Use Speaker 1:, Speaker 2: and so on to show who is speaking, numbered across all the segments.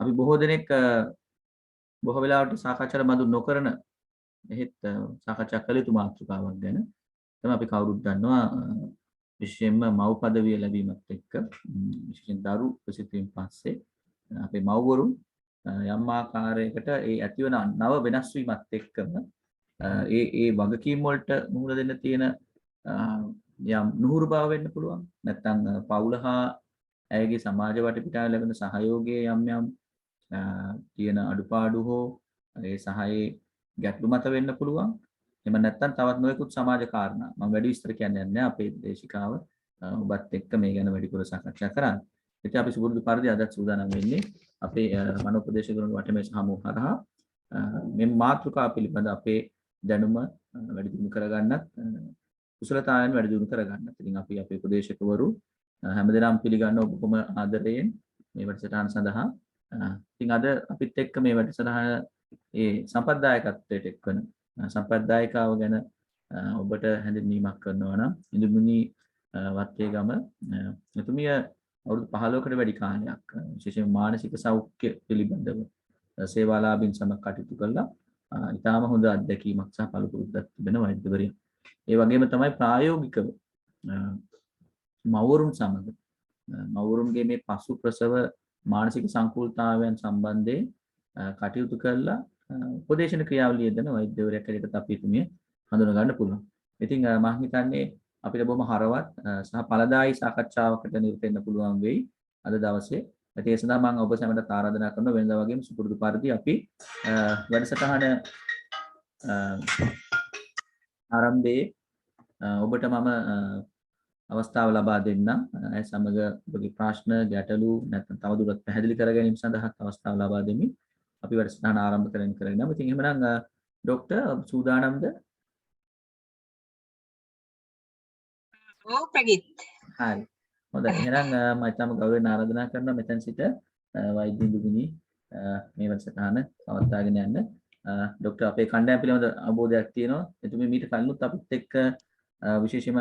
Speaker 1: අපි බොහෝ දෙනෙක් බොහෝ වෙලාවට සාකච්ඡාට බඳු නොකරන එහෙත් සාකච්ඡා කළ යුතු මාතෘකාවක් ගැන තමයි අපි කවුරුත් දන්නවා විශේෂයෙන්ම මව් පදවිය ලැබීමත් එක්ක විශේෂයෙන් දරු ප්‍රසිද්ධියෙන් පස්සේ අපේ මව්වරුන් යම් ආකාරයකට ඒ ඇතිවන නව වෙනස් වීමත් එක්කම ඒ වගකීම් වලට මුහුණ දෙන්න තියෙන යම් නුහුරු බව වෙන්න පුළුවන්. නැත්නම් පවුල හා ඇයගේ සමාජ වටපිටාවේ ලැබෙන සහයෝගයේ යම් යම් තියෙන අඩුපාඩු හෝ ඒ සහයේ ගැටලු මත වෙන්න පුළුවන්. එහෙම නැත්නම් තවත් නොයෙකුත් සමාජ කාරණා. මම වැඩි විස්තර කියන්නේ නැහැ. අපේ දේශිකාව ඔබත් එක්ක මේ ගැන වැඩිපුර සාකච්ඡා කරන්න. ඉතින් අපි සුබුරුදු පරිදි අදත් සූදානම් වෙන්නේ අපේ මනෝපදේශකවරුන් වටමේ සමුහ හරහා මේ මාතෘකාව පිළිබඳ අපේ දැනුම වැඩි දියුණු කරගන්නත් කුසලතාවයන් වැඩි දියුණු කරගන්නත්. ඉතින් අපි අපේ උපදේශකවරු හැමදෙනාම පිළිගන්න ඔබකම ආදරයෙන් මේ වැඩසටහන සඳහා ඉතින් අද අපිත් එක්ක මේ වැඩසටහන ඒ සම්ප්‍රදායකත්වයට එක්වන සම්ප්‍රදායිකාව ගැන ඔබට හැඳින්වීමක් කරනවා නම් ඉදුමුනි වත්තේගම එතුමිය අවුරුදු 15කට වැඩි කාලයක් විශේෂයෙන් මානසික සෞඛ්‍ය පිළිබඳව සේවාලාභීන් සමග කටයුතු කළා. ඉතාම හොඳ අත්දැකීමක් සහ පළපුරුද්දක් තිබෙන වෛද්‍යවරියක්. ඒ වගේම තමයි ප්‍රායෝගිකව මව්වරුන් සමග මව්වරුන්ගේ මේ පසු ප්‍රසව මානසික සංකූලතාවයන් සම්බන්ධයෙන් කටයුතු කළා උපදේශන ක්‍රියාවලිය දෙන වෛද්‍යවරයෙක් හැටියට අපි තුමිය හඳුනා ගන්න පුළුවන්. ඉතින් මම හිතන්නේ අපිට බොහොම හරවත් සහ ඵලදායී සාකච්ඡාවකට නිරත වෙන්න පුළුවන් වෙයි අද දවසේ. ඒ සඳහා මම ඔබ සැමට ආරාධනා කරනවා වෙනදා වගේම සුපුරුදු පරිදි අපි වැඩසටහන ආරම්භයේ ඔබට මම අවස්ථාව ලබා දෙන්නම්. ඒ සමග ඔබගේ ප්‍රශ්න, ගැටලු නැත්නම් තවදුරටත් පැහැදිලි කර ගැනීම සඳහා අවස්ථාව ලබා දෙමින් අපි වැඩසටහන ආරම්භ කරගෙන. ඉතින් එහෙමනම් ડોක්ටර් සූදානම්ද?
Speaker 2: ඔව් ප්‍රගීත්.
Speaker 1: හරි. හොඳයි. එහෙනම් මම ඊටම ගෞරවයෙන් ආරාධනා කරනවා මෙතන සිට වෛද්‍ය දුගුණි මේ වැඩසටහන පවත්වාගෙන යන්න. ડોක්ටර් අපේ කණ්ඩායම පිළිබඳ අවබෝධයක් තියෙනවා. එතුමී මීට කලිනුත් අපිත් එක්ක විශේෂයෙන්ම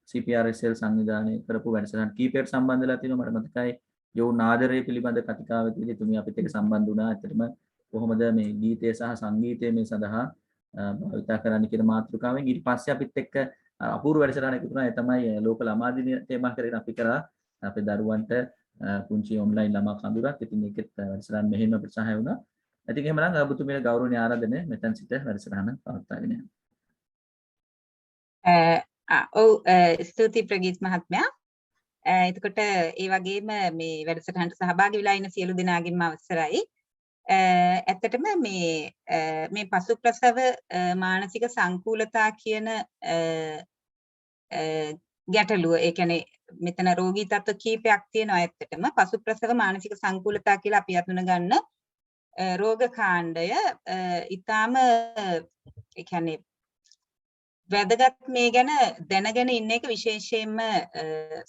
Speaker 1: CPRSL සංවිධානය කරපු වැඩසටහන් කීපයකට සම්බන්ධ වෙලා තියෙනවා. මට මතකයි යෝන් ආදරය පිළිබඳ කතිකාවතීදී එතුමී අපිත් එක්ක සම්බන්ධ වුණා. ඇත්තටම කොහොමද මේ ගීතය සහ සංගීතය මේ සඳහා භාවිත කරන්න කියන මාතෘකාවෙන් ඊට පස්සේ අපිත් එක්ක අපූර්ව වැඩසටහනක් තිබුණා. ඒ තමයි ලෝක ළමා දිනය තේමා කරගෙන අපි කරා අපේ දරුවන්ට පුංචි ඔන්ලයින් ළමා කඳුරක්. ඉතින් ඒකෙත් වැඩසටහන් මෙහෙම අපිට සහාය වුණා. ඉතින් එහෙමනම් ඔබතුමීලා ගෞරවනීය ආරාධනය මෙතන සිට වැඩසටහන පවත්වාගෙන යන්න.
Speaker 2: ඔව් ස්තුතියි ප්‍රගීත් මහත්මයා. එතකොට ඒ වගේම මේ වැඩසටහනට සහභාගී වෙලා ඉන්න සියලු දෙනාගේම අවසරයි. ඇත්තටම මේ පසු ප්‍රසව මානසික සංකූලතා කියන ගැටලුව, ඒ කියන්නේ මෙතන රෝගී තත්ත්ව කීපයක් තියෙනවා. ඇත්තටම පසු ප්‍රසව මානසික සංකූලතා කියලා අපි අඳුන ගන්න රෝග කාණ්ඩය ඊටාම ඒ කියන්නේ වැදගත් මේ ගැන දැනගෙන ඉන්න එක විශේෂයෙන්ම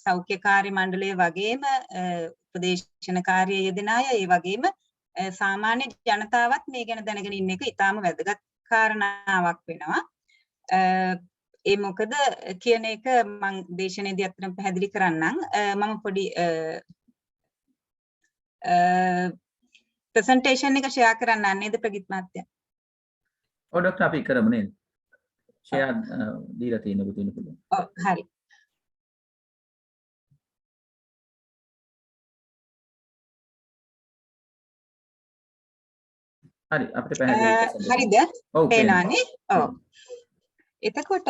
Speaker 2: සෞඛ්‍ය කාර්ය මණ්ඩලය වගේම උපදේශන කාර්යය යෙදෙන අය, ඒ වගේම සාමාන්‍ය ජනතාවත් මේ ගැන දැනගෙන ඉන්න එක ඉතාම වැදගත් කාරණාවක් වෙනවා. ඒ මොකද කියන එක මම දේශනයේදී අත්‍තරම පැහැදිලි කරන්නම්. මම පොඩි ප්‍රසන්ටේෂන් එක ෂෙයා කරන්න නේද ප්‍රගීත් මහත්තයා?
Speaker 1: ඔව් ડોක්ටර් අපි කරමු නේද? ෂෙයා දීලා තියෙන පුතුනේ පුළුවන්.
Speaker 2: ඔව් හරි.
Speaker 1: හරි අපිට පැහැදිලි
Speaker 2: හරිද? පේනවනේ. ඔව්. එතකොට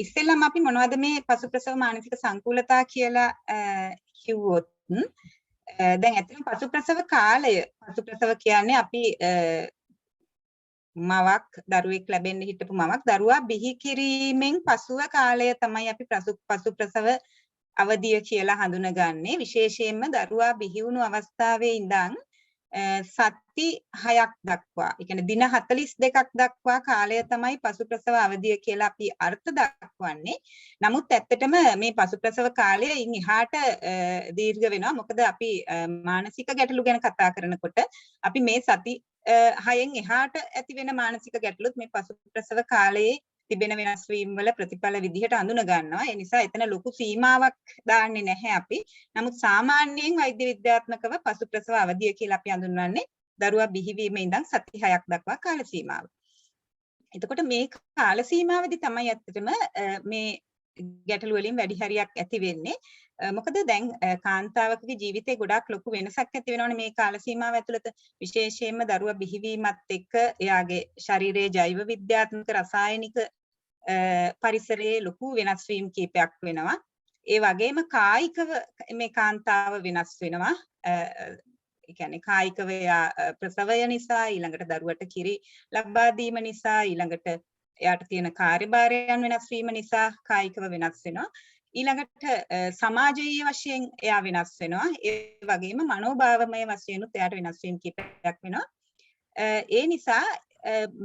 Speaker 2: ඉස්සෙල්ලාම අපි මොනවද මේ පසු ප්‍රසව මානසික සංකූලතා කියලා කිව්වොත් දැන් ඇත්තටම පසු ප්‍රසව කාලය, පසු ප්‍රසව කියන්නේ අපි මවක් දරුවෙක් ලැබෙන්න හිටපු මවක් දරුවා බිහි කිරීමෙන් පසුව කාලය තමයි අපි පසු ප්‍රසව අවධිය කියලා හඳුනගන්නේ. විශේෂයෙන්ම දරුවා බිහි වුණු අවස්ථාවේ ඉඳන් සති 6ක් දක්වා, ඒ කියන්නේ දින 42ක් දක්වා කාලය තමයි පසු ප්‍රසව අවධිය කියලා අපි අර්ථ දක්වන්නේ. නමුත් ඇත්තටම මේ පසු ප්‍රසව කාලයෙන් එහාට දීර්ඝ වෙනවා. මොකද අපි මානසික ගැටලු ගැන කතා කරනකොට අපි මේ සති 6න් එහාට ඇති වෙන මානසික ගැටලුත් මේ පසු ප්‍රසව කාලයේ තිබෙන වෙනස් වීම වල ප්‍රතිඵල විදිහට අඳුන ගන්නවා. ඒ නිසා එතන ලොකු සීමාවක් දාන්නේ නැහැ අපි. නමුත් සාමාන්‍යයෙන් වෛද්‍ය විද්‍යාත්මකව පසු ප්‍රසව අවධිය කියලා අපි හඳුන්වන්නේ දරුවා බිහිවීම ඉඳන් සති 6ක් දක්වා කාල සීමාව. එතකොට මේ කාල සීමාවේදී තමයි ඇත්තටම මේ ගැටලු වලින් වැඩි හරියක් ඇති වෙන්නේ. මොකද දැන් කාන්තාවකගේ ජීවිතේ ගොඩාක් ලොකු වෙනසක් ඇති වෙනවනේ මේ කාල සීමාව ඇතුළත. විශේෂයෙන්ම දරුවා බිහිවීමත් එක්ක එයාගේ ශරීරයේ ජෛව විද්‍යාත්මක රසායනික පරිසරයේ ලොකු වෙනස් වීම් කීපයක් වෙනවා. ඒ වගේම කායිකව මේ කාන්තාව වෙනස් වෙනවා. ඒ කියන්නේ කායිකව ප්‍රසවය නිසා, ඊළඟට දරුවට කිරි ලබා දීම නිසා, ඊළඟට එයාට තියෙන කාර්යභාරයන් වෙනස් වීම නිසා කායිකව වෙනස් වෙනවා. ඊළඟට සමාජීය වශයෙන් එයා වෙනස් වෙනවා. ඒ වගේම මනෝභාවමය වශයෙන්ුත් එයාට වෙනස් වීම කීපයක් වෙනවා. ඒ නිසා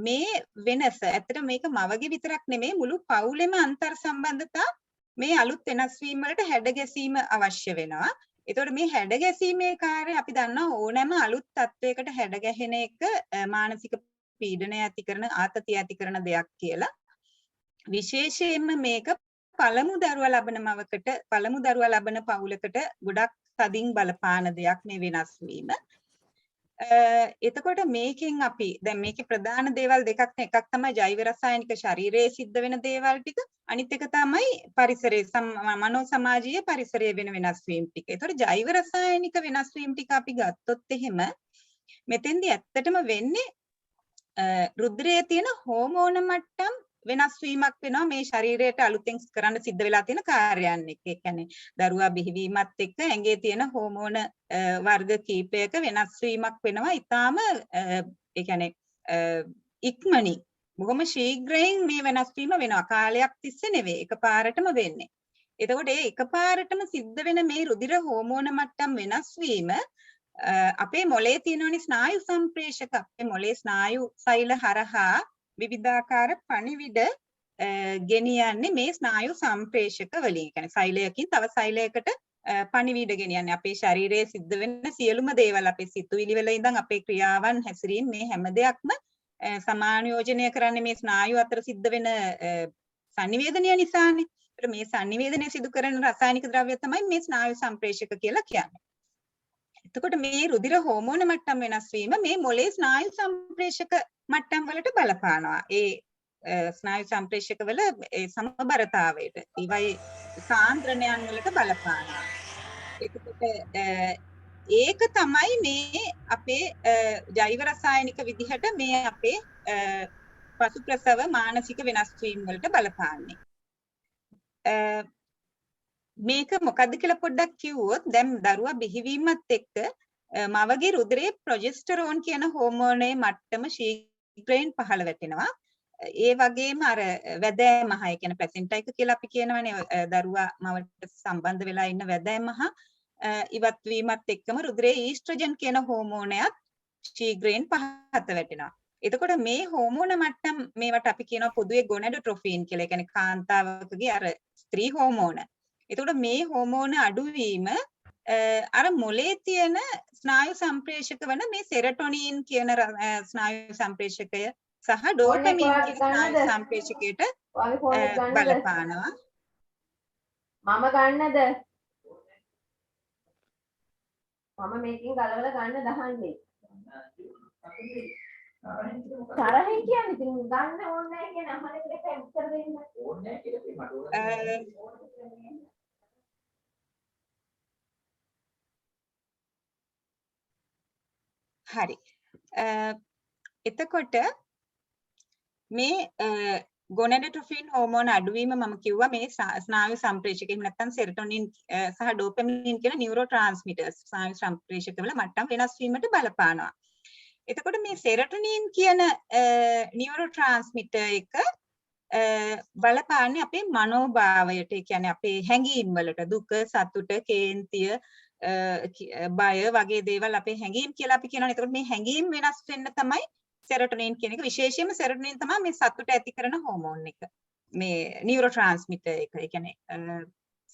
Speaker 2: මේ වෙනස ඇත්තට මේක මවගේ විතරක් නෙමෙයි මුළු පවුලෙම අන්තර් සම්බන්ධතා මේ අලුත් වෙනස් වීම වලට හැඩගැසීම අවශ්‍ය වෙනවා. ඒතකොට මේ හැඩගැසීමේ කාර්යය අපි දන්නවා ඕනෑම අලුත් තත්වයකට හැඩගැහෙන එක මානසික පීඩනය ඇති කරන ආතතිය ඇති කරන දෙයක් කියලා. විශේෂයෙන්ම මේක පළමු දරුවා ලබන මවකට පළමු දරුවා ලබන පවුලකට ගොඩක් තදින් බලපාන දෙයක් මේ වෙනස් වීම. එතකොට මේකෙන් අපි දැන් මේකේ ප්‍රධාන දේවල් දෙකක් නේ. එකක් තමයි ජෛව රසායනික ශරීරයේ සිද්ධ වෙන දේවල් ටික. අනිත් එක තමයි පරිසරයේ මනෝ සමාජීය පරිසරයේ වෙන වෙනස් වීම ටික. ඒතකොට ජෛව රසායනික වෙනස් වීම ටික අපි ගත්තොත් එහෙම මෙතෙන්දී ඇත්තටම වෙන්නේ රුධිරයේ තියෙන හෝමෝන මට්ටම් වෙනස් වීමක් වෙනවා මේ ශරීරයට අලුතෙන් කරන්න සිද්ධ වෙලා තියෙන කාර්යයන් එක්ක. ඒ කියන්නේ දරුවා බිහිවීමත් එක්ක ඇඟේ තියෙන හෝමෝන වර්ග කීපයක වෙනස් වීමක් වෙනවා. ඊටාම ඒ කියන්නේ ඉක්මනින් බොහොම ශීඝ්‍රයෙන් මේ වෙනස් වීම වෙනවා. කාලයක් තිස්සේ නෙවෙයි එකපාරටම වෙන්නේ. එතකොට ඒ එකපාරටම සිද්ධ වෙන මේ රුධිර හෝමෝන මට්ටම් වෙනස් වීම අපේ මොලේ තියෙනවනේ ස්නායු සම්ප්‍රේෂක. අපේ මොලේ ස්නායු සෛල හරහා විවිධාකාර පණිවිඩ ගෙනියන්නේ මේ ස්නායු සම්ප්‍රේෂක වලින්. ඒ කියන්නේ සෛලයකින් තව සෛලයකට පණිවිඩ ගෙනියන්නේ. අපේ ශරීරයේ සිද්ධ වෙන සියලුම දේවල් අපේ සිතුවිලි වල ඉඳන් අපේ ක්‍රියාවන් හැසිරීම මේ හැම දෙයක්ම සමානුයෝජනය කරන්නේ මේ ස්නායු අතර සිද්ධ වෙන සංනිවේදනය නිසානේ. ඒත් මේ සංනිවේදනය සිදු කරන රසායනික ද්‍රව්‍ය තමයි මේ ස්නායු සම්ප්‍රේෂක කියලා කියන්නේ. එතකොට මේ රුධිර හෝමෝන මට්ටම් වෙනස් වීම මේ මොලේ ස්නායු සම්ප්‍රේෂක මට්ටම් වලට බලපානවා. ඒ ස්නායු සම්ප්‍රේෂක වල ඒ සමබරතාවයට, ඒවයි සාන්ද්‍රණයන් වලට බලපානවා. එතකොට ඒක තමයි මේ අපේ ජෛව රසායනික විදිහට මේ අපේ පසු ප්‍රසව මානසික වෙනස් වීම වලට බලපාන්නේ. මේක මොකද්ද කියලා පොඩ්ඩක් කිව්වොත් දැන් දරුවා බිහිවීමත් එක්ක මවගේ රුධිරයේ ප්‍රොජෙස්ටරෝන් කියන හෝමෝනයේ මට්ටම ශීඝ්‍රයෙන් පහළ වැටෙනවා. ඒ වගේම අර වැදෑමහ, ඒ කියන්නේ ප්ලැසෙන්ටා එක කියලා අපි කියනවනේ දරුවා මවට සම්බන්ධ වෙලා ඉන්න වැදෑමහ ඉවත් වීමත් එක්කම රුධිරයේ ඊස්ට්‍රජන් කියන හෝමෝනයත් ශීඝ්‍රයෙන් පහත වැටෙනවා. එතකොට මේ හෝමෝන මට්ටම් මේවට අපි කියනවා පොදුවේ ගොනඩොට්‍රොෆින් කියලා. ඒ කියන්නේ කාන්තාවකගේ අර ස්ත්‍රී හෝමෝන. එතකොට මේ හෝමෝන අඩුවීම අර මොලේ තියෙන ස්නායු සම්ප්‍රේෂක වන මේ සෙරටොනින් කියන ස්නායු සම්ප්‍රේෂකය සහ ඩෝපමින් කියන ස්නායු සම්ප්‍රේෂකයට බලපානවා.
Speaker 3: මම ගන්නද? මම මේකෙන් ගලවලා ගන්න දහන්නේ. තරහින් කියන්නේ ඉතින් ගන්න ඕනේ නැහැ කියන අහන එකට උත්තර දෙන්න ඕනේ නැහැ කියලා මට ඕනේ.
Speaker 2: හරි. එතකොට මේ ගොනඩොට්‍රොෆින් හෝමෝන අඩුවීම මම කිව්වා මේ ස්නායු සම්ප්‍රේෂක එහෙම නැත්නම් සෙරටොනින් සහ ඩෝපමින් කියන නියුරෝට්‍රාන්ස්මිටර්ස් ස්නායු සම්ප්‍රේෂක වල මට්ටම් වෙනස් වීමට බලපානවා. එතකොට මේ සෙරටොනින් කියන නියුරෝට්‍රාන්ස්මිටර් එක බලපාන්නේ අපේ මනෝභාවයට. ඒ කියන්නේ අපේ හැඟීම් වලට දුක, සතුට, කේන්තිය, බය වගේ දේවල් අපේ හැඟීම් කියලා අපි කියනවනේ. එතකොට මේ හැඟීම් වෙනස් වෙන්න තමයි සෙරටොනින් කියන එක. විශේෂයෙන්ම සෙරටොනින් තමයි මේ සතුට ඇති කරන හෝමෝන් එක. මේ නියුරෝට්‍රාන්ස්මිටර් එක. ඒ කියන්නේ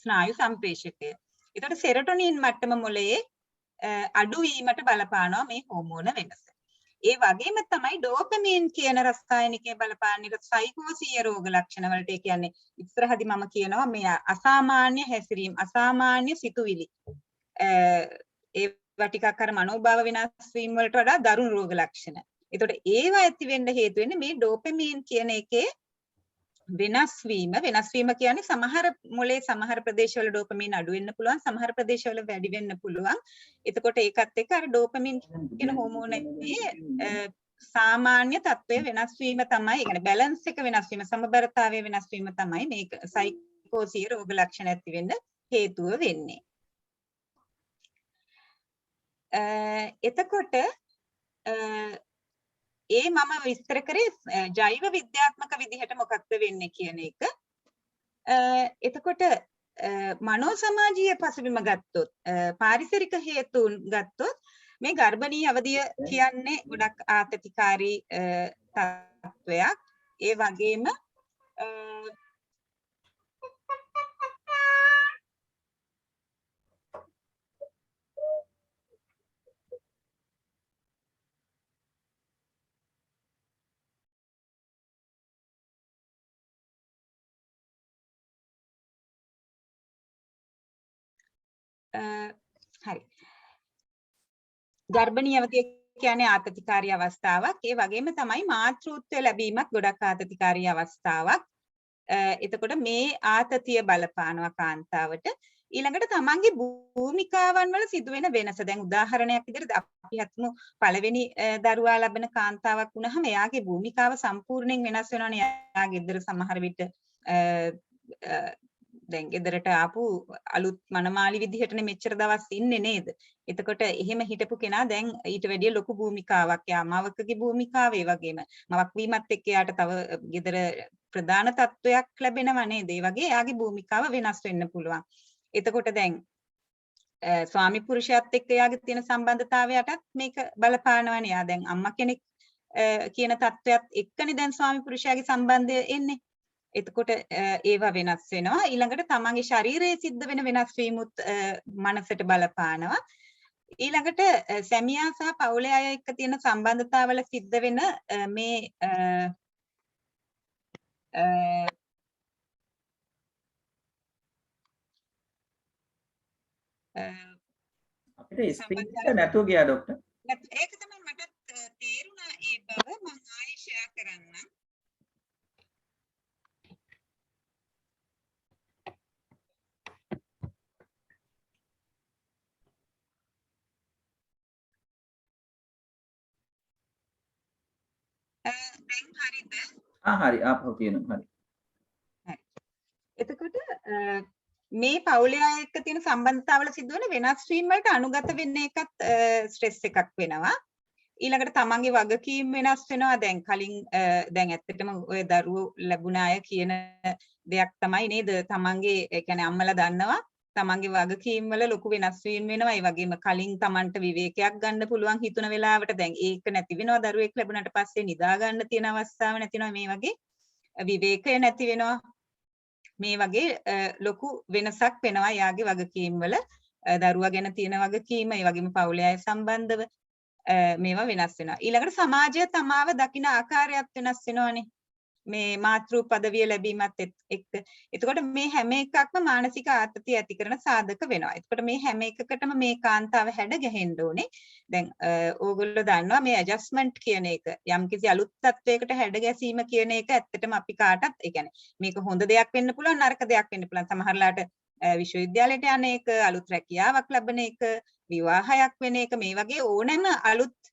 Speaker 2: ස්නායු සම්ප්‍රේෂකය. එතකොට සෙරටොනින් මට්ටම මොලේ අඩු වීමට බලපානවා මේ හෝමෝන වෙනස. ඒ වගේම තමයි ඩෝපමින් කියන රසායනිකය බලපාන්නේ සයිකෝසීය රෝග ලක්ෂණ වලට. ඒ කියන්නේ ඉස්සරහදී මම කියනවා මේ අසාමාන්‍ය හැසිරීම, අසාමාන්‍ය සිතුවිලි. ඒවා ටිකක් අර මනෝභාව වෙනස් වීම වලට වඩා දරුණු රෝග ලක්ෂණ. ඒතකොට ඒවා ඇති වෙන්න හේතු වෙන්නේ මේ ඩෝපමින් කියන එකේ වෙනස් වීම කියන්නේ සමහර මොලේ සමහර ප්‍රදේශවල ඩෝපමින් අඩු වෙන්න පුළුවන්, සමහර ප්‍රදේශවල වැඩි වෙන්න පුළුවන්. එතකොට ඒකත් එක්ක අර ඩෝපමින් කියන හෝමෝනයේ සාමාන්‍ය තත්ත්වය වෙනස් වීම තමයි, ඒ කියන්නේ බැලන්ස් එක වෙනස් වීම, සමබරතාවය වෙනස් වීම තමයි මේක සයිකෝසීය රෝග ලක්ෂණ ඇති වෙන්න හේතුව වෙන්නේ. එතකොට ඒ මම විස්තර කරේ ජෛව විද්‍යාත්මක විදිහට මොකක්ද වෙන්නේ කියන එක. එතකොට මනෝ සමාජීය පසුබිම ගත්තොත්, පාරිසරික හේතුන් ගත්තොත් මේ ගර්භණී අවධිය කියන්නේ ගොඩක් ආතතිකාරී තත්වයක්. ඒ වගේම හරි. ගර්භණී අවධිය කියන්නේ ආතතිකාරී අවස්ථාවක්. ඒ වගේම තමයි මාතෘත්වය ලැබීමත් ගොඩක් ආතතිකාරී අවස්ථාවක්. එතකොට මේ ආතතිය බලපානවා කාන්තාවට. ඊළඟට තමන්ගේ භූමිකාවන් වල සිදුවෙන වෙනස. දැන් උදාහරණයක් විදිහට අපි හිතමු පළවෙනි දරුවා ලබන කාන්තාවක් වුණාම එයාගේ භූමිකාව සම්පූර්ණයෙන් වෙනස් වෙනවනේ. එයා ගෙදර සමහර විට දැන් ගෙදරට ආපු අලුත් මනමාලි විදිහටනේ මෙච්චර දවස් ඉන්නේ නේද? එතකොට එහෙම හිටපු කෙනා දැන් ඊට වැඩිය ලොකු භූමිකාවක්, යා මවකගේ භූමිකාව, ඒ වගේම මවක් වීමත් එක්ක යාට තව ගෙදර ප්‍රධාන තත්වයක් ලැබෙනවා නේද? ඒ වගේ යාගේ භූමිකාව වෙනස් වෙන්න පුළුවන්. එතකොට දැන් ස්වාමි පුරුෂයාත් එක්ක යාගේ තියෙන සම්බන්ධතාවයටත් මේක බලපානවනේ. යා දැන් අම්මා කෙනෙක් කියන තත්වයක් එක්කනේ දැන් ස්වාමි පුරුෂයාගේ සම්බන්ධය එන්නේ. එතකොට ඒවා වෙනස් වෙනවා. ඊළඟට තමන්ගේ ශරීරයේ සිද්ධ වෙන වෙනස් වීමුත් මනසට බලපානවා. ඊළඟට සැමියා සහ පවුලේ අය එක්ක තියෙන සම්බන්ධතාවල සිද්ධ වෙන මේ
Speaker 1: අපිට ස්පීච් එක නැතුව ගියා ડોක්ටර්.
Speaker 2: ඒක තමයි මට තේරුණා. ඒ බව මම ආයෙ ෂෙයා කරන්නම්. දැන් හරිද?
Speaker 1: හරි ආපහු තියෙනවා. හරි.
Speaker 2: එතකොට මේ පවුලේ අය එක්ක තියෙන සම්බන්ධතාවල සිදුවන වෙනස් වීම වලට අනුගත වෙන්න එකත් ස්ට්‍රෙස් එකක් වෙනවා. ඊළඟට තමන්ගේ වගකීම් වෙනස් වෙනවා. දැන් කලින් දැන් ඇත්තටම ඔය දරුවෝ ලැබුණ අය කියන දෙයක් තමයි නේද? තමන්ගේ ඒ කියන්නේ අම්මලා දන්නවා තමන්ගේ වගකීම් වල ලොකු වෙනස් වීම වෙනවා. ඒ වගේම කලින් තමන්ට විවේකයක් ගන්න පුළුවන් හිතුන වෙලාවට දැන් ඒක නැති වෙනවා. දරුවෙක් ලැබුණාට පස්සේ නිදා ගන්න තියෙන අවස්ථාව නැති වෙනවා. මේ වගේ විවේකය නැති වෙනවා. මේ වගේ ලොකු වෙනසක් වෙනවා යාගේ වගකීම් වල. දරුවා ගැන තියෙන වගකීම, ඒ වගේම පවුලේ අය සම්බන්ධව මේවා වෙනස් වෙනවා. ඊළඟට සමාජය තමාව දකින ආකාරයත් වෙනස් වෙනවානේ. මේ මාතෘ පදවිය ලැබීමත් එක්ක. එතකොට මේ හැම එකක්ම මානසික ආතතිය ඇති කරන සාධක වෙනවා. එතකොට මේ හැම එකකටම මේ කාන්තාව හැඩ ගැහෙන්න ඕනේ. දැන් ඕගොල්ලෝ දන්නවා මේ ඇඩ්ජස්ට්මන්ට් කියන එක, යම්කිසි අලුත් තත්වයකට හැඩ ගැසීම කියන එක ඇත්තටම අපි කාටත්, ඒ කියන්නේ මේක හොඳ දෙයක් වෙන්න පුළුවන්, නරක දෙයක් වෙන්න පුළුවන්. සමහරලාට විශ්වවිද්‍යාලයට යන එක, අලුත් රැකියාවක් ලැබෙන එක, විවාහයක් වෙන එක, මේ වගේ ඕනෑම අලුත්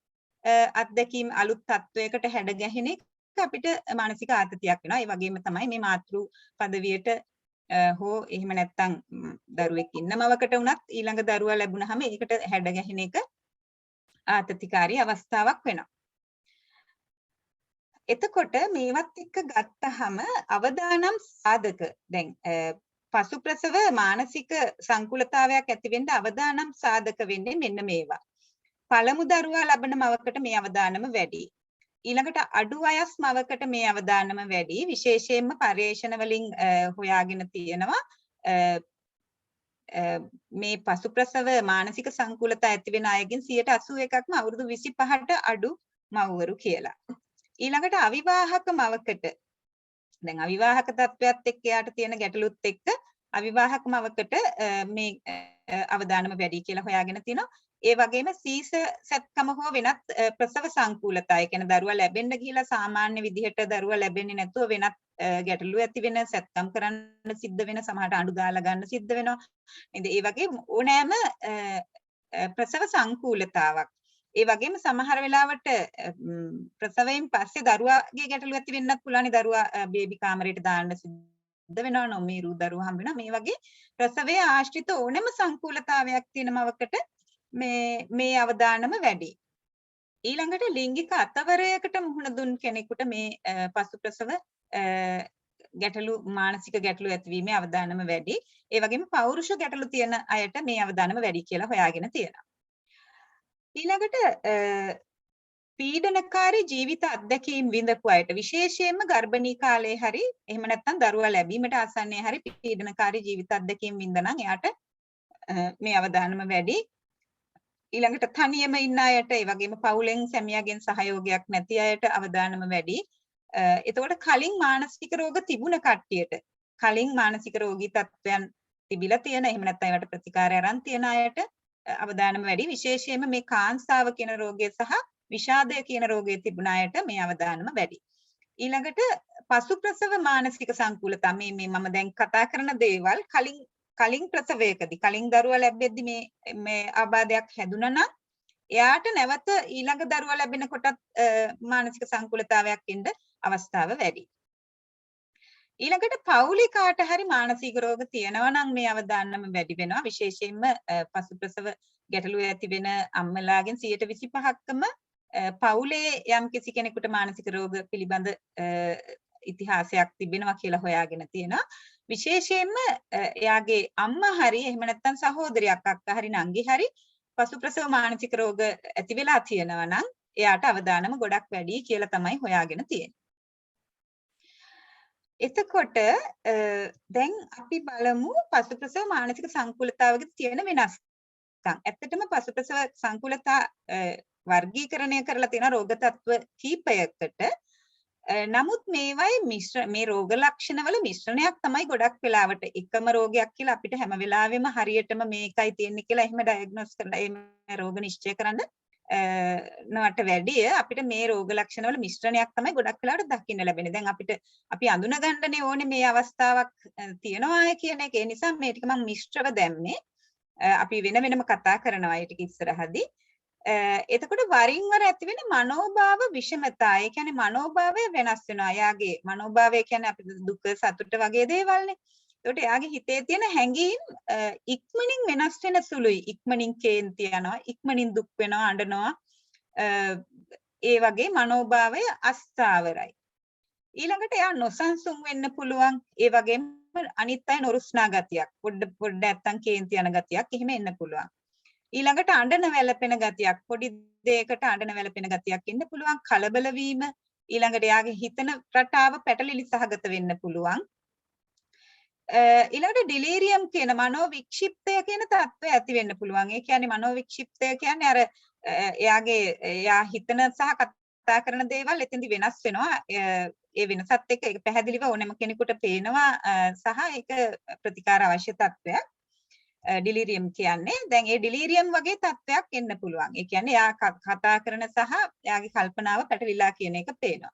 Speaker 2: අත්දැකීම්, අලුත් තත්වයකට හැඩ ගැහෙන එක අපිට මානසික ආතතියක් වෙනවා. ඒ වගේම තමයි මේ මාතෘ පදවියට හෝ එහෙම නැත්නම් දරුවෙක් ඉන්න මවකට වුණත් ඊළඟ දරුවා ලැබුණාම ඒකට හැඩ ගැහෙන එක ආතතිකාරී අවස්ථාවක් වෙනවා. එතකොට මේවත් එක්ක ගත්තහම අවදානම් සාධක, දැන් පසු ප්‍රසව මානසික සංකුලතාවයක් ඇති වෙන්න අවදානම් සාධක වෙන්නේ මෙන්න මේවා. පළමු දරුවා ලබන මවකට මේ අවදානම වැඩි. ඊළඟට අඩු වයස් මවකට මේ අවදානම වැඩි. විශේෂයෙන්ම පර්යේෂණ වලින් හොයාගෙන තියෙනවා මේ පසු ප්‍රසව මානසික සංකුලතා ඇති වෙන අයගෙන් 81%ක්ම අවුරුදු 25ට අඩු මව්වරු කියලා. ඊළඟට අවිවාහක මවකට දැන් අවිවාහක තත්වයක් එක්ක යාට තියෙන ගැටලුත් එක්ක අවිවාහක මවකට මේ අවදානම වැඩි කියලා හොයාගෙන තිනවා. ඒ වගේම සීස සැත්කම හෝ වෙනත් ප්‍රසව සංකූලතා. ඒ කියන්නේ දරුවා ලැබෙන්න ගිහිලා සාමාන්‍ය විදිහට දරුවා ලැබෙන්නේ නැතුව වෙනත් ගැටලු ඇති වෙන සැත්කම් කරන්න සිද්ධ වෙන සමහරට අඬු දාලා ගන්න සිද්ධ වෙනවා. නේද? ඒ වගේ ඕනෑම ප්‍රසව සංකූලතාවක්. ඒ වගේම සමහර වෙලාවට ප්‍රසවයෙන් පස්සේ දරුවාගේ ගැටලු ඇති වෙන්නත් පුළුවන්. දරුවා බේබි කාමරයට දාන්න සිද්ධ වෙනවා. නොමීරු දරුවා හම්බ වෙනවා. මේ වගේ ප්‍රසවයේ ආශ්‍රිත ඕනෑම සංකූලතාවයක් තියෙන මවකට මේ අවදානම වැඩි. ඊළඟට ලිංගික අතවරයකට මුහුණ දුන් කෙනෙකුට මේ පසු ප්‍රසව ගැටලු මානසික ගැටලු ඇතිවීමේ අවදානම වැඩි. ඒ වගේම පෞරුෂ ගැටලු තියෙන අයට මේ අවදානම වැඩි කියලා හොයාගෙන තියෙනවා. ඊළඟට පීඩනකාරී ජීවිත අත්දැකීම් විඳපු අයට විශේෂයෙන්ම ගර්භණී කාලයේ හරි එහෙම නැත්නම් දරුවා ලැබීමට ආසන්නයේ හරි පීඩනකාරී ජීවිත අත්දැකීම් විඳනනම් එයාට මේ අවදානම වැඩි. ඊළඟට තනියම ඉන්න අයට ඒ වගේම පවුලෙන් සැමියාගෙන් සහයෝගයක් නැති අයට අවදානම වැඩි. එතකොට කලින් මානසික රෝග තිබුණ කට්ටියට කලින් මානසික රෝගී තත්ත්වයන් තිබිලා තියෙන එහෙම නැත්නම් ඒවට ප්‍රතිකාරය අරන් තියෙන අයට අවදානම වැඩි. විශේෂයෙන්ම මේ කාන්සාව කියන රෝගය සහ විෂාදය කියන රෝගය තිබුණ අයට මේ අවදානම වැඩි. ඊළඟට පසු ප්‍රසව මානසික සංකූලතා මේ මම දැන් කතා කරන දේවල් කලින් ප්‍රසවයකදී කලින් දරුවා ලැබෙද්දි මේ ආබාධයක් හැදුනා නම් එයාට නැවත ඊළඟ දරුවා ලැබෙනකොටත් මානසික සංකූලතාවයක් එන්න අවස්ථාව වැඩි. ඊළඟට පවුලේ කාට හරි මානසික රෝග තියෙනවා නම් මේ අවදානම වැඩි වෙනවා. විශේෂයෙන්ම පසු ප්‍රසව ගැටලු ඇති වෙන අම්මලාගෙන් 25%ක්ම පවුලේ යම් කිසි කෙනෙකුට මානසික රෝග පිළිබඳ ඉතිහාසයක් තිබෙනවා කියලා හොයාගෙන තියෙනවා. විශේෂයෙන්ම එයාගේ අම්මා හරි එහෙම නැත්නම් සහෝදරියක් අක්කා හරි නංගි හරි පසු ප්‍රසව මානසික රෝග ඇති වෙලා තියෙනවා නම් එයාට අවදානම ගොඩක් වැඩි කියලා තමයි හොයාගෙන තියෙන්නේ. එතකොට දැන් අපි බලමු පසු ප්‍රසව මානසික සංකූලතාවක තියෙන වෙනස්කම්. ඇත්තටම පසු ප්‍රසව සංකූලතා වර්ගීකරණය කරලා තියෙන රෝග තත්ත්ව කීපයකට. නමුත් මේ රෝග ලක්ෂණවල මිශ්‍රණයක් තමයි ගොඩක් වෙලාවට එකම රෝගයක් කියලා අපිට හැම වෙලාවෙම හරියටම මේකයි තියෙන්නේ කියලා එහෙම ඩයග්නොස් කරලා මේ රෝග නිශ්චය කරන්න නවට වැඩිය අපිට මේ රෝග ලක්ෂණවල මිශ්‍රණයක් තමයි ගොඩක් වෙලාවට දකින්න ලැබෙන්නේ. දැන් අපි අඳුන ගන්නනේ ඕනේ මේ අවස්ථාවක් තියෙනවා කියන එක. ඒ නිසා මේ ටික මම මිශ්‍රව දැම්මේ. අපි වෙනම කතා කරනවා ඒ ටික ඉස්සරහදී. එතකොට වරින් වර ඇති වෙන මනෝභාව විෂමතා. ඒ කියන්නේ මනෝභාවය වෙනස් වෙනවා. එයාගේ මනෝභාවය කියන්නේ අපිට දුක සතුට වගේ දේවල්නේ. ඒකට එයාගේ හිතේ තියෙන හැඟීම් ඉක්මනින් වෙනස් වෙන සුළුයි. ඉක්මනින් කේන්ති යනවා, ඉක්මනින් දුක් වෙනවා, අඬනවා. ඒ වගේ මනෝභාවය අස්ථාවරයි. ඊළඟට එයා නොසන්සුන් වෙන්න පුළුවන්. ඒ වගේම අනිත් අය නොරුස්නා ගතියක්, පොඩ්ඩ නැත්තම් කේන්ති යන ගතියක් එහෙම එන්න පුළුවන්. ඊළඟට අඬන වැළපෙන ගතියක්, පොඩි දෙයකට අඬන වැළපෙන ගතියක් එන්න පුළුවන්. කලබල වීම, ඊළඟට එයාගේ හිතන රටාව පැටලිලි සහගත වෙන්න පුළුවන්. ඊළඟට ඩිලීරියම් කියන මනෝවික්ෂිප්තය කියන තත්ත්වය ඇති වෙන්න පුළුවන්. ඒ කියන්නේ මනෝවික්ෂිප්තය කියන්නේ අර එයා හිතන සහ කතා කරන දේවල් එතෙන්දි වෙනස් වෙනවා. ඒ වෙනසත් එක්ක ඒක පැහැදිලිව ඕනෑම කෙනෙකුට පේනවා සහ ඒක ප්‍රතිකාර අවශ්‍ය තත්ත්වයක්. ඩිලීරියම් කියන්නේ දැන් ඒ ඩිලීරියම් වගේ තත්ත්වයක් එන්න පුළුවන්. ඒ කියන්නේ එයා කතා කරන සහ එයාගේ කල්පනාව පැටලිලා කියන එක පේනවා.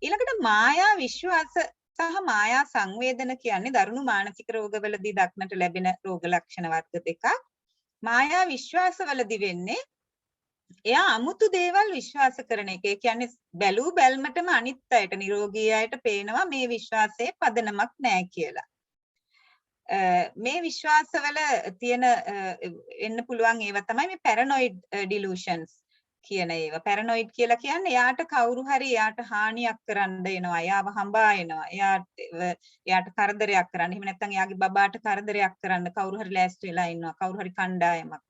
Speaker 2: ඊළඟට මායා විශ්වාස සහ මායා සංවේදන කියන්නේ දරුණු මානසික රෝගවලදී දක්නට ලැබෙන රෝග ලක්ෂණ වර්ග දෙකක්. මායා විශ්වාසවලදී වෙන්නේ එයා අමුතු දේවල් විශ්වාස කරන එක. ඒ කියන්නේ බැලූ බැල්මටම අනිත් අයට නිරෝගී අයට පේනවා මේ විශ්වාසයේ පදනමක් නැහැ කියලා. මේ විශ්වාසවල තියෙන එන්න පුළුවන් ඒවා තමයි මේ පැරනොයිඩ් ඩිලූෂන්ස් කියන ඒවා. පැරනොයිඩ් කියලා කියන්නේ එයාට කවුරු හරි එයාට හානියක් කරන්න එනවා, එයාව හඹා එනවා, එයාට කරදරයක් කරන්න. එහෙම නැත්නම් එයාගේ බබාට කරදරයක් කරන්න කවුරු හරි ලෑස්ති වෙලා ඉන්නවා, කවුරු හරි කණ්ඩායමක්.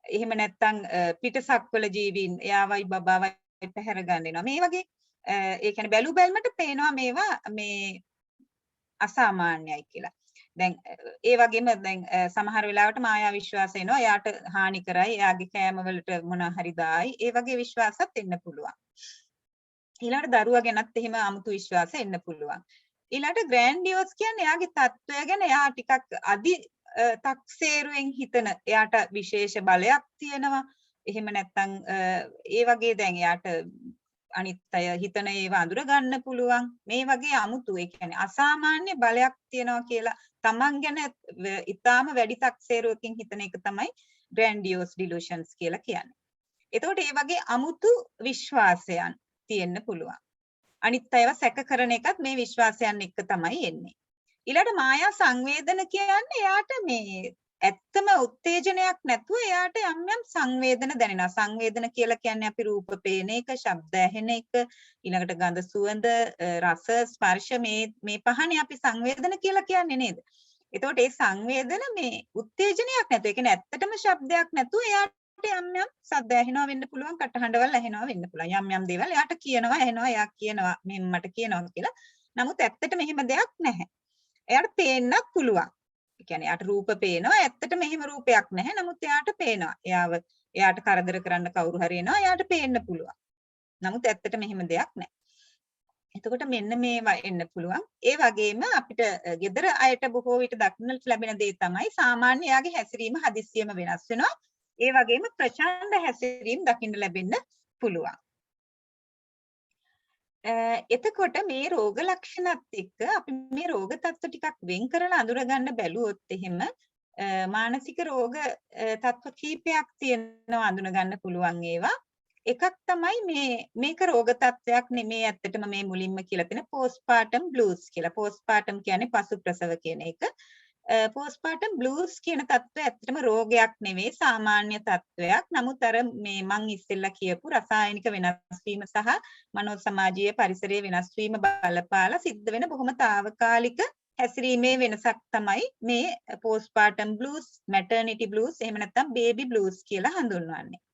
Speaker 2: එහෙම නැත්නම් පිටසක්වල ජීවීන් එයාවයි බබාවයි පැහැර ගන්නවා. මේ වගේ ඒ කියන්නේ බැලු බැල්මට පේනවා මේවා මේ අසාමාන්‍යයි කියලා. දැන් ඒ වගේම දැන් සමහර වෙලාවට මායා විශ්වාස එනවා. එයාට හානි කරයි, එයාගේ කෑම වලට මොන හරි දායි. ඒ වගේ විශ්වාසත් එන්න පුළුවන්. ඊළඟට දරුවා ගැනත් එහෙම 아무තු විශ්වාස එන්න පුළුවන්. ඊළඟට ග්‍රෑන්ඩියෝස් කියන්නේ එයාගේ තත්ත්වය ගැන එයා ටිකක් අදි තක්සේරුවෙන් හිතන, එයාට විශේෂ බලයක් තියෙනවා. එහෙම නැත්නම් ඒ වගේ දැන් එයාට අනිත් අය හිතන ඒවා අඳුර ගන්න පුළුවන්. මේ වගේ 아무තු ඒ කියන්නේ අසාමාන්‍ය බලයක් තියෙනවා කියලා තමන් ගැන ඊටාම වැඩි තක්සේරුවකින් හිතන එක තමයි grandiose delusions කියලා කියන්නේ. එතකොට මේ වගේ 아무තු විශ්වාසයන් තියෙන්න පුළුවන්. අනිත් අයව සැක කරන එකත් මේ විශ්වාසයන් එක්ක තමයි එන්නේ. ඊළඟට මායා සංවේදන කියන්නේ එයාට මේ ඇත්තම උත්තේජනයක් නැතුව එයාට යම් යම් සංවේදන දැනෙනවා. සංවේදන කියලා කියන්නේ අපි රූප පේන එක, ශබ්ද ඇහෙන එක, ඊළඟට ගඳ සුවඳ, රස, ස්පර්ශ මේ පහනේ අපි සංවේදන කියලා කියන්නේ නේද? එතකොට මේ සංවේදන මේ උත්තේජනයක් නැතුව, ඒ කියන්නේ ඇත්තටම ශබ්දයක් නැතුව එයාට යම් යම් ශබ්ද ඇහෙනවා වෙන්න පුළුවන්, කටහඬවල් ඇහෙනවා වෙන්න පුළුවන්. යම් යම් දේවල් එයාට කියනවා, ඇහෙනවා, එයා කියනවා මේ මට කියනවා කියලා. නමුත් ඇත්තට මෙහෙම දෙයක් නැහැ. එයාට පේන්නත් පුළුවන්. ඒ කියන්නේ එයාට රූප පේනවා, ඇත්තට මෙහෙම රූපයක් නැහැ. නමුත් එයාට පේනවා. එයාට කරදර කරන්න කවුරු හරි එනවා, එයාට පේන්න පුළුවන්. නමුත් ඇත්තට මෙහෙම දෙයක් නැහැ. එතකොට මෙන්න මේවා එන්න පුළුවන්. ඒ වගේම අපිට gedara අයට බොහෝ විට දක්නට ලැබෙන දේ තමයි සාමාන්‍ය එයාගේ හැසිරීම හදිස්සියෙම වෙනස් වෙනවා. ඒ වගේම ප්‍රචණ්ඩ හැසිරීම දකින්න ලැබෙන්න පුළුවන්. එතකොට මේ රෝග ලක්ෂණත් එක්ක අපි මේ රෝග තත්ත්ව ටිකක් වෙන් කරලා අඳුර ගන්න බැලුවොත් එහෙම මානසික රෝග තත්ත්ව කීපයක් තියෙනවා අඳුන ගන්න පුළුවන් ඒවා. එකක් තමයි මේක රෝග තත්ත්වයක් නෙමේ ඇත්තටම මේ මුලින්ම කියලා තියෙන postpartum blues කියලා. postpartum කියන්නේ පසු ප්‍රසව කියන එක. postpartum blues කියන තත්ත්වය ඇත්තටම රෝගයක් නෙවෙයි, සාමාන්‍ය තත්ත්වයක්. නමුත් අර මේ මං ඉස්සෙල්ලා කියපු රසායනික වෙනස් වීම සහ මනෝ සමාජීය පරිසරයේ වෙනස් වීම බලපාලා සිද්ධ වෙන බොහොම తాවකාලික හැසිරීමේ වෙනසක් තමයි මේ postpartum blues, maternity blues, එහෙම නැත්නම් baby blues කියලා හඳුන්වන්නේ.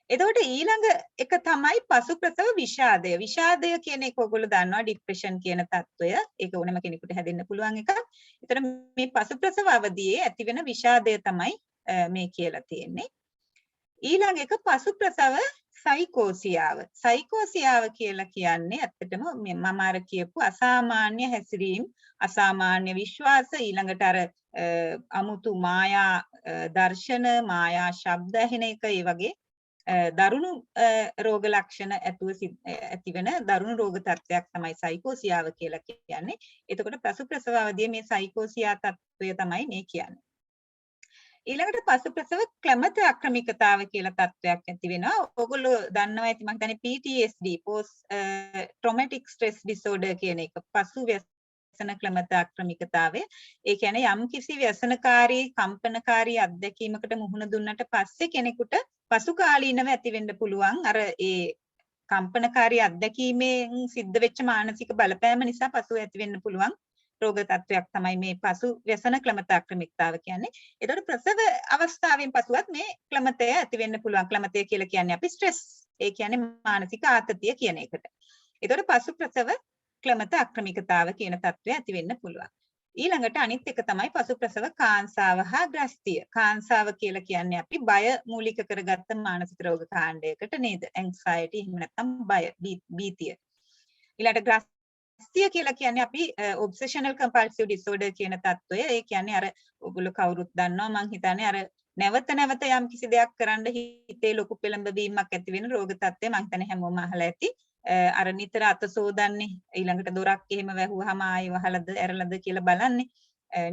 Speaker 2: එතකොට ඊළඟ එක තමයි පසු ප්‍රසව විෂාදය. විෂාදය කියන එක ඔයගොල්ලෝ දන්නවා, ડિප්‍රෙෂන් කියන තත්ත්වය. ඒක ඕනම කෙනෙකුට හැදෙන්න පුළුවන් එකක්. ඒතර මේ පසු ප්‍රසව අවධියේ ඇතිවෙන විෂාදය තමයි මේ කියලා තියෙන්නේ. ඊළඟ එක පසු ප්‍රසව සයිකෝසියාව. සයිකෝසියාව කියලා කියන්නේ ඇත්තටම මම අර කියපු අසාමාන්‍ය හැසිරීම, අසාමාන්‍ය විශ්වාස, ඊළඟට අර අමුතු මායා දර්ශන, මායා ශබ්ද ඇහෙන එක, ඒ වගේ දරුණු රෝග ලක්ෂණ ඇතිවෙන දරුණු රෝග තත්ත්වයක් තමයි සයිකෝසියාව කියලා කියන්නේ. එතකොට පසු ප්‍රසව අවධියේ මේ සයිකෝසියා තත්ත්වය තමයි මේ කියන්නේ. ඊළඟට පසු ප්‍රසව ක්ලමත අක්‍රමිකතාව කියලා තත්ත්වයක් ඇති වෙනවා. ඔයගොල්ලෝ දන්නවා ඇති මම හිතන්නේ PTSD, post traumatic stress disorder කියන එක. පසු ව්‍යසන ක්ලමත අක්‍රමිකතාවය. ඒ කියන්නේ යම් කිසි ව්‍යසනකාරී, කම්පනකාරී අත්දැකීමකට මුහුණ දුන්නට පස්සේ කෙනෙකුට පසු කාලීනව ඇති වෙන්න පුළුවන් අර ඒ කම්පනකාරී අත්දැකීමෙන් සිද්ධ වෙච්ච මානසික බලපෑම නිසා පසු ඇති වෙන්න පුළුවන් රෝග තත්ත්වයක් තමයි මේ පසු ව්‍යසන ක්ලමත අක්‍රමිකතාව කියන්නේ. ඒතකොට ප්‍රසව අවස්ථාවෙන් පසුවත් මේ ක්ලමතය ඇති වෙන්න පුළුවන්. ක්ලමතය කියලා කියන්නේ අපි ස්ට්‍රෙස්. ඒ කියන්නේ මානසික ආතතිය කියන එකට. ඒතකොට පසු ප්‍රසව ක්ලමත අක්‍රමිකතාව කියන තත්ත්වය ඇති වෙන්න පුළුවන්. ඊළඟට අනිත් එක තමයි පසු ප්‍රසව කාංසාව හා ග්‍රස්තිය. කාංසාව කියලා කියන්නේ අපි බය මූලික කරගත්ත මානසික රෝග කාණ්ඩයකට නේද? ඇන්සයිටි, එහෙම නැත්නම් බය, භීතිය. ඊළඟට ග්‍රස්තිය කියලා කියන්නේ අපි ඔබ්සෙෂනල් කම්පල්සිව් ඩිසෝඩර් කියන තත්ත්වය. ඒ කියන්නේ අර ඔයගොල්ලෝ කවුරුත් දන්නවා මං හිතන්නේ අර නැවත නැවත යම් කිසි දෙයක් කරන්න හිතේ ලොකු පෙළඹවීමක් ඇති වෙන රෝග තත්ත්වය මං හිතන්නේ හැමෝම අහලා ඇති. අර නිතර අත සෝදන්නේ, ඊළඟට දොරක් එහෙම වැහුවාම ආයෙ වහලද ඇරලද කියලා බලන්නේ,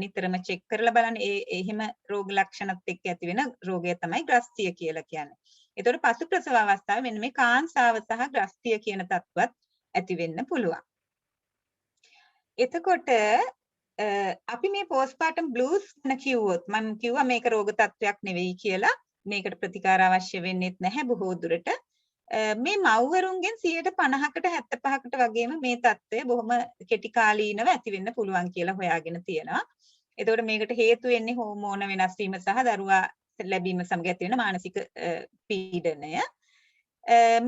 Speaker 2: නිතරම චෙක් කරලා බලන්නේ. එහෙම රෝග ලක්ෂණත් එක්ක ඇති වෙන රෝගය තමයි ග්‍රස්තිය කියලා කියන්නේ. ඒතකොට පසු ප්‍රසව අවස්ථාවේ මෙන්න මේ කාංසාව සහ ග්‍රස්තිය කියන තත්ත්වත් ඇති වෙන්න පුළුවන්. එතකොට අපි මේ postpartum blues ගැන කිව්වොත් මම කිව්වා මේක රෝග තත්ත්වයක් නෙවෙයි කියලා. මේකට ප්‍රතිකාර අවශ්‍ය වෙන්නේ නැහැ බොහෝ දුරට. මේ මව්වරුන්ගෙන් 50%කට 75%කට වගේම මේ තත්ත්වය බොහොම කෙටි කාලීනව ඇති වෙන්න පුළුවන් කියලා හොයාගෙන තියෙනවා. එතකොට මේකට හේතු වෙන්නේ හෝමෝන වෙනස් වීම සහ දරුවා ලැබීම සමග ඇති වෙන මානසික පීඩනය.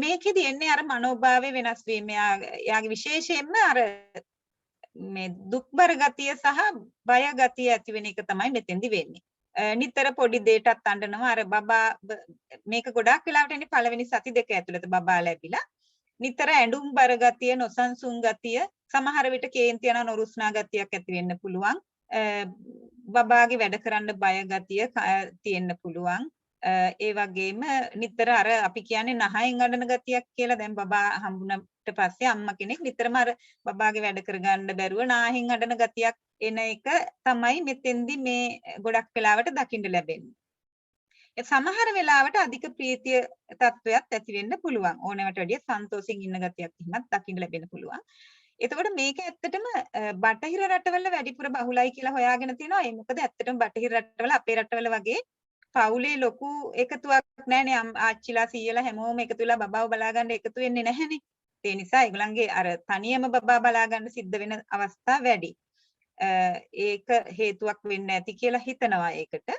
Speaker 2: මේකෙදි එන්නේ අර මනෝභාවයේ වෙනස් වීම. යාගේ විශේෂයෙන්ම අර මේ දුක්බර ගතිය සහ බය ගතිය ඇති වෙන එක තමයි මෙතෙන්දි වෙන්නේ. නිතර පොඩි දෙයටත් අඬනවා අර බබා මේක ගොඩාක් වෙලාවට එන්නේ පළවෙනි සති දෙක ඇතුළත බබා ලැබිලා. නිතර ඇඬුම් බර ගතිය, නොසන්සුන් ගතිය, සමහර විට කේන්ති යන නොරුස්නා ගතියක් ඇති වෙන්න පුළුවන්. බබාගේ වැඩ කරන්න බය ගතිය තියෙන්න පුළුවන්. ඒ වගේම නිතර අර අපි කියන්නේ නහයෙන් අඬන ගතියක් කියලා. දැන් බබා හම්බුනට පස්සේ අම්මා කෙනෙක් නිතරම අර බබාගේ වැඩ කරගන්න බැරුව නාහින් අඬන ගතියක් එන එක තමයි මෙතෙන්දි මේ ගොඩක් වෙලාවට දකින්න ලැබෙන්නේ. සමහර වෙලාවට අධික ප්‍රීතිය තත්වයක් ඇති වෙන්න පුළුවන්. ඕනෑමට වැඩිය සන්තෝෂෙන් ඉන්න ගතියක් එහෙමත් දකින්න ලැබෙන්න පුළුවන්. එතකොට මේක ඇත්තටම බටහිර රටවල වැඩිපුර බහුලයි කියලා හොයාගෙන තියෙනවා. ඒ මොකද ඇත්තටම බටහිර රටවල අපේ රටවල වගේ පවුලේ ලොකු එකතුවක් නැහැනේ. ආච්චිලා සීයලා හැමෝම එකතු වෙලා බබාව බලා ගන්න එකතු වෙන්නේ නැහැනේ. ඒ නිසා ඒගොල්ලන්ගේ අර තනියම බබා බලා ගන්න සිද්ධ වෙන අවස්ථා වැඩි. ඒක හේතුවක් වෙන්න ඇති කියලා හිතනවා ඒකට.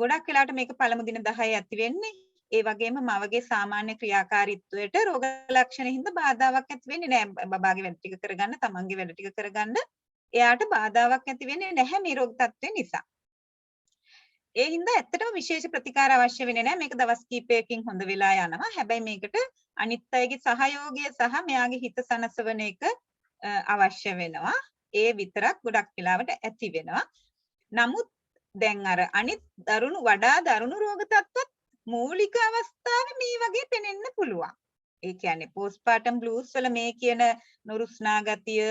Speaker 2: ගොඩක් වෙලාවට මේක පළමු දින 10 ඇති වෙන්නේ. ඒ වගේම මවගේ සාමාන්‍ය ක්‍රියාකාරීත්වයට රෝග ලක්ෂණ හින්දා බාධාවක් ඇති වෙන්නේ නැහැ. බබාගේ වැඩ ටික කරගන්න, තමන්ගේ වැඩ ටික කරගන්න එයාට බාධාවක් ඇති වෙන්නේ නැහැ මේ රෝග තත්ත්වය නිසා. ඒ හින්දා ඇත්තටම විශේෂ ප්‍රතිකාර අවශ්‍ය වෙන්නේ නැහැ. මේක දවස් කිහිපයකින් හොඳ වෙලා යනවා. හැබැයි මේකට අනිත් අයගේ සහයෝගය සහ මෙයාගේ හිත සනසවන එක අවශ්‍ය වෙනවා. ඒ විතරක් ගොඩක් වෙලාවට ඇති වෙනවා. නමුත් දැන් අර අනිත් වඩා දරුණු රෝග තත්ත්වත් මූලික අවස්ථාවේ මේ වගේ පෙනෙන්න පුළුවන්. ඒ කියන්නේ postpartum blues වල මේ කියන නුරුස්නා ගතිය,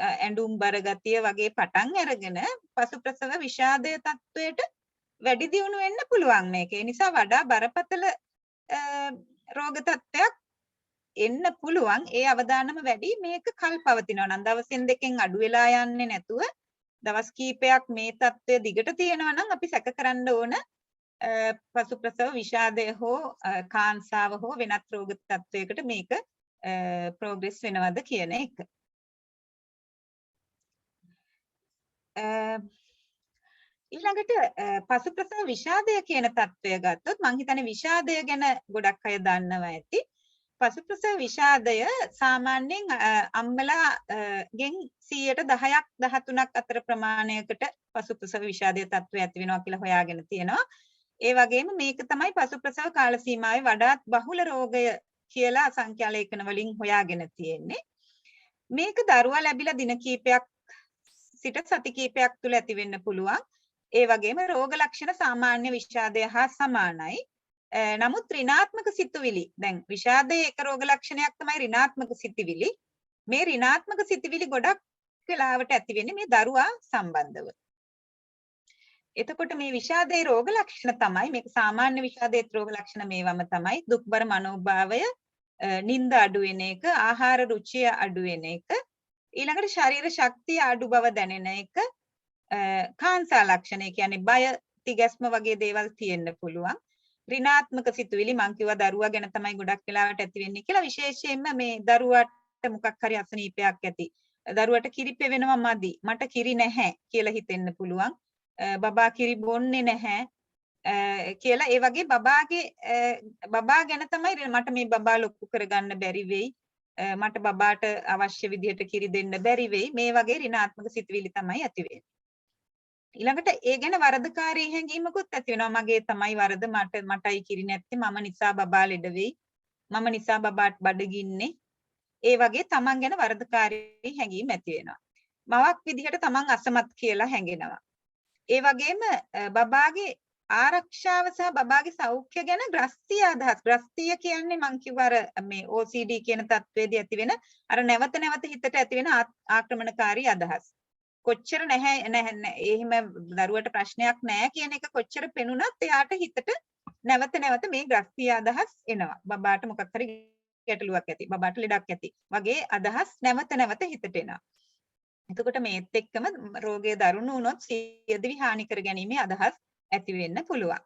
Speaker 2: ඇඬුම් බර ගතිය වගේ පටන් අරගෙන පසු ප්‍රසව විෂාදය තත්වයට වැඩි දියුණු වෙන්න පුළුවන් මේක. ඒ නිසා වඩා බරපතල රෝග තත්ත්වයක් එන්න පුළුවන්. ඒ අවදානම වැඩි මේක කල් පවතිනවා නම් දවසෙන් දෙකෙන් අඩු වෙලා යන්නේ නැතුව දවස් කීපයක් මේ තත්ත්වය දිගට තියෙනවා නම් අපි සැක කරන්න ඕන පසු ප්‍රසව විෂාදය හෝ කාන්සාව හෝ වෙනත් රෝග තත්ත්වයකට මේක ප්‍රෝග්‍රස් වෙනවද කියන එක. ඊළඟට පසු ප්‍රසව විෂාදය කියන තත්ත්වය ගත්තොත් මං හිතන්නේ විෂාදය ගැන ගොඩක් අය දන්නවා ඇති. පසු ප්‍රසව විෂාදය සාමාන්‍යයෙන් අම්මලාගෙන් 10%ක් 13ක් අතර ප්‍රමාණයකට පසු ප්‍රසව විෂාදය තත්ත්වය ඇති වෙනවා කියලා හොයාගෙන තියෙනවා. ඒ වගේම මේක තමයි පසු ප්‍රසව කාල සීමාවේ වඩාත් බහුල රෝගය කියලා සංඛ්‍යා ලේඛන වලින් හොයාගෙන තියෙන්නේ. මේක දරුවා ලැබිලා දින කිහිපයක් සිට සති කිහිපයක් තුල ඇති වෙන්න පුළුවන්. ඒ වගේම රෝග ලක්ෂණ සාමාන්‍ය විෂාදය හා සමානයි. නමුත් ඍණාත්මක සිතුවිලි දැන් විෂාදයේ එක රෝග ලක්ෂණයක් තමයි ඍණාත්මක සිතුවිලි. මේ ඍණාත්මක සිතුවිලි ගොඩක් වෙලාවට ඇති වෙන්නේ මේ දරුවා සම්බන්ධව. එතකොට මේ විෂාදයේ රෝග ලක්ෂණ තමයි මේක සාමාන්‍ය විෂාදයේ රෝග ලක්ෂණ මේවම තමයි දුක්බර මනෝභාවය, නිින්ද අඩු වෙන එක, ආහාර රුචිය අඩු වෙන එක, ඊළඟට ශරීර ශක්තිය අඩු බව දැනෙන එක, කාන්සා ලක්ෂණ කියන්නේ බය, තිගැස්ම වගේ දේවල් තියෙන්න පුළුවන්. ඍණාත්මක සිතුවිලි මං කිව්වා දරුවා ගැන තමයි ගොඩක් වෙලාවට ඇති වෙන්නේ කියලා. විශේෂයෙන්ම මේ දරුවාට මොකක් හරි අසනීපයක් ඇති. දරුවට කිරි පෙවෙනවා මදි. මට කිරි නැහැ කියලා හිතෙන්න පුළුවන්. බබා කිරි බොන්නේ නැහැ කියලා. ඒ වගේ බබා ගැන තමයි මට මේ බබා ලොකු කරගන්න බැරි වෙයි. මට බබාට අවශ්‍ය විදිහට කිරි දෙන්න බැරි වෙයි. මේ වගේ ඍණාත්මක සිතුවිලි තමයි ඇති වෙන්නේ. ඊළඟට ඒ ගැන වරදකාරී හැඟීමකුත් ඇති වෙනවා. මගේ තමයි වරද, මටයි කිරි නැත්තේ, මම නිසා බබා ලෙඩ වෙයි, මම නිසා බබාට බඩගින්නේ. ඒ වගේ තමන් ගැන වරදකාරී හැඟීම් ඇති වෙනවා. මවක් විදිහට තමන් අසමත් කියලා හැඟෙනවා. ඒ වගේම බබාගේ ආරක්ෂාව සහ බබාගේ සෞඛ්‍ය ගැන ග්‍රස්තිය අදහස්. ග්‍රස්තිය කියන්නේ මං කිව්වා මේ OCD කියන තත්ත්වයේදී ඇති වෙන අර නැවත නැවත හිතට ඇති වෙන ආක්‍රමණකාරී අදහස්. කොච්චර එහෙම දරුවට ප්‍රශ්නයක් නැහැ කියන එක කොච්චර පෙනුනත් එයාට හිතට නැවත නැවත මේ ග්‍රස්තිය අදහස් එනවා. බබාට මොකක් හරි ගැටලුවක් ඇති, බබාට ලෙඩක් ඇති වගේ අදහස් නැවත නැවත හිතට එනවා. එතකොට මේත් එක්කම රෝගය දරුණු වුණොත් සියදිවි හානි කර ගැනීමේ අදහස් ඇති වෙන්න පුළුවන්.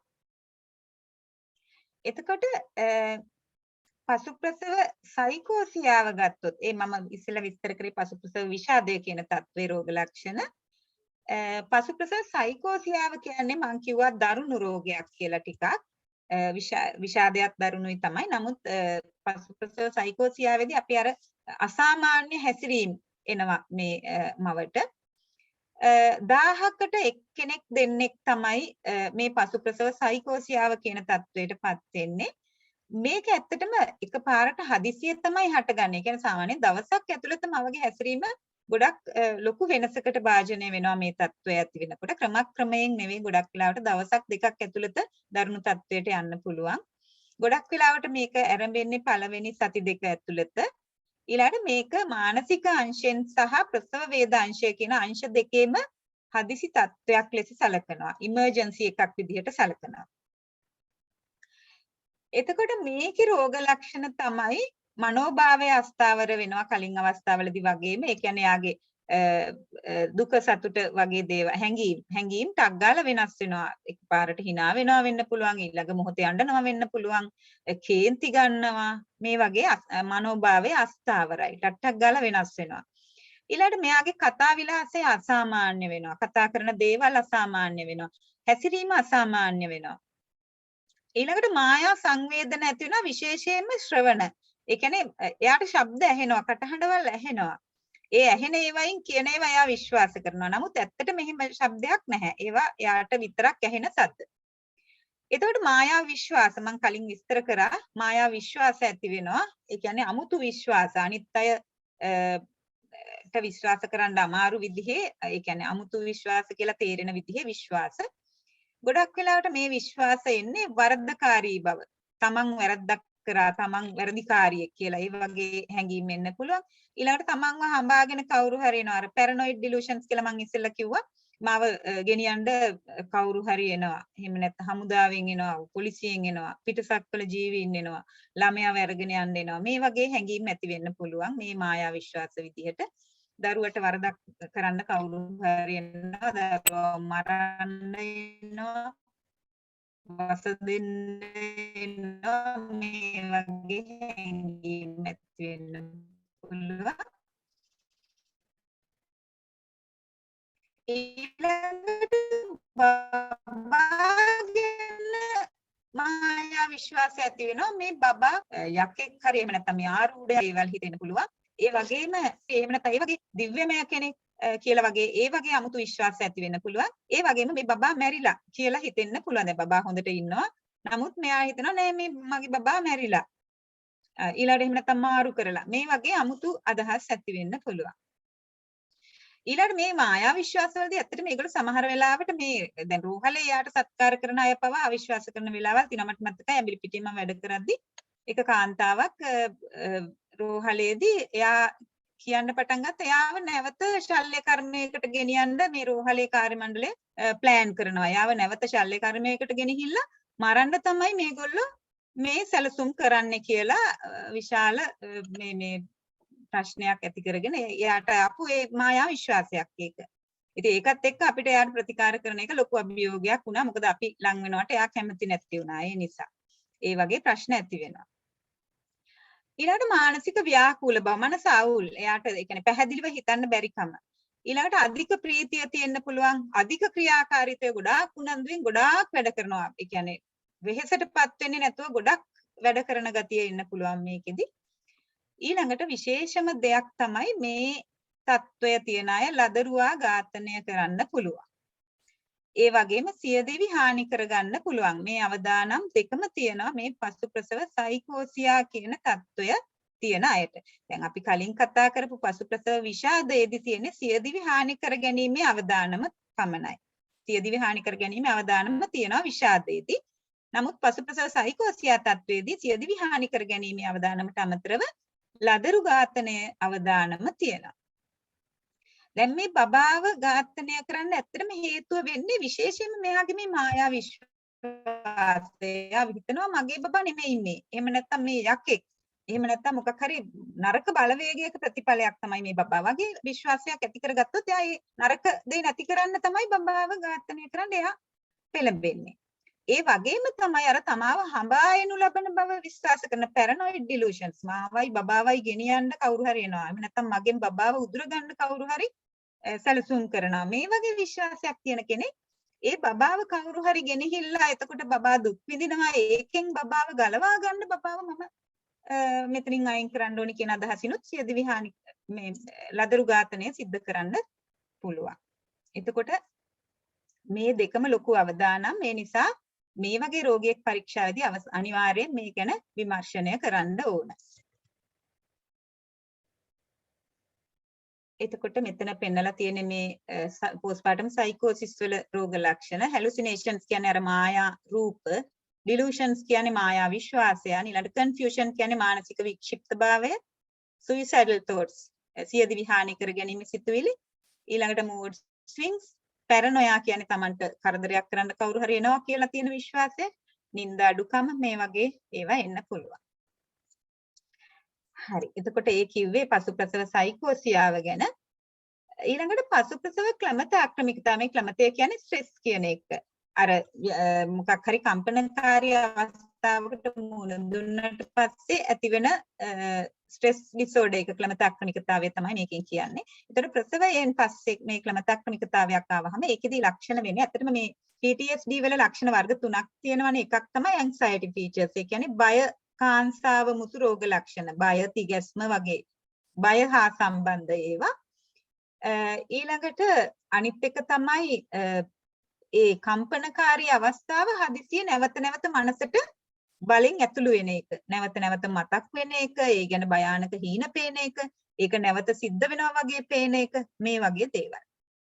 Speaker 2: එතකොට පසු ප්‍රසව සයිකෝසියාව ගත්තොත් මම ඉස්සෙල්ලා විස්තර කරේ පසු ප්‍රසව විෂාදය කියන තත්ත්වේ රෝග ලක්ෂණ. පසු ප්‍රසව සයිකෝසියාව කියන්නේ මං කිව්වා දරුණු රෝගයක් කියලා ටිකක්. විෂාදයක් දරුණුයි තමයි. නමුත් පසු ප්‍රසව සයිකෝසියාවේදී අපි අර අසාමාන්‍ය හැසිරීම් එනවා මේ මවට. 1000කට එක්කෙනෙක් දෙන්නෙක් තමයි මේ පසු ප්‍රසව සයිකෝසියාව කියන තත්වයටපත් වෙන්නේ. මේක ඇත්තටම එකපාරට හදිසියෙ තමයි හටගන්නේ. ඒ කියන්නේ සාමාන්‍යයෙන් දවසක් ඇතුළත මවගේ හැසිරීම ගොඩක් ලොකු වෙනසකට භාජනය වෙනවා මේ තත්ත්වය ඇති වෙනකොට. ක්‍රමක්‍රමයෙන් නෙවෙයි, ගොඩක් වෙලාවට දවසක් දෙකක් ඇතුළත දරුණු තත්ත්වයට යන්න පුළුවන්. ගොඩක් වෙලාවට මේක ආරම්භෙන්නේ පළවෙනි සති දෙක ඇතුළත. ඊළඟට මේක මානසික අංශයෙන් සහ ප්‍රසව වේද අංශය කියන අංශ දෙකේම හදිසි තත්ත්වයක් ලෙස සැලකනවා. ඉමර්ජන්සි එකක් විදිහට සැලකනවා. එතකොට මේකේ රෝග ලක්ෂණ තමයි මනෝභාවය අස්ථාවර වෙනවා කලින් අවස්ථාවලදී වගේම. ඒ කියන්නේ යාගේ දුක සතුට වගේ දේවල් හැඟීම් ටක් ගාලා වෙනස් වෙනවා. එකපාරට hina වෙනවා වෙන්න පුළුවන්, ඊළඟ මොහොතේ අඬනවා වෙන්න පුළුවන්, කේන්ති ගන්නවා. මේ වගේ මනෝභාවය අස්ථාවරයි. ටක් ගාලා වෙනස් වෙනවා. ඊළඟට මෙයාගේ කතා විලාසය අසාමාන්‍ය වෙනවා. කතා කරන දේවල් අසාමාන්‍ය වෙනවා. හැසිරීම අසාමාන්‍ය වෙනවා. ඊළඟට මායා සංවේදන ඇති වෙනවා, විශේෂයෙන්ම ශ්‍රවණ. ඒ කියන්නේ එයාට ශබ්ද ඇහෙනවා, කටහඬවල් ඇහෙනවා. ඒ ඇහෙන ඒවායින් කියන ඒවා එයා විශ්වාස කරනවා. නමුත් ඇත්තට මෙහෙම ශබ්දයක් නැහැ. ඒවා එයාට විතරක් ඇහෙන සද්ද. එතකොට මායා විශ්වාස මම කලින් විස්තර කරා. මායා විශ්වාස ඇති වෙනවා. ඒ කියන්නේ අමුතු විශ්වාස. අනිත් අයට විශ්වාස කරන්න අමාරු විදිහේ, ඒ කියන්නේ අමුතු විශ්වාස කියලා තේරෙන විදිහේ විශ්වාස. ගොඩක් වෙලාවට මේ විශ්වාස එන්නේ වරදකාරී බව. තමන් වැරද්දක් කරා, තමන් වැරදිකාරියෙක් කියලා ඒ වගේ හැඟීම් එන්න පුළුවන්. ඊළඟට තමන්ව හඹාගෙන කවුරු හරි එනවා. අර පැරනොයිඩ් ඩිලූෂන්ස් කියලා මම ඉස්සෙල්ලා කිව්වා. මාව ගෙනියන්න කවුරු හරි එනවා. එහෙම නැත්නම් හමුදාවෙන් එනවා, පොලිසියෙන් එනවා, පිටසක්වල ජීවීන් එනවා, ළමයාව අරගෙන යන්න එනවා. මේ වගේ හැඟීම් ඇති වෙන්න පුළුවන් මේ මායා විශ්වාස විදිහට. දරුවට වරදක් කරන්න කවුරු හරි එනවා, දරුවව මරන්න එනවා, වස දෙන්න එනවා. මේ වගේ හැඟීම් ඇති වෙන්න පුළුවන්. ඊළඟට බබාගෙන මායා විශ්වාසය ඇති වෙනවා. මේ බබා යකෙක් හරි එහෙම නැත්නම් මේ ආරූඪය ඒවල් හිතෙන්න පුළුවන්. ඒ වගේම එහෙම නැත්නම් ඒ වගේ දිව්‍යමය කෙනෙක් කියලා වගේ ඒ වගේ 아무තු විශ්වාසය ඇති වෙන්න පුළුවන්. ඒ වගේම මේ බබා මැරිලා කියලා හිතෙන්න පුළුවන්. දැන් බබා හොඳට ඉන්නවා. නමුත් මෙයා හිතනවා නෑ මේ මගේ බබා මැරිලා. ඊළඟට එහෙම නැත්නම් මාරු කරලා. මේ වගේ 아무තු අදහස් ඇති වෙන්න පුළුවන්. ඊළඟට මේ මායා විශ්වාසවලදී ඇත්තට මේගොල්ලෝ සමහර වෙලාවට මේ දැන් රෝහලේ යාට සත්කාර කරන අය පවා අවිශ්වාස කරන වෙලාවල් තියෙනවා. මට මතකයි ඇඹිලි පිටියේ මම වැඩ කරද්දි එක කාන්තාවක් රෝහලේදී එයා කියන්න පටන් ගත්තා එයාව නැවත ශල්‍ය කර්මයකට ගෙනියන්න මේ රෝහලේ කාර්ය මණ්ඩලය ප්ලෑන් කරනවා. එයාව නැවත ශල්‍ය කර්මයකට ගෙනහිල්ලා මරන්න තමයි මේගොල්ලෝ මේ සැලසුම් කරන්නේ කියලා විශාල මේ ප්‍රශ්නයක් ඇති කරගෙන එයාට ආපු ඒ මායා විශ්වාසයක් ඒක. ඉතින් ඒකත් එක්ක අපිට එයාට ප්‍රතිකාර කරන එක ලොකු අභියෝගයක් වුණා. මොකද අපි ලං වෙනවට එයා කැමති නැති වුණා. ඒ නිසා. ඒ වගේ ප්‍රශ්න ඇති වෙනවා. ඊළඟට මානසික ව්‍යාකූල බව, මනස අවුල්. එයාට ඒ කියන්නේ පැහැදිලිව හිතන්න බැරිකම. ඊළඟට අධික ප්‍රීතිය තියෙන්න පුළුවන්. අධික ක්‍රියාකාරීත්වය, ගොඩාක් උනන්දුවෙන් ගොඩාක් වැඩ කරනවා. ඒ කියන්නේ වෙහෙසටපත් වෙන්නේ නැතුව ගොඩක් වැඩ කරන ගතිය ඉන්න පුළුවන් මේකෙදි. ඊළඟට විශේෂම දෙයක් තමයි මේ තත්වය තියන අය ලදරුවා ඝාතනය කරන්න පුළුවන්. ඒ වගේම සියදිවි හානි කරගන්න පුළුවන්. මේ අවදානම් දෙකම තියෙනවා මේ පසු ප්‍රසව සයිකෝසියා කියන තත්වය තියෙන අයට. දැන් අපි කලින් කතා කරපු පසු ප්‍රසව විෂාදයේදී තියෙන්නේ සියදිවි හානි කර ගැනීමේ අවදානම පමණයි. සියදිවි හානි කර ගැනීමේ අවදානම තියෙනවා විෂාදයේදී. නමුත් පසු ප්‍රසව සයිකෝසියා තත්වයේදී සියදිවි හානි කර ගැනීමේ අවදානමට අමතරව ලදරු ඝාතනය අවදානම තියෙනවා. දැන් මේ බබාව ඝාතනය කරන්න ඇත්තටම හේතුව වෙන්නේ විශේෂයෙන්ම මෙයාගේ මේ මායා විශ්වාසය. හිතනවා මගේ බබා නෙමෙයි ඉන්නේ. එහෙම නැත්නම් මේ යකෙක්. එහෙම නැත්නම් මොකක් හරි නරක බලවේගයක ප්‍රතිඵලයක් තමයි මේ බබා වගේ විශ්වාසයක් ඇති කරගත්තොත් එයා ඒ නරක දේ නැති කරන්න තමයි බබාව ඝාතනය කරන්න එයා පෙළඹෙන්නේ. ඒ වගේම තමයි අර තමාව හඹා එනු ලබන බව විශ්වාස කරන පැරනොයිඩ් ඩිලූෂන්ස්. මාවයි බබාවයි ගෙනියන්න කවුරු හරි එනවා. එහෙම නැත්නම් මගෙන් බබාව උදුර ගන්න කවුරු හරි සැලසුම් කරනවා. මේ වගේ විශ්වාසයක් තියෙන කෙනෙක් ඒ බබාව කවුරු හරි ගෙනහිල්ලා එතකොට බබා දුක් විඳිනවා. ඒකෙන් බබාව ගලවා ගන්න බබාව මම මෙතනින් අයින් කරන්න ඕනි කියන අදහසිනුත් සියදිවි හානි මේ ලදරු ඝාතනය සිද්ධ කරන්න පුළුවන්. එතකොට මේ දෙකම ලොකු අවදානම්. මේ නිසා මේ වගේ රෝගියෙක් පරීක්ෂාවේදී අනිවාර්යයෙන් මේ ගැන විමර්ශනය කරන්න ඕන. එතකොට මෙතන පෙන්නලා තියෙන මේ postpartum psychosis වල රෝග ලක්ෂණ, hallucinations කියන්නේ අර මායා රූප, delusions කියන්නේ මායා විශ්වාසයන්, ඊළඟට confusion කියන්නේ මානසික වික්ෂිප්තභාවය, suicidal thoughts සියදිවි විහානි කර ගැනීම සිතුවිලි, ඊළඟට mood swings, paranoia කියන්නේ Tamanට කරදරයක් කරන්න කවුරු හරි එනවා කියලා තියෙන විශ්වාසය, නින්දා අඩුකම, මේ වගේ ඒවා එන්න පුළුවන්. හරි. එතකොට ඒ කිව්වේ පසුප්‍රසව සයිකෝසියාව ගැන. ඊළඟට පසුප්‍රසව ක්ලමත ආක්‍රමිකතාව. මේ ක්ලමතය කියන්නේ ස්ට්‍රෙස් කියන එක. අර මොකක් හරි කම්පනකාරී අවස්ථාවකට මුහුණ දුන්නට පස්සේ ඇතිවෙන ස්ට්‍රෙස් ඩිසෝඩර් එක ක්ලමත ආක්‍රමිකතාවය තමයි මේකෙන් කියන්නේ. ඒතර ප්‍රසවයෙන් පස්සේ මේ ක්ලමත ආක්‍රමිකතාවයක් ආවහම ඒකෙදී ලක්ෂණ වෙන්නේ ඇත්තටම මේ PTSD වල ලක්ෂණ වර්ග 3ක් තියෙනවානේ. එකක් තමයි anxiety features. ඒ කියන්නේ බය කාංසාව මුතු රෝග ලක්ෂණ, බය, තිගැස්ම වගේ බය හා සම්බන්ධ ඒවා. ඊළඟට අනිත් එක තමයි ඒ කම්පනකාරී අවස්ථාව හදිසියෙ නැවත නැවත මනසට බලෙන් ඇතුළු වෙන එක, නැවත නැවත මතක් වෙන එක, ඒ ගැන භයානක හීන පේන එක, ඒක නැවත සිද්ධ වෙනවා වගේ පේන එක, මේ වගේ දේවල්.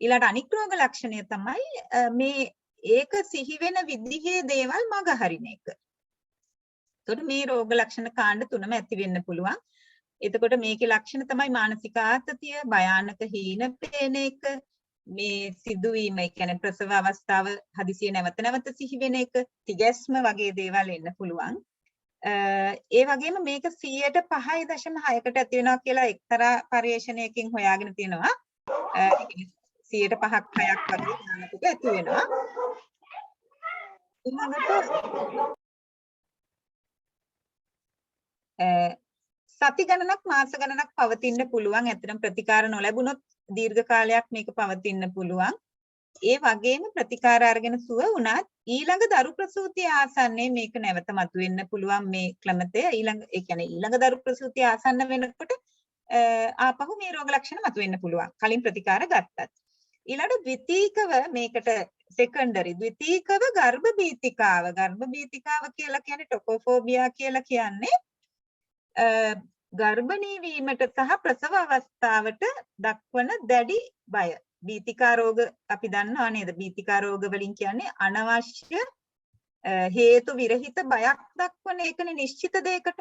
Speaker 2: ඊළඟට අනික් රෝග ලක්ෂණය තමයි මේ ඒක සිහි වෙන විදිහේ දේවල් මගහරින එක. එතකොට මේ රෝග ලක්ෂණ කාණ්ඩ තුනම ඇති වෙන්න පුළුවන්. එතකොට මේකේ ලක්ෂණ තමයි මානසික ආතතිය, භයානක හීන පේන එක, මේ සිදුවීම, ඒ කියන්නේ ප්‍රසව අවස්ථාව හදිසියෙ නැවත නැවත සිහි වෙන එක, තිගැස්ම වගේ දේවල් එන්න පුළුවන්. ඒ වගේම මේක 5.6% ඇති වෙනවා කියලා එක්තරා පර්යේෂණයකින් හොයාගෙන තියෙනවා. 5%ක් 6ක් වගේ ඥානකට ඇති වෙනවා. සති ගණනක් මාස ගණනක් පවතින්න පුළුවන්. ඇත්තටම ප්‍රතිකාර නොලැබුණොත් දීර්ඝ කාලයක් මේක පවතින්න පුළුවන්. ඒ වගේම ප්‍රතිකාර අරගෙන සුව වුණත් ඊළඟ දරු ප්‍රසූතිය ආසන්නයේ මේක නැවත මතුවෙන්න පුළුවන් මේ ක්ලමතය. ඒ කියන්නේ ඊළඟ දරු ප්‍රසූතිය ආසන්න වෙනකොට ආපහු මේ රෝග ලක්ෂණ මතුවෙන්න පුළුවන්. කලින් ප්‍රතිකාර ගත්තත්. ඊළඟ ද්විතීකව මේකට සෙකන්ඩරි ද්විතීකව ගර්භ බීතිකාව. ගර්භ බීතිකාව කියලා කියන්නේ ටොකෝෆෝබියා කියලා කියන්නේ ගර්භණී වීමට සහ ප්‍රසව අවස්ථාවට දක්වන දැඩි බය. බීතිකා රෝග අපි දන්නවා නේද? බීතිකා රෝග වලින් කියන්නේ අනවශ්‍ය හේතු විරහිත බයක් දක්වන එකනේ නිශ්චිත දෙයකට.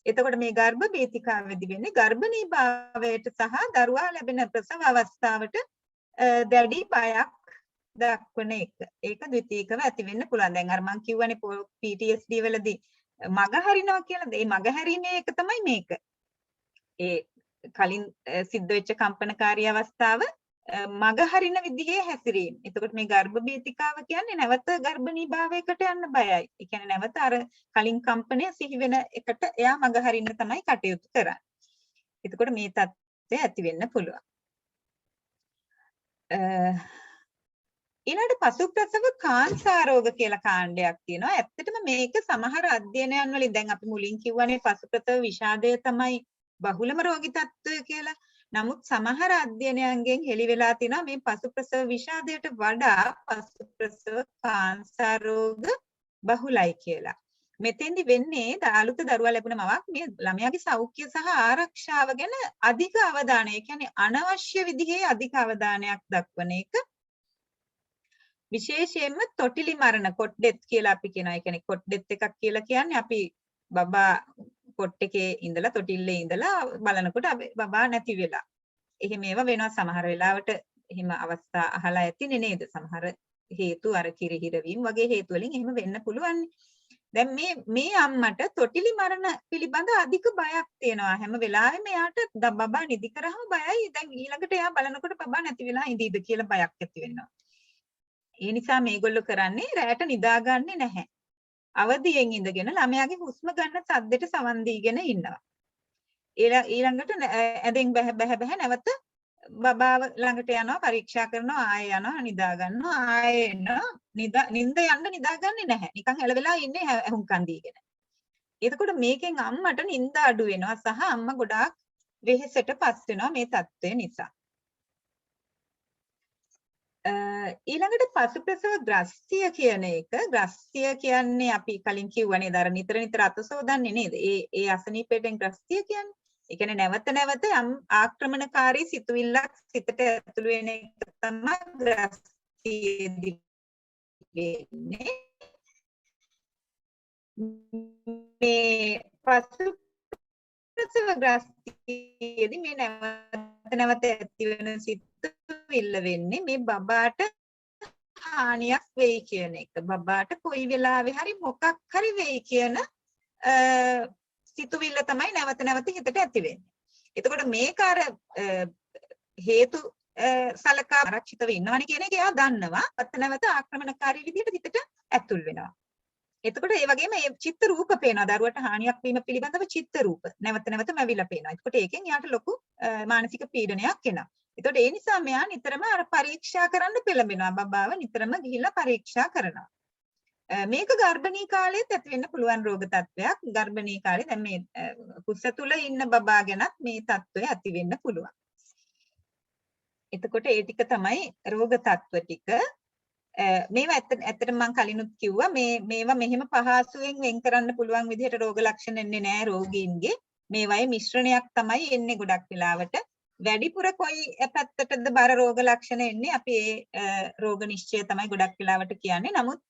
Speaker 2: එතකොට මේ ගර්භ බීතිකාවේදී වෙන්නේ ගර්භණී භාවයට සහ දරුවා ලැබෙන ප්‍රසව අවස්ථාවට දැඩි බයක් දක්වන එක. ඒක ද්විතීකව ඇති වෙන්න පුළුවන්. දැන් අර මම කියවනේ PTSD වලදී මග හරිනවා කියලා. ඒ මග හැරීමේ එක තමයි මේක. ඒ කලින් සිද්ධ වෙච්ච කම්පනකාරී අවස්ථාව මග හරින විදිහේ හැසිරීම. එතකොට මේ ගර්භ බීතිකාව කියන්නේ නැවත ගර්භණී භාවයකට යන්න බයයි. ඒ කියන්නේ නැවත අර කලින් කම්පනය සිහි වෙන එකට එයා මග හරින්න තමයි කටයුතු කරන්නේ. එතකොට මේ තත්ත්වය ඇති වෙන්න පුළුවන්. ඊළඟට පසුප්‍රසව කාංසා රෝග කියලා කාණ්ඩයක් තියෙනවා. ඇත්තටම මේක සමහර අධ්‍යයනයන් වලින් දැන් අපි මුලින් කිව්වනේ පසුප්‍රසව විෂාදය තමයි බහුලම රෝගී තත්ත්වය කියලා. නමුත් සමහර අධ්‍යයනයන්ගෙන් හෙළි වෙලා තිනවා මේ පසුප්‍රසව විෂාදයට වඩා පසුප්‍රසව කාංසා රෝග බහුලයි කියලා. මෙතෙන්දි වෙන්නේ අලුත දරුවා ලැබුණ මවක් මේ ළමයාගේ සෞඛ්‍ය සහ ආරක්ෂාව ගැන අධික අවධානය, ඒ කියන්නේ අනවශ්‍ය විදිහේ අධික අවධානයක් දක්වන එක. විශේෂයෙන්ම තොටිලි මරණ කොට් ඩෙත් කියලා අපි කියනවා. ඒ කියන්නේ කොට් ඩෙත් එකක් කියලා කියන්නේ අපි බබා කොට් එකේ ඉඳලා තොටිල්ලේ ඉඳලා බලනකොට බබා නැති වෙලා. එහෙම ඒවා වෙනවා සමහර වෙලාවට. එහෙම අවස්ථා අහලා ඇතිනේ නේද? සමහර හේතු අර කිරිහිරවීම වගේ හේතු වලින් එහෙම වෙන්න පුළුවන්. දැන් මේ අම්මට තොටිලි මරණ පිළිබඳ අධික බයක් තියෙනවා. හැම වෙලාවෙම එයාට බබා නිදි කරාම බයයි. දැන් ඊළඟට එයා බලනකොට බබා නැති වෙලා ඉඳීද කියලා බයක් ඇති වෙනවා. ඒ නිසා මේගොල්ලෝ කරන්නේ රැට නිදාගන්නේ නැහැ. අවදියෙන් ඉඳගෙන ළමයාගේ හුස්ම ගන්න සද්දෙට සවන් දීගෙන ඉන්නවා. ඊළඟට ඇඳෙන් බැහැ නැවත බබාව ළඟට යනවා, පරීක්ෂා කරනවා, ආයෙ යනවා, නිදා ගන්නවා, ආයෙ එනවා. නිින්ද යන්න නිදාගන්නේ නැහැ. නිකන් ඇලවෙලා ඉන්නේ ඇහුම්කන් දීගෙන. එතකොට මේකෙන් අම්මට නිින්ද අඩු වෙනවා සහ අම්මා ගොඩාක් වෙහෙසට පස් වෙනවා මේ තත්ත්වය නිසා. ඊළඟට පසු ප්‍රසව ග්‍රස්තිය කියන එක ග්‍රස්තිය කියන්නේ අපි කලින් කිව්වනේ දර නිතර නිතර අතසෝදන්නේ නේද? ඒ අසනීපයෙන් ග්‍රස්තිය කියන්නේ. ඒ කියන්නේ නැවත නැවත යම් ආක්‍රමණකාරී සිතුවිල්ලක් සිතට ඇතුළු වෙන එක තමයි ග්‍රස්තියදී වෙන්නේ. මේ පසු ප්‍රසව ග්‍රස්තියේදී මේ නැවත නැවත ඇති වෙන සිතුවිල්ල වෙන්නේ මේ බබාට හානියක් වෙයි කියන එක. බබාට කොයි වෙලාවෙ හරි මොකක් හරි වෙයි කියන සිතුවිල්ල තමයි නැවත නැවත හිතට ඇති වෙන්නේ. එතකොට මේක අර හේතු සලකා ආරක්ෂිතව ඉන්නවනේ කියන එක එයා දන්නවා. නැවත ආක්‍රමණකාරී විදිහට හිතට ඇතුල් වෙනවා. එතකොට ඒ වගේම මේ චිත්ත රූප පේනවා. දරුවට හානියක් වීම පිළිබඳව චිත්ත රූප නැවත නැවත මැවිලා පේනවා. එතකොට ඒකෙන් යාට ලොකු මානසික පීඩනයක් එනවා. එතකොට ඒ නිසා මෙයා නිතරම අර පරීක්ෂා කරන්න පෙළඹෙනවා. බබාව නිතරම ගිහිල්ලා පරීක්ෂා කරනවා. මේක ගර්භණී කාලයේත් ඇති වෙන්න පුළුවන් රෝග තත්ත්වයක්. ගර්භණී කාලේ දැන් මේ කුස තුල ඉන්න බබා ගැනත් මේ තත්ත්වය ඇති වෙන්න පුළුවන්. එතකොට ඒ ටික තමයි රෝග තත්ත්ව ටික. මේවා ඇත්තටම මම කලිනුත් කිව්වා මේවා මෙහෙම පහසුවෙන් වෙන් කරන්න පුළුවන් විදිහට රෝග ලක්ෂණ එන්නේ නැහැ රෝගීන්ගේ. මේවායේ මිශ්‍රණයක් තමයි එන්නේ ගොඩක් වෙලාවට. වැඩිපුර කොයි පැත්තටද බර රෝග ලක්ෂණ එන්නේ අපි ඒ රෝග නිශ්චය තමයි ගොඩක් වෙලාවට කියන්නේ. නමුත්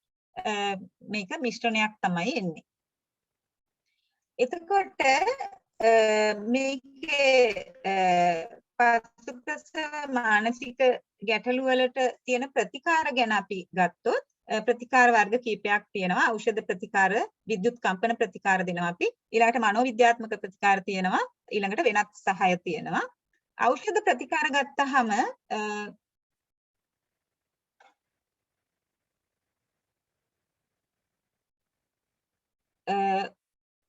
Speaker 2: මේක මිශ්‍රණයක් තමයි එන්නේ. එතකොට මේකේ පසු ප්‍රසව මානසික ගැටලු වලට තියෙන ප්‍රතිකාර ගැන අපි ගත්තොත් ප්‍රතිකාර වර්ග කීපයක් තියෙනවා. ඖෂධ ප්‍රතිකාර, විද්‍යුත් කම්පන ප්‍රතිකාර දෙනවා අපි. ඊළඟට මනෝවිද්‍යාත්මක ප්‍රතිකාර තියෙනවා. ඊළඟට වෙනත් සහාය තියෙනවා. ඖෂධ ප්‍රතිකාර ගත්තහම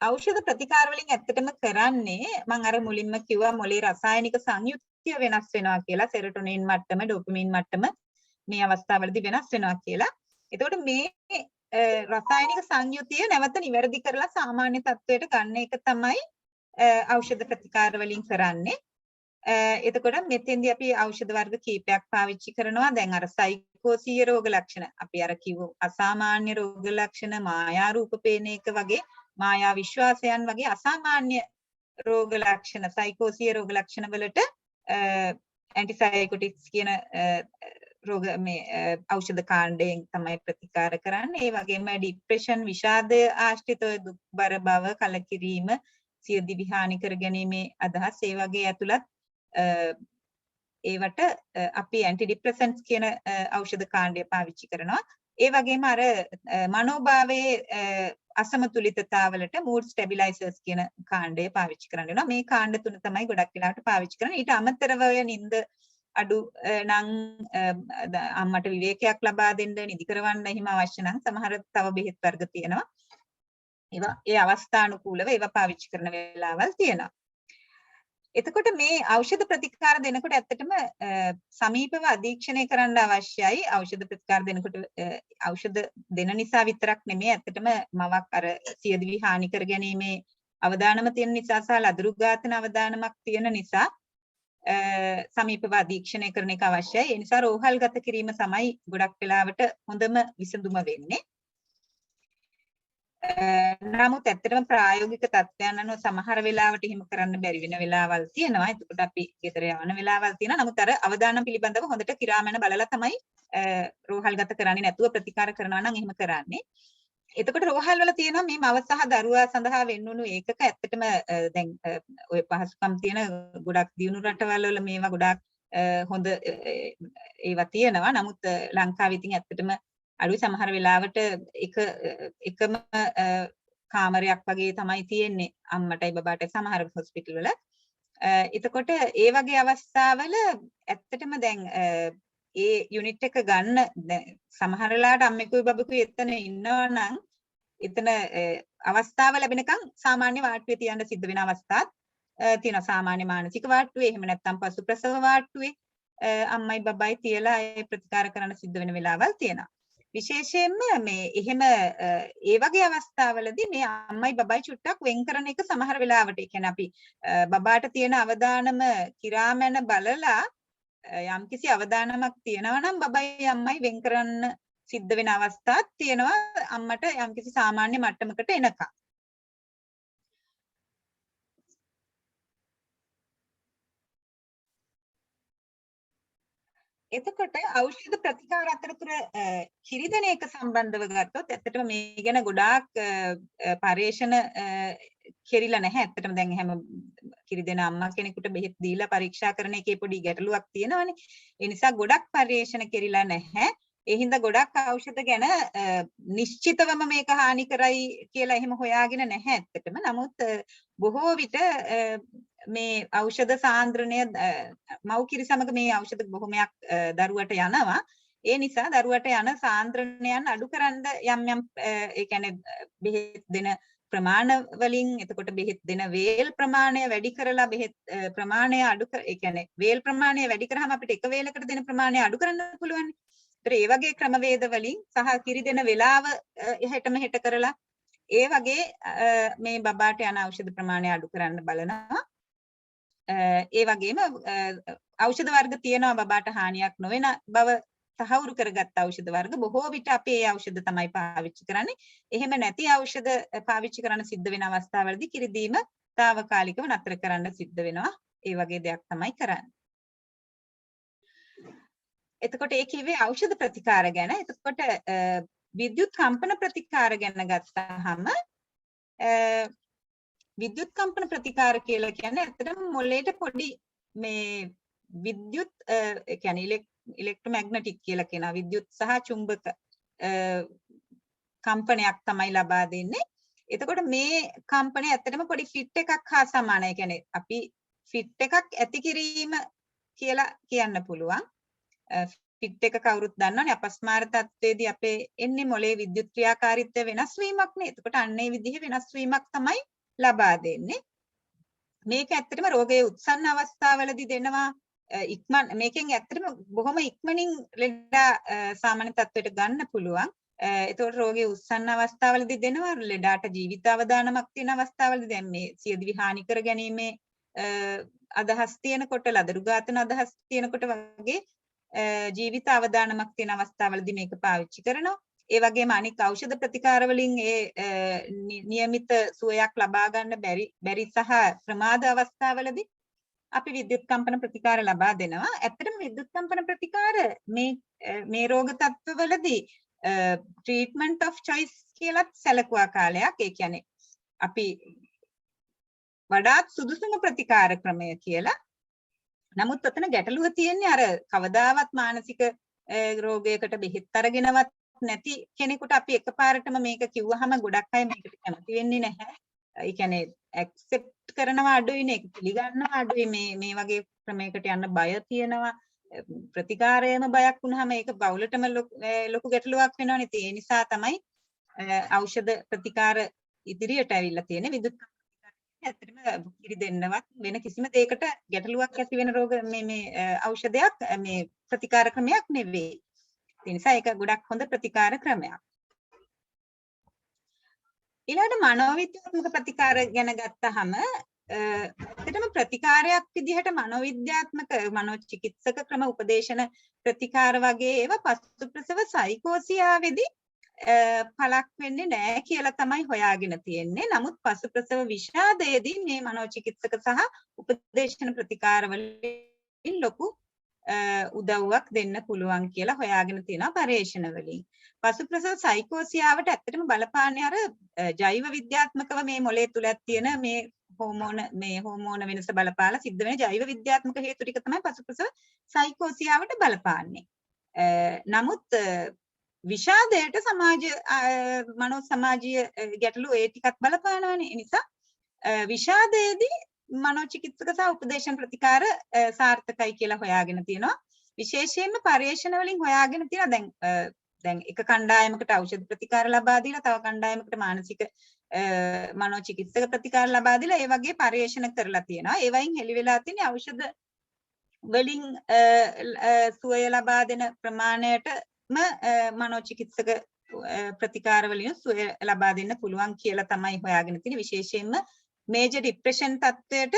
Speaker 2: ඖෂධ ප්‍රතිකාර වලින් ඇත්තටම කරන්නේ මම අර මුලින්ම කිව්වා මොලේ රසායනික සංයුක්තිය වෙනස් වෙනවා කියලා. සෙරටොනින් මට්ටම, ඩොපමින් මට්ටම මේ අවස්ථාවලදී වෙනස් වෙනවා කියලා. එතකොට මේ රසායනික සංයුතිය නැවත නිවැරදි කරලා සාමාන්‍ය තත්ත්වයට ගන්න එක තමයි ඖෂධ ප්‍රතිකාර වලින් කරන්නේ. එතකොට මෙතෙන්දී අපි ඖෂධ වර්ග කීපයක් පාවිච්චි කරනවා. දැන් අර සයිකෝසීය රෝග ලක්ෂණ අපි අර කිව්ව අසාමාන්‍ය රෝග ලක්ෂණ, මායා රූප පේන එක වගේ, මායා විශ්වාසයන් වගේ අසාමාන්‍ය රෝග ලක්ෂණ, සයිකෝසීය රෝග ලක්ෂණ වලට ඇන්ටිසයිකොටික්ස් කියන රෝග මේ ඖෂධ කාණ්ඩයෙන් තමයි ප්‍රතිකාර කරන්නේ. ඒ වගේම ડિප්‍රෙෂන්, විෂාදය ආශ්‍රිතව දුක්බර බව, කලකිරීම, සියදිවි විහානි කර ගැනීමේ අදහස්, ඒ වගේ ඇතුළත් ඒවට අපි ඇන්ටිඩිප්‍රෙසන්ට්ස් කියන ඖෂධ කාණ්ඩය පාවිච්චි කරනවා. ඒ වගේම අර මනෝභාවයේ අසමතුලිතතාවලට මූඩ් ස්ටැබිලයිසර්ස් කියන කාණ්ඩය පාවිච්චි කරන්න වෙනවා. මේ කාණ්ඩ තුන තමයි ගොඩක් වෙලාවට පාවිච්චි කරන්නේ. ඊට අමතරව ඔය නිින්ද අඩු නම් අම්මට විවේකයක් ලබා දෙන්න, නිදි කරවන්න එහෙම අවශ්‍ය නම් සමහර තව බෙහෙත් වර්ග තියෙනවා. ඒවා ඒ අවස්ථානුකූලව ඒවා පාවිච්චි කරන වෙලාවල් තියෙනවා. එතකොට මේ ඖෂධ ප්‍රතිකාර දෙනකොට ඇත්තටම සමීපව අධීක්ෂණය කරන්න අවශ්‍යයි. ඖෂධ ප්‍රතිකාර දෙනකොට ඖෂධ දෙන නිසා විතරක් නෙමෙයි ඇත්තටම මවක් අර සියදිවි හානි කර ගැනීමේ අවදානම තියෙන නිසා සහ ලදරු ඝාතන අවදානමක් තියෙන නිසා සමීපව අධීක්ෂණය කරන එක අවශ්‍යයි. ඒ නිසා රෝහල්ගත කිරීම තමයි ගොඩක් වෙලාවට හොඳම විසඳුම වෙන්නේ. නමුත් ඇත්තටම ප්‍රායෝගික තත්ත්වයන් අනුව සමහර වෙලාවට එහෙම කරන්න බැරි වෙන වෙලාවල් තියෙනවා. එතකොට අපි ගෙදර යවන වෙලාවල් තියෙනවා. නමුත් අර අවදානම් පිළිබඳව හොඳට කිරාමන බලලා තමයි රෝහල්ගත කරන්නේ. නැතුව ප්‍රතිකාර කරනවා නම් එහෙම කරන්නේ. එතකොට රෝහල් වල තියෙනවා මේ මව සහ දරුවා සඳහා වෙන්නුණු ඒකක. ඇත්තටම දැන් ඔය පහසුකම් තියෙන ගොඩක් දියුණු රටවල් වල මේවා ගොඩක් හොඳ ඒවා තියෙනවා. නමුත් ලංකාවේ ඉතින් ඇත්තටම අඩුයි. සමහර වෙලාවට එකම කාමරයක් වගේ තමයි තියෙන්නේ අම්මටයි බබාටයි සමහර හොස්පිටල් වල. එතකොට ඒ වගේ අවස්ථාවල ඇත්තටම දැන් ඒ යුනිට් එක ගන්න සමහර වෙලාවට අම්මෙකුයි බබෙකුයි එතන ඉන්නවා නම් එතන අවස්ථාව ලැබෙනකන් සාමාන්‍ය වාට්ටුවේ තියන්න සිද්ධ වෙන අවස්ථාත් තියෙනවා. සාමාන්‍ය මානසික වාට්ටුවේ එහෙම නැත්නම් පසු ප්‍රසව වාට්ටුවේ අම්මයි බබයි තියලා ඒ ප්‍රතිකාර කරන්න සිද්ධ වෙන වෙලාවල් තියෙනවා. විශේෂයෙන්ම මේ එහෙම ඒ වගේ අවස්ථාවලදී මේ අම්මයි බබයි චුට්ටක් වෙන් කරන එක සමහර වෙලාවට ඒ කියන්නේ අපි බබාට තියෙන අවදානම කිරාමැන බලලා යම්කිසි අවදානමක් තියෙනවා නම් බබයි අම්මයි වෙන් කරන්න සිද්ධ වෙන අවස්ථාත් තියෙනවා අම්මට යම්කිසි සාමාන්‍ය මට්ටමකට එනකම්. එතකොට ඖෂධ ප්‍රතිකාර අතරතුර කිරි දෙන එක සම්බන්ධව ගත්තොත් ඇත්තටම මේ ගැන ගොඩාක් පර්යේෂණ කෙරිලා නැහැ. ඇත්තටම දැන් හැම කිරි දෙන අම්මා කෙනෙකුට බෙහෙත් දීලා පරීක්ෂා කරන එකේ පොඩි ගැටලුවක් තියෙනවානේ. ඒ නිසා ගොඩක් පර්යේෂණ කෙරිලා නැහැ. ඒ හින්දා ගොඩක් ඖෂධ ගැන නිශ්චිතවම මේක හානි කරයි කියලා එහෙම හොයාගෙන නැහැ ඇත්තටම. නමුත් බොහෝ විට මේ ඖෂධ සාන්ද්‍රණය මව් කිරි සමග මේ ඖෂධ බොහොමයක් දරුවට යනවා. ඒ නිසා දරුවට යන සාන්ද්‍රණයන් අඩු කරන්න යම් යම් ඒ කියන්නේ බෙහෙත් දෙන ප්‍රමාණ වලින් එතකොට බෙහෙත් දෙන වේල් ප්‍රමාණය වැඩි කරලා බෙහෙත් ප්‍රමාණය අඩු කර ඒ කියන්නේ වේල් ප්‍රමාණය වැඩි කරාම අපිට එක වේලකට දෙන ප්‍රමාණය අඩු කරන්න පුළුවන්. ඒතර ඒ වගේ ක්‍රමවේද වලින් සහ කිරි දෙන වේලාව එහෙට මෙහෙට කරලා ඒ වගේ මේ බබාට යන ඖෂධ ප්‍රමාණය අඩු කරන්න බලනවා. ඒ වගේම ඖෂධ වර්ග තියෙනවා බබාට හානියක් නොවන බව තහවුරු කරගත් ඖෂධ වර්ග බොහෝ විට අපි ඒ ඖෂධ තමයි පාවිච්චි කරන්නේ. එහෙම නැති ඖෂධ පාවිච්චි කරන්න සිද්ධ වෙන අවස්ථාවලදී කිරි දීම తాවකාලිකව නතර කරන්න සිද්ධ වෙනවා. ඒ වගේ දෙයක් තමයි කරන්නේ. එතකොට ඒ කිව්වේ ඖෂධ ප්‍රතිකාර ගැන. එතකොට විද්‍යුත් කම්පන ප්‍රතිකාර ගැන ගත්තාම විද්‍යුත් කම්පන ප්‍රතිකාර කියලා කියන්නේ ඇත්තටම මොළයට පොඩි මේ විද්‍යුත් ඒ කියන්නේ ඉලෙක්ට්‍රොමැග්නටික් කියලා කියනවා. විද්‍යුත් සහ චුම්බක කම්පනයක් තමයි ලබා දෙන්නේ. එතකොට මේ කම්පනය ඇත්තටම පොඩි ෆිට් එකක් හා සමානයි. ඒ කියන්නේ අපි ෆිට් එකක් ඇති කිරීම කියලා කියන්න පුළුවන්. ෆිට් එක කවුරුත් දන්නවනේ අපස්මාර තත්ත්වයේදී අපේ එන්නේ මොළයේ විද්‍යුත් ක්‍රියාකාරීත්වය වෙනස් වීමක් නේ. එතකොට අන්න ඒ විදිහේ වෙනස් වීමක් තමයි ලබා දෙන්නේ. මේක ඇත්තටම රෝගයේ උත්සන්න අවස්ථාවලදී දෙනවා. මේකෙන් ඇත්තටම බොහොම ඉක්මනින් ලෙඩා සාමාන්‍ය තත්ත්වයට ගන්න පුළුවන්. ඒතකොට රෝගයේ උත්සන්න අවස්ථාවලදී දෙනවා. ලෙඩාට ජීවිත අවදානමක් තියෙන අවස්ථාවලදී දැන් මේ සියදිවි හානි කර ගැනීමේ අදහස් තියෙනකොට ලදරු ඝාතන අදහස් තියෙනකොට වගේ ජීවිත අවදානමක් තියෙන අවස්ථාවලදී මේක පාවිච්චි කරනවා. ඒ වගේම අනික් ඖෂධ ප්‍රතිකාර වලින් නියමිත සුවයක් ලබා ගන්න බැරි සහ ප්‍රමාද අවස්ථාවලදී අපි විද්‍යුත් කම්පන ප්‍රතිකාර ලබා දෙනවා. ඇත්තටම විද්‍යුත් කම්පන ප්‍රතිකාර මේ රෝග තත්ත්වවලදී treatment of choice කියලාත් සැලකුවා කාලයක්. ඒ කියන්නේ අපි වඩාත් සුදුසුම ප්‍රතිකාර ක්‍රමය කියලා. නමුත් ඔතන ගැටලුව තියෙන්නේ අර කවදාවත් මානසික රෝගයකට බෙහෙත් අරගෙනවත් නැති කෙනෙකුට අපි එකපාරටම මේක කිව්වහම ගොඩක් අය මේකට කැමති වෙන්නේ නැහැ. ඒ කියන්නේ ඇක්සෙප්ට් කරනවා අඩුයි නේ, පිළිගන්නවා අඩුයි. මේ වගේ ක්‍රමයකට යන්න බය තියෙනවා. ප්‍රතිකාරයම බයක් වුණාම ඒක බවුලටම ලොකු ගැටලුවක් වෙනවනේ. ඒ නිසා තමයි ඖෂධ ප්‍රතිකාර ඉදිරියට ඇවිල්ලා තියෙන්නේ. විද්‍යුත් ඇත්තටම කිරි දෙන්නවත් වෙන කිසිම දෙයකට ගැටලුවක් ඇති වෙන රෝග මේ ඖෂධයක් මේ ප්‍රතිකාර ක්‍රමයක් නෙවෙයි. ඒ නිසා ඒක ගොඩක් හොඳ ප්‍රතිකාර ක්‍රමයක්. ඊළඟට මනෝවිද්‍යාත්මක ප්‍රතිකාර ගැන ගත්තහම ඇත්තටම ප්‍රතිකාරයක් විදිහට මනෝවිද්‍යාත්මක මනෝචිකිත්සක ක්‍රම උපදේශන ප්‍රතිකාර වගේ ඒවා පසුප්‍රසව සයිකෝසියාවේදී පළක් වෙන්නේ නැහැ කියලා තමයි හොයාගෙන තියෙන්නේ. නමුත් පසුප්‍රසව විෂාදයේදී මේ මනෝචිකිත්සක සහ උපදේශන ප්‍රතිකාර වලින් ලොකු උදව්වක් දෙන්න පුළුවන් කියලා හොයාගෙන තියෙනවා පර්යේෂණ වලින්. පසුප්‍රසව සයිකෝසියාවට ඇත්තටම බලපාන්නේ අර ජෛව විද්‍යාත්මකව මේ මොළයේ තුල තියෙන මේ හෝමෝන වෙනස බලපාලා සිද්ධ වෙන ජෛව විද්‍යාත්මක හේතු ටික තමයි පසුප්‍රසව සයිකෝසියාවට බලපාන්නේ. නමුත් විෂාදයට මනෝ සමාජීය ගැටලු ඒ ටිකත් බලපානවානේ. ඒ නිසා විෂාදයේදී මනෝචිකිත්සක සහ උපදේශන ප්‍රතිකාර සාර්ථකයි කියලා හොයාගෙන තියෙනවා. විශේෂයෙන්ම පර්යේෂණ වලින් හොයාගෙන තියෙනවා. දැන් එක කණ්ඩායමකට ඖෂධ ප්‍රතිකාර ලබා දීලා තව කණ්ඩායමකට මානසික මනෝචිකිත්සක ප්‍රතිකාර ලබා දීලා ඒ වගේ පර්යේෂණ කරලා තියෙනවා. ඒ වයින් හෙළි වෙලා තියෙන ඖෂධ වලින් සුවය ලබා දෙන ප්‍රමාණයට මනෝචිකිත්සක ප්‍රතිකාර වලින් සුවය ලබා දෙන්න පුළුවන් කියලා තමයි හොයාගෙන තියෙන්නේ. විශේෂයෙන්ම මේජර් ડિප්‍රෙෂන් තත්ත්වයට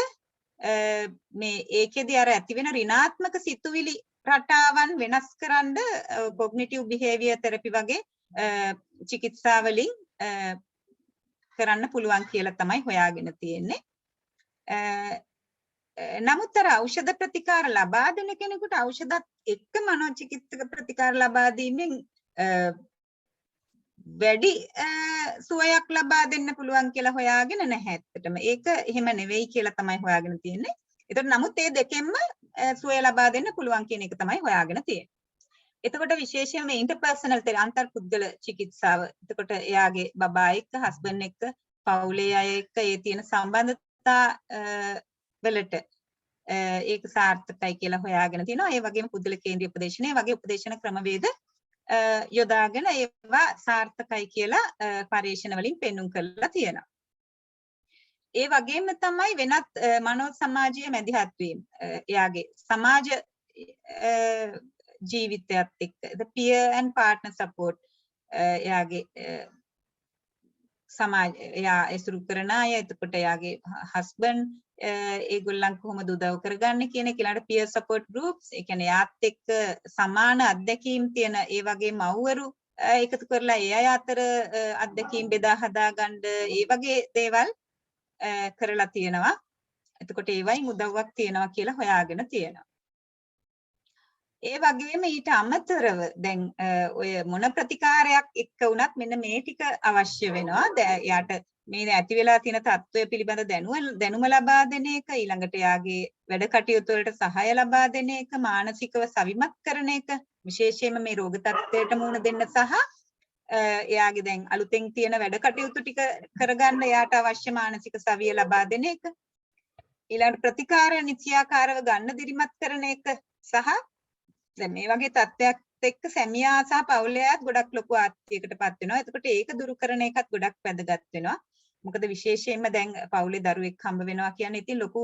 Speaker 2: මේ ඒකෙදි අර ඇති වෙන ඍණාත්මක සිතුවිලි රටාවන් වෙනස් කරන්න කොග්නිටිව් බිහේවියර් තෙරපි වගේ චිකිත්සා වලින් කරන්න පුළුවන් කියලා තමයි හොයාගෙන තියෙන්නේ. නමුත් අර ඖෂධ ප්‍රතිකාර ලබා දෙන කෙනෙකුට ඖෂධත් එක්ක මනෝචිකිත්සක ප්‍රතිකාර ලබා දීමෙන් වැඩි සුවයක් ලබා දෙන්න පුළුවන් කියලා හොයාගෙන නැහැ ඇත්තටම. ඒක එහෙම නෙවෙයි කියලා තමයි හොයාගෙන තියෙන්නේ. ඒතකොට නමුත් මේ දෙකෙන්ම සුවය ලබා දෙන්න පුළුවන් කියන එක තමයි හොයාගෙන තියෙන්නේ. එතකොට විශේෂයෙන්ම ඉන්ටර්පර්සනල් අන්තර්පුද්ගල චිකිත්සාව. එතකොට එයාගේ බබා එක්ක, හස්බන්ඩ් එක්ක, පවුලේ අය එක්ක ඒ තියෙන සම්බන්ධතා වලට ඒක සාර්ථකයි කියලා හොයාගෙන තියෙනවා. ඒ වගේම පුද්ගල කේන්ද්‍රීය උපදේශනය වගේ උපදේශන ක්‍රමවේද යොදාගෙන ඒවා සාර්ථකයි කියලා පරීක්ෂණ වලින් පෙන්눔 කරලා තියෙනවා. ඒ වගේම තමයි වෙනත් මනෝ සමාජීය මැදිහත් වීම. එයාගේ සමාජ ජීවිතයත් එක්ක the peer and partner support එයාගේ සමාජ එයා ඇසුරු කරන අය, එතකොට එයාගේ හස්බන්ඩ් ඒගොල්ලන් කොහොමද උදව් කරගන්නේ කියන එක, ඊළඟට peer support groups, ඒ කියන්නේ යාත් එක්ක සමාන අත්දැකීම් තියෙන ඒ වගේ මව්වරු එකතු කරලා ඒ අය අතර අත්දැකීම් බෙදා හදා ගන්න ඒ වගේ දේවල් කරලා තියෙනවා. එතකොට ඒවයින් උදව්වක් තියෙනවා කියලා හොයාගෙන තියෙනවා. ඒ වගේම ඊට අමතරව දැන් ඔය මොන ප්‍රතිකාරයක් එක්ක වුණත් මෙන්න මේ ටික අවශ්‍ය වෙනවා. එයාට මේ ඇති වෙලා තියෙන තත්ත්වය පිළිබඳ දැනුම ලබා දෙන එක, ඊළඟට එයාගේ වැඩ කටයුතු වලට සහාය ලබා දෙන එක, මානසිකව සවිමත් කරන එක, විශේෂයෙන්ම මේ රෝග තත්ත්වයට මුහුණ දෙන්න සහ එයාගේ දැන් අලුතෙන් තියෙන වැඩ කටයුතු ටික කරගන්න එයාට අවශ්‍ය මානසික සවිය ලබා දෙන එක, ඊළඟට ප්‍රතිකාර නිත්‍යාකාරව ගන්න දිරිමත් කරන එක සහ දැන් මේ වගේ තත්ත්වයක් එක්ක සැමියා සහ පවුලේ අයත් ගොඩක් ලොකු ආතතියකටපත් වෙනවා. එතකොට ඒක දුරු කරන එකත් ගොඩක් වැදගත් වෙනවා. මොකද විශේෂයෙන්ම දැන් පවුලේ දරුවෙක් හම්බ වෙනවා කියන්නේ ඉතින් ලොකු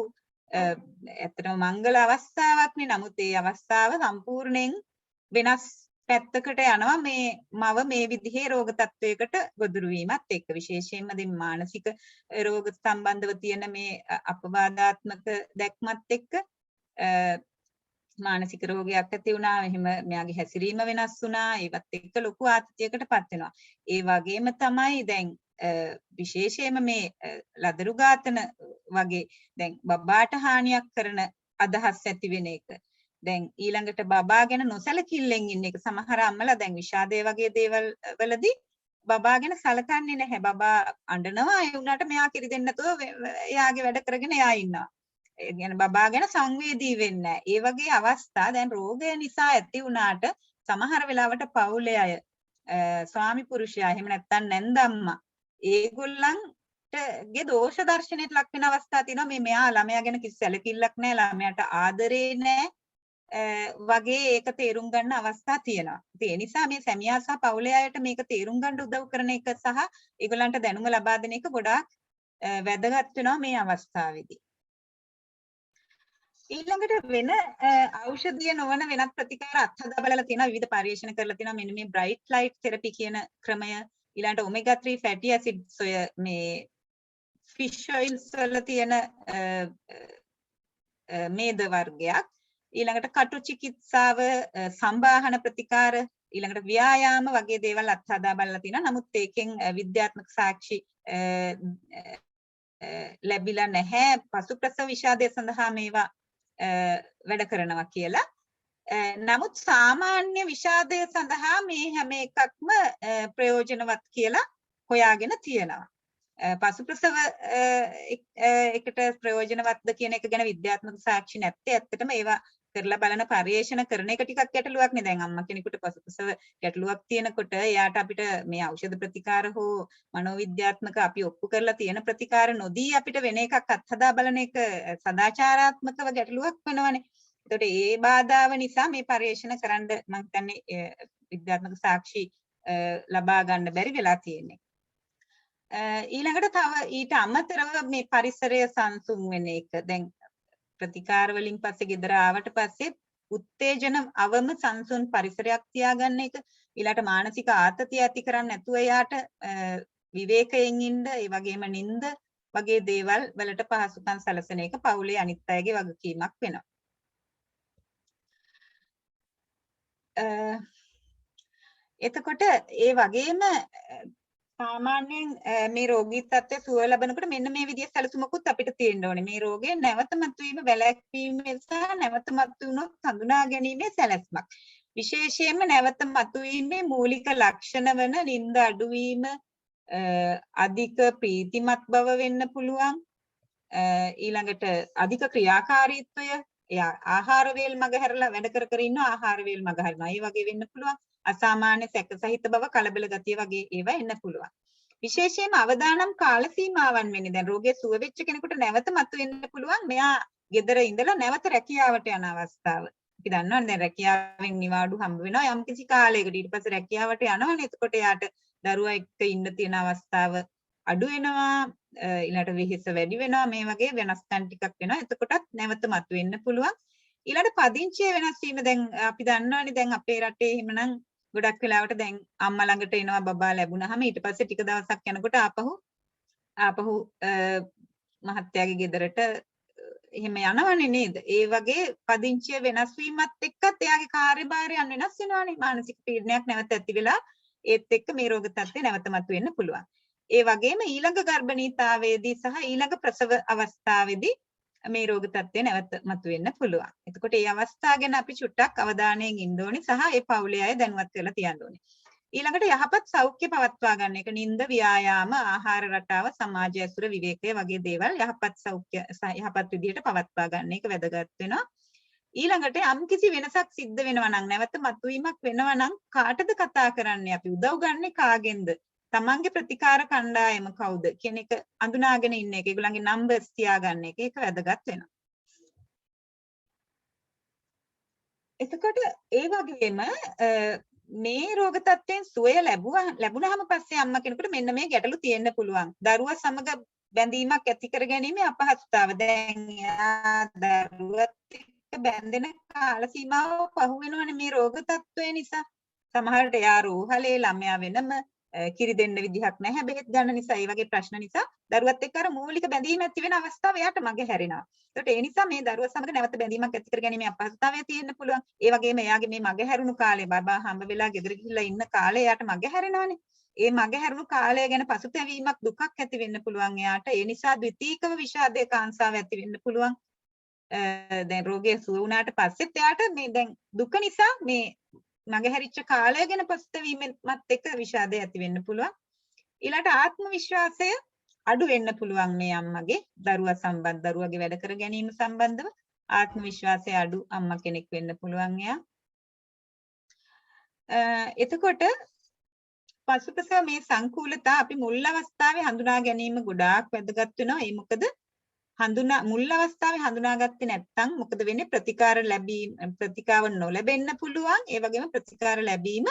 Speaker 2: ඇත්තටම මංගල අවස්ථාවක් නේ. නමුත් ඒ අවස්ථාව සම්පූර්ණයෙන් වෙනස් පැත්තකට යනවා මේ මව මේ විදිහේ රෝග තත්ත්වයකට ගොදුරු වීමත් එක්ක. විශේෂයෙන්ම දැන් මානසික රෝග සම්බන්ධව තියෙන මේ අපවාදාත්මක දැක්මත් එක්ක මානසික රෝගයක් ඇති වුණා, එහෙම මෙයාගේ හැසිරීම වෙනස් වුණා, ඒවත් එක්ක ලොකු ආතතියකටපත් වෙනවා. ඒ වගේම තමයි දැන් විශේෂයෙන්ම මේ ලදරු ඝාතන වගේ දැන් බබාට හානියක් කරන අදහස් ඇති වෙන එක. දැන් ඊළඟට බබා ගැන නොසැලකිල්ලෙන් ඉන්න එක. සමහර අම්මලා දැන් විෂාදය වගේ දේවල් වලදී බබා ගැන සලකන්නේ නැහැ. බබා අඬනවා, ඒ වුණාට මෙයා කිරි දෙන්න නැතුව එයාගේ වැඩ කරගෙන එයා ඉන්නවා. ඒ කියන්නේ බබා ගැන සංවේදී වෙන්නේ නැහැ. ඒ වගේ අවස්ථා දැන් රෝගය නිසා ඇති වුණාට සමහර වෙලාවට පවුලේ අය ස්වාමි පුරුෂයා එහෙම නැත්නම් නැන්දම්මා ඒගොල්ලන්ටගේ දෝෂ දර්ශනයට ලක් වෙන අවස්ථා තියෙනවා. මේ මෙයා ළමයා ගැන කිසි සැලකිල්ලක් නැහැ, ළමයාට ආදරේ නැහැ වගේ ඒක තේරුම් ගන්න අවස්ථා තියෙනවා. ඉතින් ඒ නිසා මේ සැමියා සහ පවුලේ අයට මේක තේරුම් ගන්න උදව් කරන එක සහ ඒගොල්ලන්ට දැනුම ලබා දෙන එක ගොඩාක් වැදගත් වෙනවා මේ අවස්ථාවේදී. ඊළඟට වෙන ඖෂධීය නොවන වෙනත් ප්‍රතිකාර අත්හදා බලලා තියෙනවා, විවිධ පරීක්ෂණ කරලා තියෙනවා. මෙන්න මේ බ්‍රයිට් ලයිට් තෙරපි කියන ක්‍රමය, ඊළඟට ඔමෙගා 3 ෆැටි ඇසිඩ්ස් ඔය මේ ෆිෂ් ඔයිල්ස් වල තියෙන මේද වර්ගයක්, ඊළඟට කටු චිකිත්සාව, සම්බාහන ප්‍රතිකාර, ඊළඟට ව්‍යායාම වගේ දේවල් අත්හදා බලලා තියෙනවා. නමුත් ඒකෙන් විද්‍යාත්මක සාක්ෂි ලැබිලා නැහැ පසු ප්‍රසව විෂාදය සඳහා මේවා වැඩ කරනවා කියලා. නමුත් සාමාන්‍ය විෂාදය සඳහා මේ හැම එකක්ම ප්‍රයෝජනවත් කියලා හොයාගෙන තියෙනවා. පසු ප්‍රසව එකට ප්‍රයෝජනවත්ද කියන එක ගැන විද්‍යාත්මක සාක්ෂි නැත්තේ. ඇත්තටම ඒවා කරලා බලන පරිේෂණ කරන එක ටිකක් ගැටලුවක් නේ. දැන් අම්මා කෙනෙකුට පසු ප්‍රසව ගැටලුවක් තියෙනකොට එයාට අපිට මේ ඖෂධ ප්‍රතිකාර හෝ මනෝවිද්‍යාත්මක අපි ඔප්පු කරලා තියෙන ප්‍රතිකාර නොදී අපිට වෙන එකක් අත්හදා බලන එක සදාචාරාත්මකව ගැටලුවක් වෙනවනේ. ඒකට ඒ බාධාව නිසා මේ පරිේෂණ කරන්න මම හිතන්නේ විද්‍යාත්මක සාක්ෂි ලබා ගන්න බැරි වෙලා තියෙන්නේ. ඊළඟට තව ඊට අමතරව මේ පරිසරය සංසුන් වෙන එක. දැන් ප්‍රතිකාර වලින් පස්සේ ගෙදර ආවට පස්සේ උත්තේජන අවම සංසුන් පරිසරයක් තියාගන්න එක, ඊළාට මානසික ආතතිය ඇති කරන්නේ නැතුව යාට විවේකයෙන් ඉන්න, ඒ වගේම නිින්ද වගේ දේවල් වලට පහසුකම් සැලසෙන එක පවුලේ අනිත් අයගේ වගකීමක් වෙනවා. එතකොට ඒ වගේම සාමාන්‍යයෙන් මේ රෝගී තත්ත්වය සුව ලබනකොට මෙන්න මේ විදිහේ සැලසුමකුත් අපිට තියෙන්න ඕනේ. මේ රෝගය නැවත මතුවීම වැළැක්වීම සහ නැවත මතුවුනොත් හඳුනා ගැනීමේ සැලැස්මක්. විශේෂයෙන්ම නැවත මතුවීමේ මූලික ලක්ෂණ වන නිින්ද අඩුවීම, අධික ප්‍රීතිමත් බව වෙන්න පුළුවන්. ඊළඟට අධික ක්‍රියාකාරීත්වය, එයා ආහාර වේල් මගහැරලා වැඩ කර ඉන්නවා, ආහාර වේල් මගහරිනවා. ඒ වගේ වෙන්න පුළුවන්. අසාමාන්‍ය සැක සහිත බව, කලබල ගතිය වගේ ඒවා එන්න පුළුවන්. විශේෂයෙන්ම අවදානම් කාල සීමාවන් වෙන්නේ. දැන් රෝගය සුව වෙච්ච කෙනෙකුට නැවත මතුවෙන්න පුළුවන්. මෙයා ගෙදර ඉඳලා නැවත රැකියාවට යන අවස්ථාව. අපි දන්නවනේ දැන් රැකියාවෙන් නිවාඩු හම්බ වෙනවා යම් කිසි කාලයකට. ඊට පස්සේ රැකියාවට යනවනේ. එතකොට යාට දරුවා එක්ක ඉන්න තියෙන අවස්ථාව අඩු වෙනවා. ඊළඟට වෙහෙස වැඩි වෙනවා. මේ වගේ වෙනස්කම් ටිකක් වෙනවා. එතකොටත් නැවත මතුවෙන්න පුළුවන්. ඊළඟ පදිංචිය වෙනස් වීම. දැන් අපි දන්නවනේ දැන් අපේ රටේ එහෙමනම් ගොඩක් වෙලාවට දැන් අම්මා ළඟට එනවා බබා ලැබුණාම ඊට පස්සේ ටික දවසක් යනකොට ආපහු මහත්තයාගේ ගෙදරට එහෙම යනවනේ නේද? ඒ වගේ පදිංචිය වෙනස් වීමත් එක්කත් එයාගේ කාර්යභාරයන් වෙනස් වෙනවානේ. මානසික පීඩනයක් නැවත ඇති වෙලා ඒත් එක්ක මේ රෝග තත්ත්වය නැවත මතුවෙන්න පුළුවන්. ඒ වගේම ඊළඟ ගර්භණීතාවයේදී සහ ඊළඟ ප්‍රසව අවස්ථාවේදී මේ රෝග තත්ත්වය නැවත මතුවෙන්න පුළුවන්. එතකොට මේ අවස්ථාව ගැන අපි චුට්ටක් අවධානයෙන් ඉන්න ඕනේ සහ ඒ පවුලේ අය දැනුවත් කරලා තියන්න ඕනේ. ඊළඟට යහපත් සෞඛ්‍ය පවත්වා ගන්න එක, නිින්ද, ව්‍යායාම, ආහාර රටාව, සමාජ ඇසුර, විවේකය වගේ දේවල් යහපත් සෞඛ්‍ය යහපත් විදිහට පවත්වා ගන්න එක වැදගත් වෙනවා. ඊළඟට යම්කිසි වෙනසක් සිද්ධ වෙනවා නම්, නැවත මතුවීමක් වෙනවා නම් කාටද කතා කරන්නේ, අපි උදව් ගන්නේ කාගෙන්ද, තමන්ගේ ප්‍රතිකාර කණ්ඩායම කවුද කියන එක අඳුනාගෙන ඉන්න එක, ඒගොල්ලන්ගේ නම්බර්ස් තියාගන්න එක, ඒක වැදගත් වෙනවා. එතකොට ඒ වගේම මේ රෝග තත්ත්වයෙන් සුවය ලැබුණාම පස්සේ අම්මා කෙනෙකුට මෙන්න මේ ගැටලු තියෙන්න පුළුවන්. දරුවා සමග බැඳීමක් ඇති කර ගැනීමේ අපහසුතාව. දැන් දරුවත් එක්ක බැඳෙන කාල සීමාව පහු වෙනවනේ මේ රෝග තත්ත්වය නිසා. සමහරට එයා රෝහලේ, ළමයා වෙනම, කිරි දෙන්න විදිහක් නැහැ, බෙහෙත් ගන්න නිසා, ඒ වගේ ප්‍රශ්න නිසා දරුවත් එක්ක අර මූලික බැඳීම ඇති වෙන අවස්ථාව එයාට මග හැරෙනවා. ඒකට ඒ නිසා මේ දරුවා සමග නැවත බැඳීමක් ඇති කර ගැනීමේ අපහසුතාවය තියෙන්න පුළුවන්. ඒ වගේම එයාගේ මේ මග හැරුණු කාලේ, බබා හම්බ වෙලා ගෙදර ගිහිල්ලා ඉන්න කාලේ එයාට මග හැරෙනවානේ. ඒ මග හැරුණු කාලය ගැන පසුතැවීමක්, දුකක් ඇති වෙන්න පුළුවන් එයාට. ඒ නිසා ද්විතීකව විෂාදයේ කාංසාව ඇති වෙන්න පුළුවන්. දැන් රෝගය සුව වුණාට පස්සෙත් එයාට මේ දැන් දුක නිසා මේ මගහැරිච්ච කාලය ගැන පසුතැවීමත් එක්ක විෂාදය ඇති වෙන්න පුළුවන්. ඊළඟට ආත්ම විශ්වාසය අඩු වෙන්න පුළුවන් මේ අම්මගේ දරුවාගේ වැඩ කර ගැනීම සම්බන්ධව ආත්ම විශ්වාසය අඩු අම්මා කෙනෙක් වෙන්න පුළුවන් එයා. එතකොට පසුපස මේ සංකූලතා අපි මුල් අවස්ථාවේ හඳුනා ගැනීම ගොඩාක් වැදගත් වෙනවා. ඒ මොකද මුල් අවස්ථාවේ හඳුනාගත්තේ නැත්නම් මොකද වෙන්නේ? ප්‍රතිකාර නොලැබෙන්න පුළුවන්. ඒ වගේම ප්‍රතිකාර ලැබීම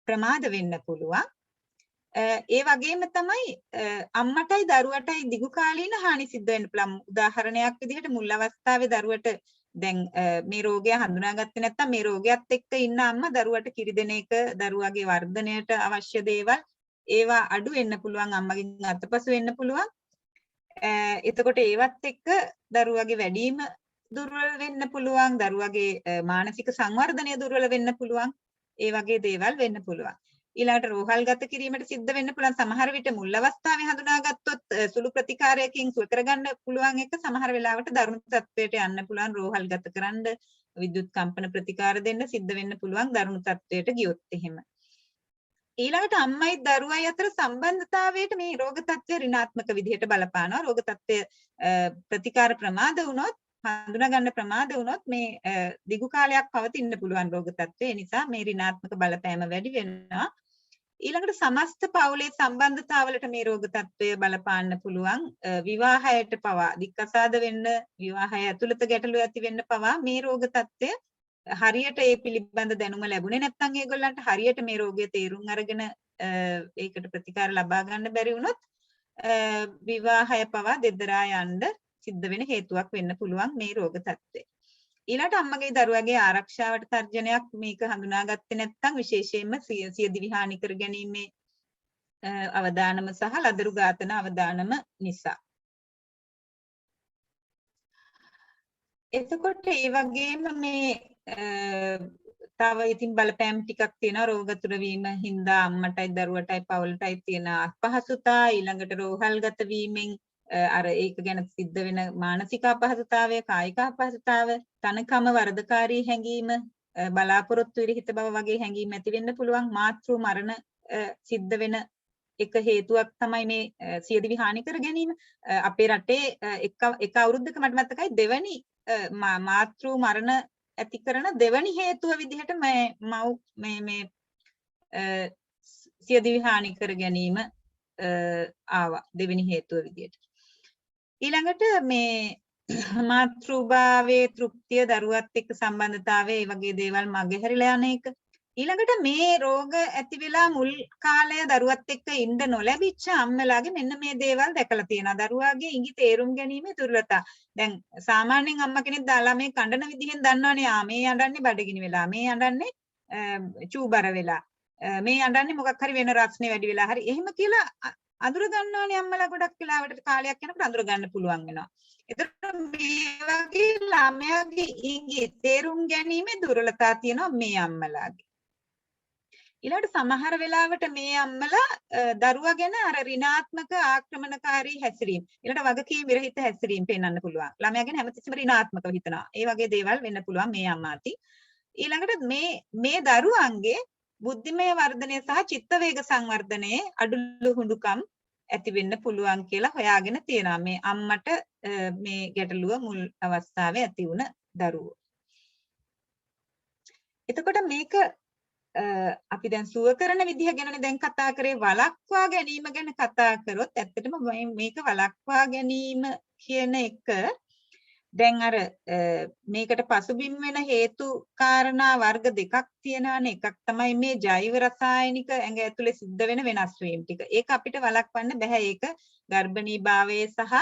Speaker 2: ප්‍රමාද වෙන්න පුළුවන්. ඒ වගේම තමයි අම්මටයි දරුවටයි දිගු කාලීන හානි සිද්ධ වෙන්න පුළුවන්. උදාහරණයක් විදිහට මුල් අවස්ථාවේ දරුවට දැන් මේ රෝගය හඳුනාගත්තේ නැත්නම් මේ රෝගයත් එක්ක ඉන්න අම්මා දරුවට කිරි දෙන එක, දරුවාගේ වර්ධනයට අවශ්‍ය දේවල් ඒවා අඩු වෙන්න පුළුවන්, අම්මගෙන් අතපසු වෙන්න පුළුවන්. එතකොට ඒවත් එක්ක දරුවාගේ වැඩිම දුර්වල වෙන්න පුළුවන්, දරුවාගේ මානසික සංවර්ධනය දුර්වල වෙන්න පුළුවන්. ඒ වගේ දේවල් වෙන්න පුළුවන්. ඊළඟට රෝහල්ගත කිරීමට සිද්ධ වෙන්න පුළුවන්. සමහර විට මුල් අවස්ථාවේ හඳුනාගත්තොත් සුළු ප්‍රතිකාරයකින් සුව කරගන්න පුළුවන් එක සමහර වෙලාවට දරුණු තත්ත්වයට යන්න පුළුවන්. රෝහල්ගත කරන්න, විද්‍යුත් කම්පන ප්‍රතිකාර දෙන්න සිද්ධ වෙන්න පුළුවන් දරුණු තත්ත්වයට ගියොත් එහෙම. ඊළඟට අම්මයි දරුවයි අතර සම්බන්ධතාවයට මේ රෝග තත්ත්වය ඍණාත්මක විදිහට බලපානවා. රෝග තත්ත්වය ප්‍රතිකාර ප්‍රමාද වුණොත්, හඳුනා ගන්න ප්‍රමාද වුණොත් මේ දිගු කාලයක් පවතින්න පුළුවන් රෝග තත්ත්වය. ඒ නිසා මේ ඍණාත්මක බලපෑම වැඩි වෙනවා. ඊළඟට සමස්ත පවුලේ සම්බන්ධතාවලට මේ රෝග තත්ත්වය බලපාන්න පුළුවන්. විවාහයට පවා දික්කසාද වෙන්න, විවාහය ඇතුළත ගැටලු ඇති වෙන්න පවා මේ රෝග තත්ත්වය හරියට ඒ පිළිබඳ දැනුම ලැබුණේ නැත්නම් ඒගොල්ලන්ට හරියට මේ රෝගය තේරුම් අරගෙන ඒකට ප්‍රතිකාර ලබා ගන්න බැරි වුණොත් විවාහය පවා දෙදරා යන්න සිද්ධ වෙන හේතුවක් වෙන්න පුළුවන් මේ රෝග තත්ත්වය. ඊළඟට අම්මගේ දරුවගේ ආරක්ෂාවට තර්ජනයක් මේක හඳුනාගත්තේ නැත්නම් විශේෂයෙන්ම සිය දිවි හානි කර ගැනීමේ අවදානම සහ ලදරු ඝාතන අවදානම නිසා. එතකොට ඒ වගේම මේ තව ඉතින් බලපෑම් ටිකක් තියෙනවා රෝගතුර වීම හින්දා අම්මටයි දරුවටයි පවුලටයි තියෙන අපහසුතා ඊළඟට රෝහල්ගත වීමෙන් අර ඒක ගැන සිද්ධ වෙන මානසික අපහසුතාවය කායික අපහසුතාව තනකම වරදකාරී හැඟීම බලාපොරොත්තු විරහිත බව වගේ හැඟීම් ඇති වෙන්න පුළුවන් මාතෘ මරණ සිද්ධ වෙන එක හේතුවක් තමයි මේ සියදිවි හානි කර ගැනීම අපේ රටේ එක අවුරුද්දක මට මතකයි දෙවැනි මාතෘ මරණ ඇති කරන දෙවැනි හේතුව විදිහට මේ සියදිවි හානි කර ගැනීම ආවා දෙවෙනි හේතුව විදිහට. ඊළඟට මේ මාතෘභාවයේ තෘප්තිය දරුවත් එක්ක සම්බන්ධතාවය ඒ වගේ දේවල් මගහැරිලා යන එක. ඊළඟට මේ රෝග ඇති වෙලා මුල් කාලය දරුවත් එක්ක ඉන්න නොලැබිච්ච අම්මලාගේ මෙන්න මේ දේවල් දැකලා තියෙනවා. දරුවාගේ ඉඟි තේරුම් ගැනීමේ දුර්වලතා. දැන් සාමාන්‍යයෙන් අම්මා කෙනෙක් දාලා මේ කඩන විදිහෙන් දන්නවනේ මේ යඬන්නේ බඩගිනි වෙලා, මේ යඬන්නේ චූබර වෙලා, මේ යඬන්නේ මොකක් හරි වෙන රස්නේ වැඩි වෙලා හරි. එහෙම කියලා අඳුර ගන්නවනේ අම්මලා ගොඩක් වෙලාවට කාලයක් යනකොට අඳුර ගන්න පුළුවන් වෙනවා. එතකොට මේ වගේ ළමයාගේ ඉඟි තේරුම් ගැනීමේ දුර්වලතා තියෙනවා මේ අම්මලාගේ. ඊළඟට සමහර වෙලාවට මේ අම්මලා දරුවා ගැන අර ඍණාත්මක ආක්‍රමණකාරී හැසිරීම ඊළඟට වගකීම් විරහිත හැසිරීම පෙන්වන්න පුළුවන්. ළමයා ගැන හැමතිස්සෙම ඍණාත්මකව හිතනවා. ඒ වගේ දේවල් වෙන්න පුළුවන් මේ අම්මාති. ඊළඟට මේ දරුවන්ගේ බුද්ධිමය වර්ධනය සහ චිත්ත වේග සංවර්ධනයේ අඩුළු හුඬුකම් ඇති වෙන්න පුළුවන් කියලා හොයාගෙන තියෙනවා. මේ අම්මට මේ ගැටලුව මුල් අවස්ථාවේ ඇති වුණ දරුවෝ. එතකොට මේක අපි දැන් සුව කරන විදිහ ගැනනේ දැන් කතා කරේ වළක්වා ගැනීම ගැන කතා කරොත් ඇත්තටම මේක වළක්වා ගැනීම කියන එක දැන් අර මේකට පසුබිම් වෙන හේතු කාරණා වර්ග දෙකක් තියෙනවානේ. එකක් තමයි මේ ජෛව රසායනික ඇඟ ඇතුලේ සිද්ධ වෙන වෙනස් වීම ටික. ඒක අපිට වළක්වන්න බෑ. ඒක ගර්භණී භාවයේ සහ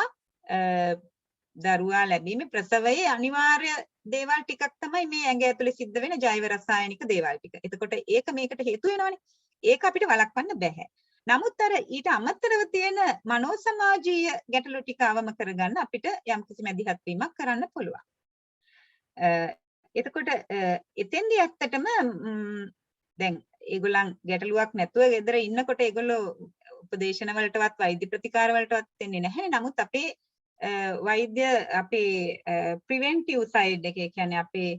Speaker 2: දරුවා ලැබීමේ ප්‍රසවයේ අනිවාර්ය දේවල් ටිකක් තමයි මේ ඇඟ ඇතුලේ සිද්ධ වෙන ජෛව රසායනික දේවල් ටික. එතකොට ඒක මේකට හේතු වෙනවනේ. ඒක අපිට වළක්වන්න බෑ. නමුත් අර ඊට අමතරව තියෙන මනෝ සමාජීය ගැටලු ටික අවම කරගන්න අපිට යම්කිසි මැදිහත් වීමක් කරන්න පුළුවන්. එතකොට එතෙන්දී ඇත්තටම දැන් ඒගොල්ලන් ගැටලුවක් නැතුව ගෙදර ඉන්නකොට ඒගොල්ලෝ උපදේශන වලටවත් වෛද්‍ය ප්‍රතිකාර වලටවත් එන්නේ නැහැ. නමුත් අපේ වෛද්‍ය අපේ ප්‍රිවෙන්ටිව් සයිඩ් එකේ කියන්නේ අපේ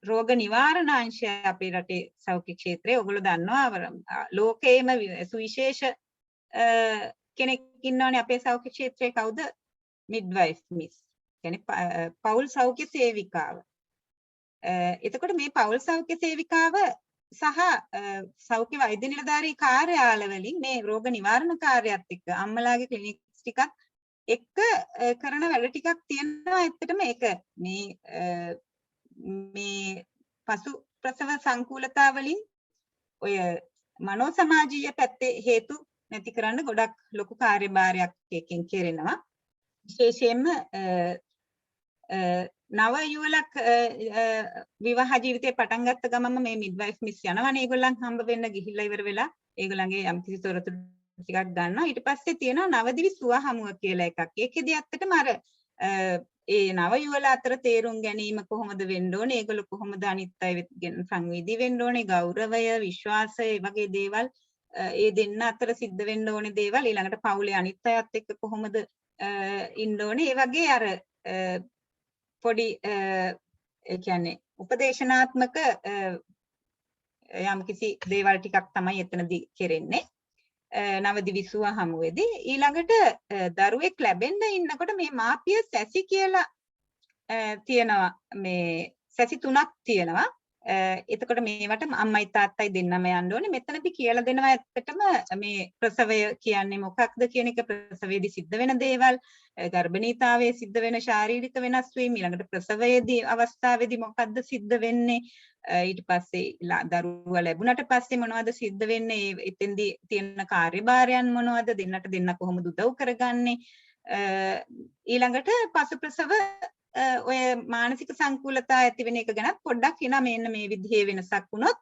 Speaker 2: රෝග නිවාරණ අංශය අපේ රටේ සෞඛ්‍ය ක්ෂේත්‍රයේ ඔයගොල්ලෝ දන්නවා ලෝකයේම සුවිශේෂ කෙනෙක් ඉන්නවනේ අපේ සෞඛ්‍ය ක්ෂේත්‍රයේ කවුද? Midwife miss. කියන්නේ පෞල් සෞඛ්‍ය සේවිකාව. එතකොට මේ පෞල් සෞඛ්‍ය සේවිකාව සහ සෞඛ්‍ය වෛද්‍ය නිලධාරී කාර්යාලවලින් මේ රෝග නිවාරණ කාර්යයත් එක්ක අම්මලාගේ ක්ලිනික්ස් ටිකක් එක්ක කරන වැඩ ටිකක් තියෙනවා. ඇත්තටම ඒක මේ පසු ප්‍රසව සංකූලතා වලින් ඔය මනෝ සමාජීය පැත්තේ හේතු නැති කරන්න ගොඩක් ලොකු කාර්යභාරයක් එකකින් කෙරෙනවා. විශේෂයෙන්ම නව යුවලක් විවාහ ජීවිතේ පටන් ගත්ත ගමන්ම මේ මිඩ්වයිෆ් මිස් යනවනේ ඒගොල්ලන් හම්බ වෙන්න ගිහිල්ලා ඉවර වෙලා ඒගොල්ලන්ගේ යම්කිසි තොරතුරු ටිකක් ගන්නවා. ඊට පස්සේ තියෙනවා නවදිවි සුව හමුව කියලා එකක්. ඒකෙදි ඇත්තටම අර ඒ නව යුවල අතර තේරුම් ගැනීම කොහොමද වෙන්න ඕනේ, ඒගොල්ලෝ කොහොමද අනිත් අය ගැන සංවේදී වෙන්න ඕනේ, ගෞරවය, විශ්වාසය වගේ දේවල් ඒ දෙන්න අතර සිද්ධ වෙන්න ඕනේ දේවල් ඊළඟට පවුලේ අනිත් අයත් එක්ක කොහොමද ඉන්න ඕනේ. ඒ වගේ අර පොඩි ඒ කියන්නේ උපදේශනාත්මක යම්කිසි දේවල් ටිකක් තමයි එතනදී කෙරෙන්නේ. නවදිවිසුව හමුවේදී ඊළඟට දරුවෙක් ලැබෙන්න ඉන්නකොට මේ මාපිය සැසි කියලා තියෙනවා. මේ සැසි 3ක් තියෙනවා. එතකොට මේවට අම්මයි තාත්තයි දෙන්නම යන්න ඕනේ. මෙතනදී කියලා දෙනවා ඇත්තටම මේ ප්‍රසවය කියන්නේ මොකක්ද කියන එක, ප්‍රසවයේදී සිද්ධ වෙන දේවල්, ගර්භණීතාවයේ සිද්ධ වෙන ශාරීරික වෙනස් වීම, ඊළඟට ප්‍රසවයේදී අවස්ථාවේදී මොකක්ද සිද්ධ වෙන්නේ, ඊට පස්සේ දරුවා ලැබුණට පස්සේ මොනවද සිද්ධ වෙන්නේ, එතෙන්දී තියෙන කාර්යභාරයන් මොනවද, දෙන්න කොහොමද උදව් කරගන්නේ, ඊළඟට පසු ප්‍රසව ඔය මානසික සංකූලතා ඇති වෙන එක ගැන පොඩ්ඩක් කියනවා මෙන්න මේ විදිහේ වෙනසක් වුණොත්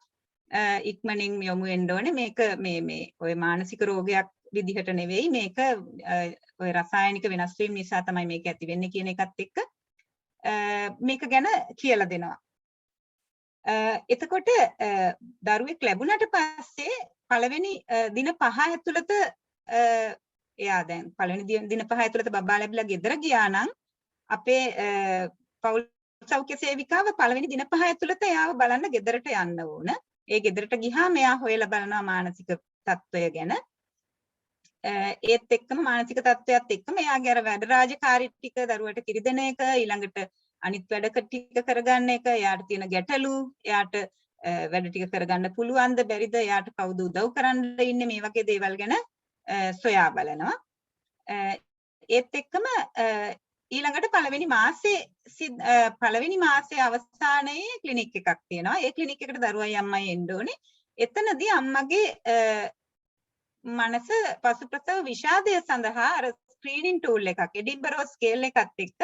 Speaker 2: ඉක්මනින් යොමු වෙන්න ඕනේ මේක මේ ඔය මානසික රෝගයක් විදිහට නෙවෙයි මේක ඔය රසායනික වෙනස් වීම නිසා තමයි මේක ඇති වෙන්නේ කියන එකත් එක්ක මේක ගැන කියලා දෙනවා. එතකොට දරුවෙක් ලැබුණට පස්සේ පළවෙනි දින 5 ඇතුළත එයා දැන් පළවෙනි දින 5 ඇතුළත බබා ලැබිලා ගෙදර ගියා නම් අපේ පෞල් සෞඛ්‍ය සේවිකාව පළවෙනි දින 5 ඇතුළත එයාව බලන්න ගෙදරට යන්න ඕන. ඒ ගෙදරට ගියාම එයා හොයලා බලනවා මානසික තත්ත්වය ගැන. ඒත් එක්කම මානසික තත්ත්වයක් එක්කම එයාගේ අර වැඩ රාජකාරී ටික දරුවට කිරි දෙන එක ඊළඟට අනිත් වැඩ ටික කරගන්න එක එයාට තියෙන ගැටලු එයාට වැඩ ටික කරගන්න පුළුවන්ද බැරිද එයාට කවුද උදව් කරන්න ඉන්නේ මේ වගේ දේවල් ගැන සොයා බලනවා. ඒත් එක්කම ඊළඟට පළවෙනි මාසේ අවසානයේ ක්ලිනික් එකක් තියෙනවා. ඒ ක්ලිනික් එකට දරුවයි අම්මයි එන්න ඕනේ. එතනදී අම්මගේ මනස පසුප්‍රසව විෂාදය සඳහා අර ස්ක්‍රීනින් ටූල් එකක් එඩින්බරෝ ස්කේල් එකත් එක්ක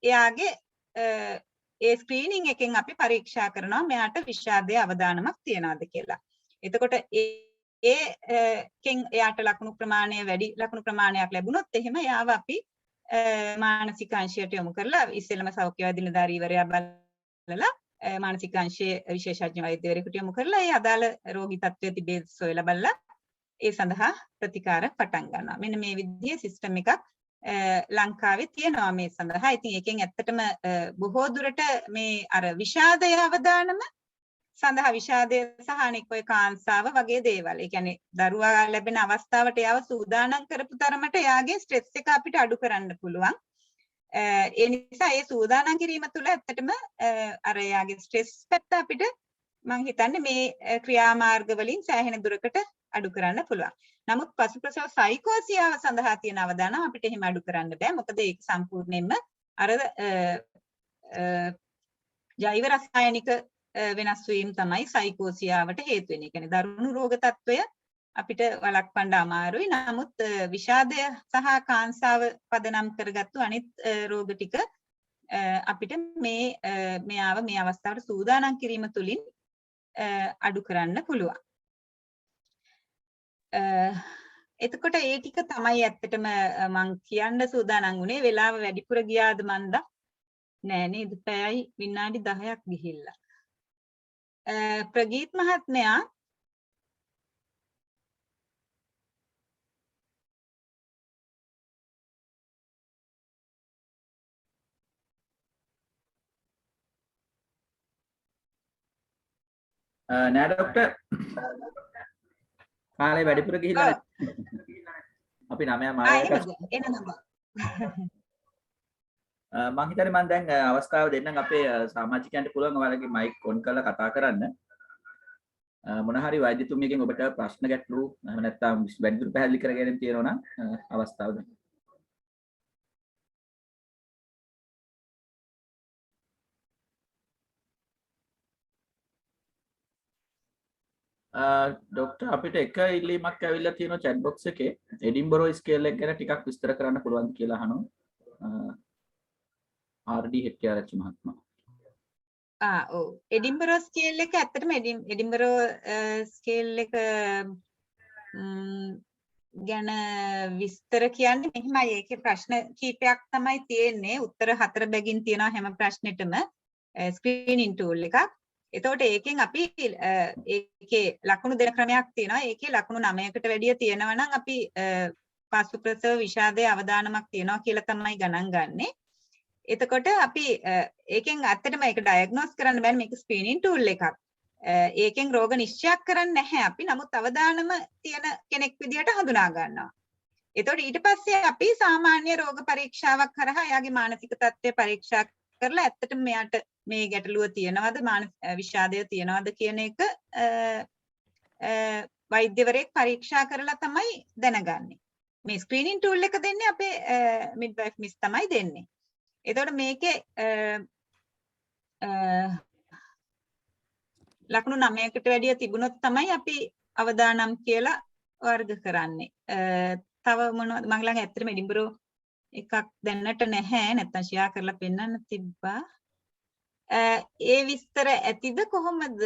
Speaker 2: එයාගේ ඒ ස්ක්‍රීනින් එකෙන් අපි පරීක්ෂා කරනවා මෙයාට විෂාදයේ අවදානමක් තියනවාද කියලා. එතකොට ඒකෙන් එයාට ලකුණු ප්‍රමාණය වැඩි ලකුණු ප්‍රමාණයක් ලැබුණොත් එහෙම එයාව අපි මානසික අංශයට යොමු කරලා ඉස්සෙල්ලම සෞඛ්‍ය වෛද්‍යනිලධාරීවරයා බලලා මානසික අංශයේ විශේෂඥ වෛද්‍යවරයෙකුට යොමු කරලා ඒ අදාළ රෝගී තත්ත්වය තිබෙද සොයලා බලලා ඒ සඳහා ප්‍රතිකාර පටන් ගන්නවා. මෙන්න මේ විදිහේ සිස්ටම් එකක් ලංකාවේ තියෙනවා මේ සඳහා. ඉතින් ඒකෙන් ඇත්තටම බොහෝ දුරට මේ අර විෂාදය අවදානම සඳහා විෂාදය සහ අනෙක් ඔය කාංසාව වගේ දේවල්. ඒ කියන්නේ දරුවා ලැබෙන අවස්ථාවට එයාව සූදානම් කරපු තරමට එයාගේ ස්ට්‍රෙස් එක අපිට අඩු කරන්න පුළුවන්. ඒ නිසා ඒ සූදානම් කිරීම තුළ ඇත්තටම අර එයාගේ ස්ට්‍රෙස් පැත්ත අපිට මම හිතන්නේ මේ ක්‍රියාමාර්ග වලින් සෑහෙන දුරකට අඩු කරන්න පුළුවන්. නමුත් පසුප්‍රසව සයිකෝසියාව සඳහා තියෙන අවදානම් අපිට එහෙම අඩු කරන්න බෑ. මොකද ඒක සම්පූර්ණයෙන්ම අර ජෛව රසායනික වෙනස් වීම තමයි සයිකෝසියාවට හේතු වෙන්නේ. ඒ කියන්නේ දරුණු රෝග තත්ත්වය අපිට වළක්වන්න අමාරුයි. නමුත් විෂාදය සහ කාංසාව පදනම් කරගත්තු අනිත් රෝග ටික අපිට මෙයාව මේ අවස්ථාවට සූදානම් කිරීම තුළින් අඩු කරන්න පුළුවන්. එතකොට ඒ ටික තමයි ඇත්තටම මම කියන්න සූදානම් වුණේ. වෙලාව වැඩිපුර ගියාද මන්ද? නෑ නේද? පැයයි විනාඩි 10ක් ගිහිල්ලා. ප්‍රගීත් මහත්මයා
Speaker 1: නෑ ડોක්ටර් කාලේ වැඩිපුර ගිහිල්ලා අපි 9 මාසයක් මම හිතන්නේ මම දැන් අවස්ථාව දෙන්නම් අපේ සමාජිකයන්ට පුළුවන් ඔයාලගේ මයික් ඔන් කරලා කතා කරන්න. මොන හරි වෛද්‍යතුමියගෙන් ඔබට ප්‍රශ්න ගැටලු එහෙම නැත්නම් වැඩිදුර පැහැදිලි කර ගැනීම තියෙනවා නම් අවස්ථාව දෙන්න. ડોක්ටර් අපිට එක ඉල්ලීමක් ඇවිල්ලා තියෙනවා chat box එකේ එඩින්බරෝ ස්කේල් එක ගැන ටිකක් විස්තර කරන්න පුළුවන්ද කියලා අහනවා RD හෙට්ටිආරච්චි මහත්මයා.
Speaker 2: ඔව් එඩින්බරෝ ස්කේල් එක ඇත්තටම එඩින්බරෝ ස්කේල් එක ගැන විස්තර කියන්නේ මෙහිමයි. ඒකේ ප්‍රශ්න කීපයක් තමයි තියෙන්නේ. උත්තර 4 බැගින් තියෙනවා හැම ප්‍රශ්නෙටම ස්ක්‍රීනින් ටූල් එකක්. එතකොට ඒකෙන් අපි ඒකේ ලකුණු දෙන ක්‍රමයක් තියෙනවා. ඒකේ ලකුණු 9කට වැඩිය තියෙනවා නම් අපි පසු ප්‍රසව විෂාදයේ අවදානමක් තියෙනවා කියලා තමයි ගණන් ගන්නෙ. එතකොට අපි ඒකෙන් ඇත්තටම ඒක ඩයග්නෝස් කරන්න බෑ. මේක ස්ක්‍රීනින් ටූල් එකක්. ඒකෙන් රෝග නිශ්චයක් කරන්නේ නැහැ අපි. නමුත් අවදානම තියෙන කෙනෙක් විදිහට හඳුනා ගන්නවා. එතකොට ඊට පස්සේ අපි සාමාන්‍ය රෝග පරීක්ෂාවක් කරා එයාගේ මානසික තත්ත්වය පරීක්ෂා කරලා ඇත්තටම මෙයාට මේ ගැටලුව තියනවද විෂාදය තියනවද කියන එක වෛද්‍යවරයෙක් පරීක්ෂා කරලා තමයි දැනගන්නේ. මේ ස්ක්‍රීනින් ටූල් එක දෙන්නේ අපේ මිඩ්වයිෆ් මිස් තමයි දෙන්නේ. එතකොට මේකේ ලකුණු 9කට වැඩිය තිබුණොත් තමයි අපි අවදානම් කියලා වර්ග කරන්නේ. තව මොනවද මම ළඟ ඇත්තටම එඩින්බරෝ එකක් දැනට නැහැ. නැත්තම් ෂෙයා කරලා පෙන්වන්න තිබ්බා. ඒ විස්තර ඇතිද කොහොමද?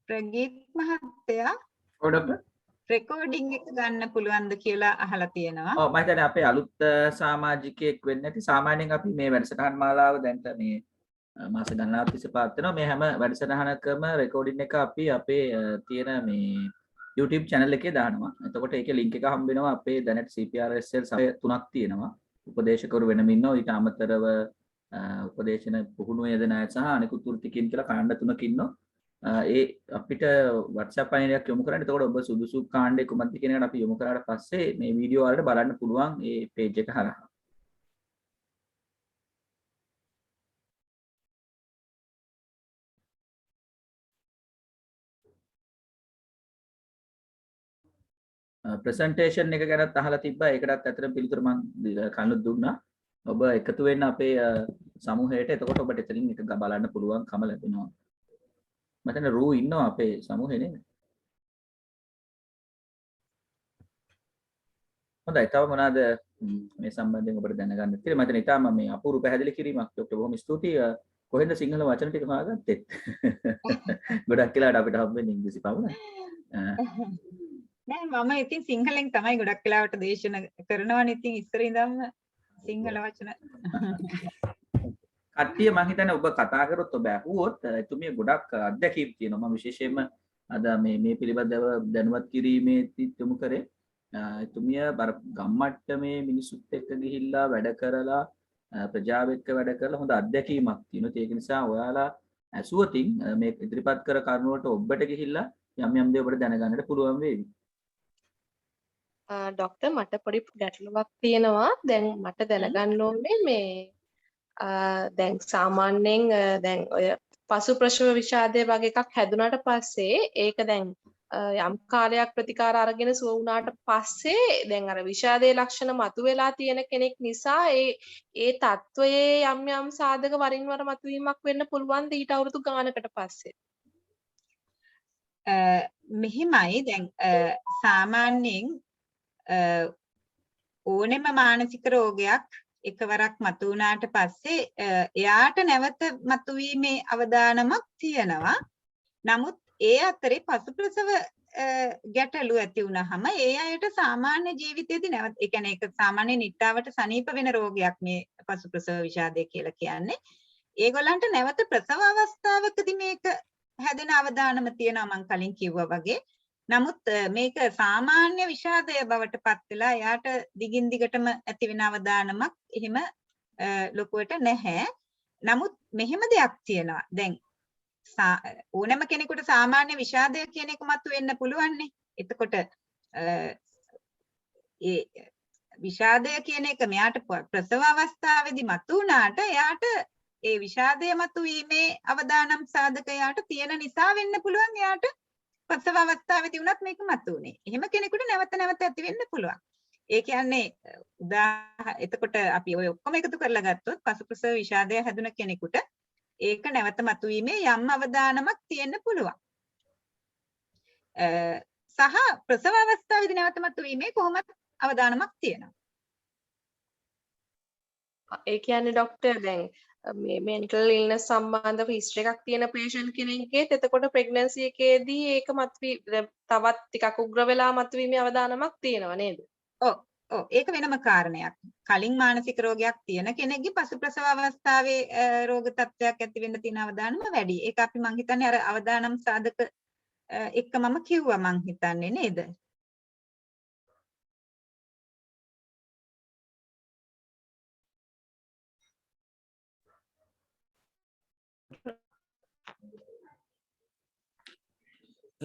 Speaker 2: ප්‍රගීත් මහත්තයා
Speaker 1: ඔව් ડોක්ටර්.
Speaker 2: රෙකෝඩින් එක ගන්න පුළුවන්ද කියලා අහලා තියෙනවා.
Speaker 1: ඔව් මම හිතන්නේ අපේ අලුත් සමාජිකයෙක් වෙන්නේ නැති සාමාන්‍යයෙන් අපි මේ වැඩසටහන් මාලාව දැන්ට මේ මාස ගණනාවක් තිස්සේ පවත්වනවා. මේ හැම වැඩසටහනකම රෙකෝඩින් එක අපි අපේ තියෙන මේ YouTube channel එකේ දානවා. එතකොට ඒකේ link එක හම්බ වෙනවා. අපේ දැනට CPRSL සභය 3ක් තියෙනවා. උපදේශකවරු වෙනම ඉන්නවා. ඊට අමතරව උපදේශන පුහුණුව යෙදෙන අය සහ අනිකුත් වෘත්තිකයින් කියලා කාණ්ඩ 3ක් ඉන්නවා. ඒ අපිට WhatsApp පණිවිඩයක් යොමු කරන්න. එතකොට ඔබ සුදුසු කාණ්ඩේ කුමක්ද කියන එකට අපි යොමු කරාට පස්සේ මේ වීඩියෝ වලට බලන්න පුළුවන් මේ page එක හරහා. ප්‍රසන්ටේෂන් එක ගැනත් අහලා තිබ්බා. ඒකටත් ඇත්තටම පිළිතුරු මම කලින් දුන්නා. ඔබ එකතු වෙන්න අපේ සමූහයට. එතකොට ඔබට එතනින් එක බලන්න පුළුවන්කම ලැබෙනවා. මතන රූ ඉන්නවා අපේ සමූහේ නේද? හොඳයි. තව මොනවාද මේ සම්බන්ධයෙන් ඔබට දැනගන්න තියෙන්නේ? මම හිතන්නේ ඊටම මේ අපූර්ව පැහැදිලි කිරීමක්. ડોක්ටර් බොහොම ස්තුතියි. කොහෙන්ද සිංහල වචන ටික හොයාගත්තේ? ගොඩක් වෙලාවට අපිට හම්බෙන්නේ ඉංග්‍රීසි පමණයි.
Speaker 2: නෑ මම ඉතින් සිංහලෙන් තමයි ගොඩක් වෙලාවට දේශන කරනවානේ. ඉතින් ඉස්සර ඉඳන්ම සිංහල වචන
Speaker 1: කට්ටිය මම හිතන්නේ ඔබ කතා කරොත් ඔබ අහුවොත් එතුමිය ගොඩක් අත්දැකීම් තියෙනවා. මම විශේෂයෙන්ම අද මේ පිළිබඳව දැනුවත් කිරීමේදී යොමු කරේ එතුමිය ගම්මට්ටමේ මිනිසුත් එක්ක ගිහිල්ලා වැඩ කරලා ප්‍රජාව එක්ක වැඩ කරලා හොඳ අත්දැකීමක් තියෙනවා. ඒක නිසා ඔයාලා ඇසුවතින් මේ ඉදිරිපත් කර කරුණ වලට ඔබට ගිහිල්ලා යම් දේ ඔබට දැනගන්නට පුළුවන් වේවි.
Speaker 4: ඩොක්ටර් මට පොඩි ගැටලුවක් තියෙනවා. දැන් මට දැනගන්න ඕනේ මේ දැන් සාමාන්‍යයෙන් දැන් ඔය පසු ප්‍රසව විෂාදය වගේ එකක් හැදුනාට පස්සේ ඒක දැන් යම් කාලයක් ප්‍රතිකාර අරගෙන සුව වුණාට පස්සේ දැන් අර විෂාදයේ ලක්ෂණ මතුවලා තියෙන කෙනෙක් නිසා ඒ තත්වයේ යම් සාධක වරින් වර මතුවීමක් වෙන්න පුළුවන් ඊට අවුරුදු ගානකට පස්සේ.
Speaker 2: මෙහිමයි දැන් සාමාන්‍යයෙන් ඕනෙම මානසික රෝගයක් එකවරක් මතු වුණාට පස්සේ එයාට නැවත මතුවීමේ අවදානමක් තියෙනවා. නමුත් ඒ අතරේ පසුප්‍රසව ගැටලු ඇති වුණාම ඒ අයට සාමාන්‍ය ජීවිතයේදී නැවත ඒ කියන්නේ ඒක සාමාන්‍ය නිට්ටාවට සනීප වෙන රෝගයක් මේ පසුප්‍රසව විෂාදය කියලා කියන්නේ. ඒගොල්ලන්ට නැවත ප්‍රසව අවස්ථාවකදී මේක හැදෙන අවදානම තියෙනවා මම කලින් කිව්වා වගේ. නමුත් මේක සාමාන්‍ය විෂාදය බවට පත් වෙලා එයාට දිගින් දිගටම ඇති වෙන අවදානමක් එහෙම ලොකුවට නැහැ. නමුත් මෙහෙම දෙයක් තියෙනවා. දැන් ඕනෑම කෙනෙකුට සාමාන්‍ය විෂාදය කියන එක මතු වෙන්න පුළුවන්නේ. එතකොට ඒ විෂාදය කියන එක මෙයාට ප්‍රසව අවස්ථාවේදී මතු වුණාට එයාට ඒ විෂාදය මතුවීමේ අවදානම් සාධක එයාට තියෙන නිසා වෙන්න පුළුවන් එයාට ප්‍රසව අවස්ථාවේදී වුණත් මේක මතුවුනේ. එහෙම කෙනෙකුට නැවත ඇති වෙන්න පුළුවන්. ඒ කියන්නේ එතකොට අපි ඔය ඔක්කොම එකතු කරලා ගත්තොත් පසුප්‍රසව විෂාදය හැදුන කෙනෙකුට ඒක නැවත මතුවීමේ යම් අවදානමක් තියෙන්න පුළුවන්. සහ ප්‍රසව අවස්ථාවේදී නැවත මතුවීමේ කොහොමද අවදානමක් තියෙනවා.
Speaker 4: ඒ කියන්නේ ડોක්ටර් දැන් මේ මෙන්ටල් ඉල්නස් සම්බන්ධව හිස්ටරි එකක් තියෙන පේෂන්ට් කෙනෙක්ගේත් එතකොට ප්‍රෙග්නන්සි එකේදී ඒක තවත් ටිකක් උග්‍ර වෙලා මතුවීමේ අවදානමක් තියෙනවා නේද?
Speaker 2: ඔව් ඒක වෙනම කාරණයක්. කලින් මානසික රෝගයක් තියෙන කෙනෙක්ගේ පසුප්‍රසව අවස්ථාවේ රෝග තත්ත්වයක් ඇති වෙන්න තියෙන අවදානම වැඩි. ඒක අපි මං හිතන්නේ අර අවදානම් සාධක එක්ක මම කිව්වා මං හිතන්නේ නේද?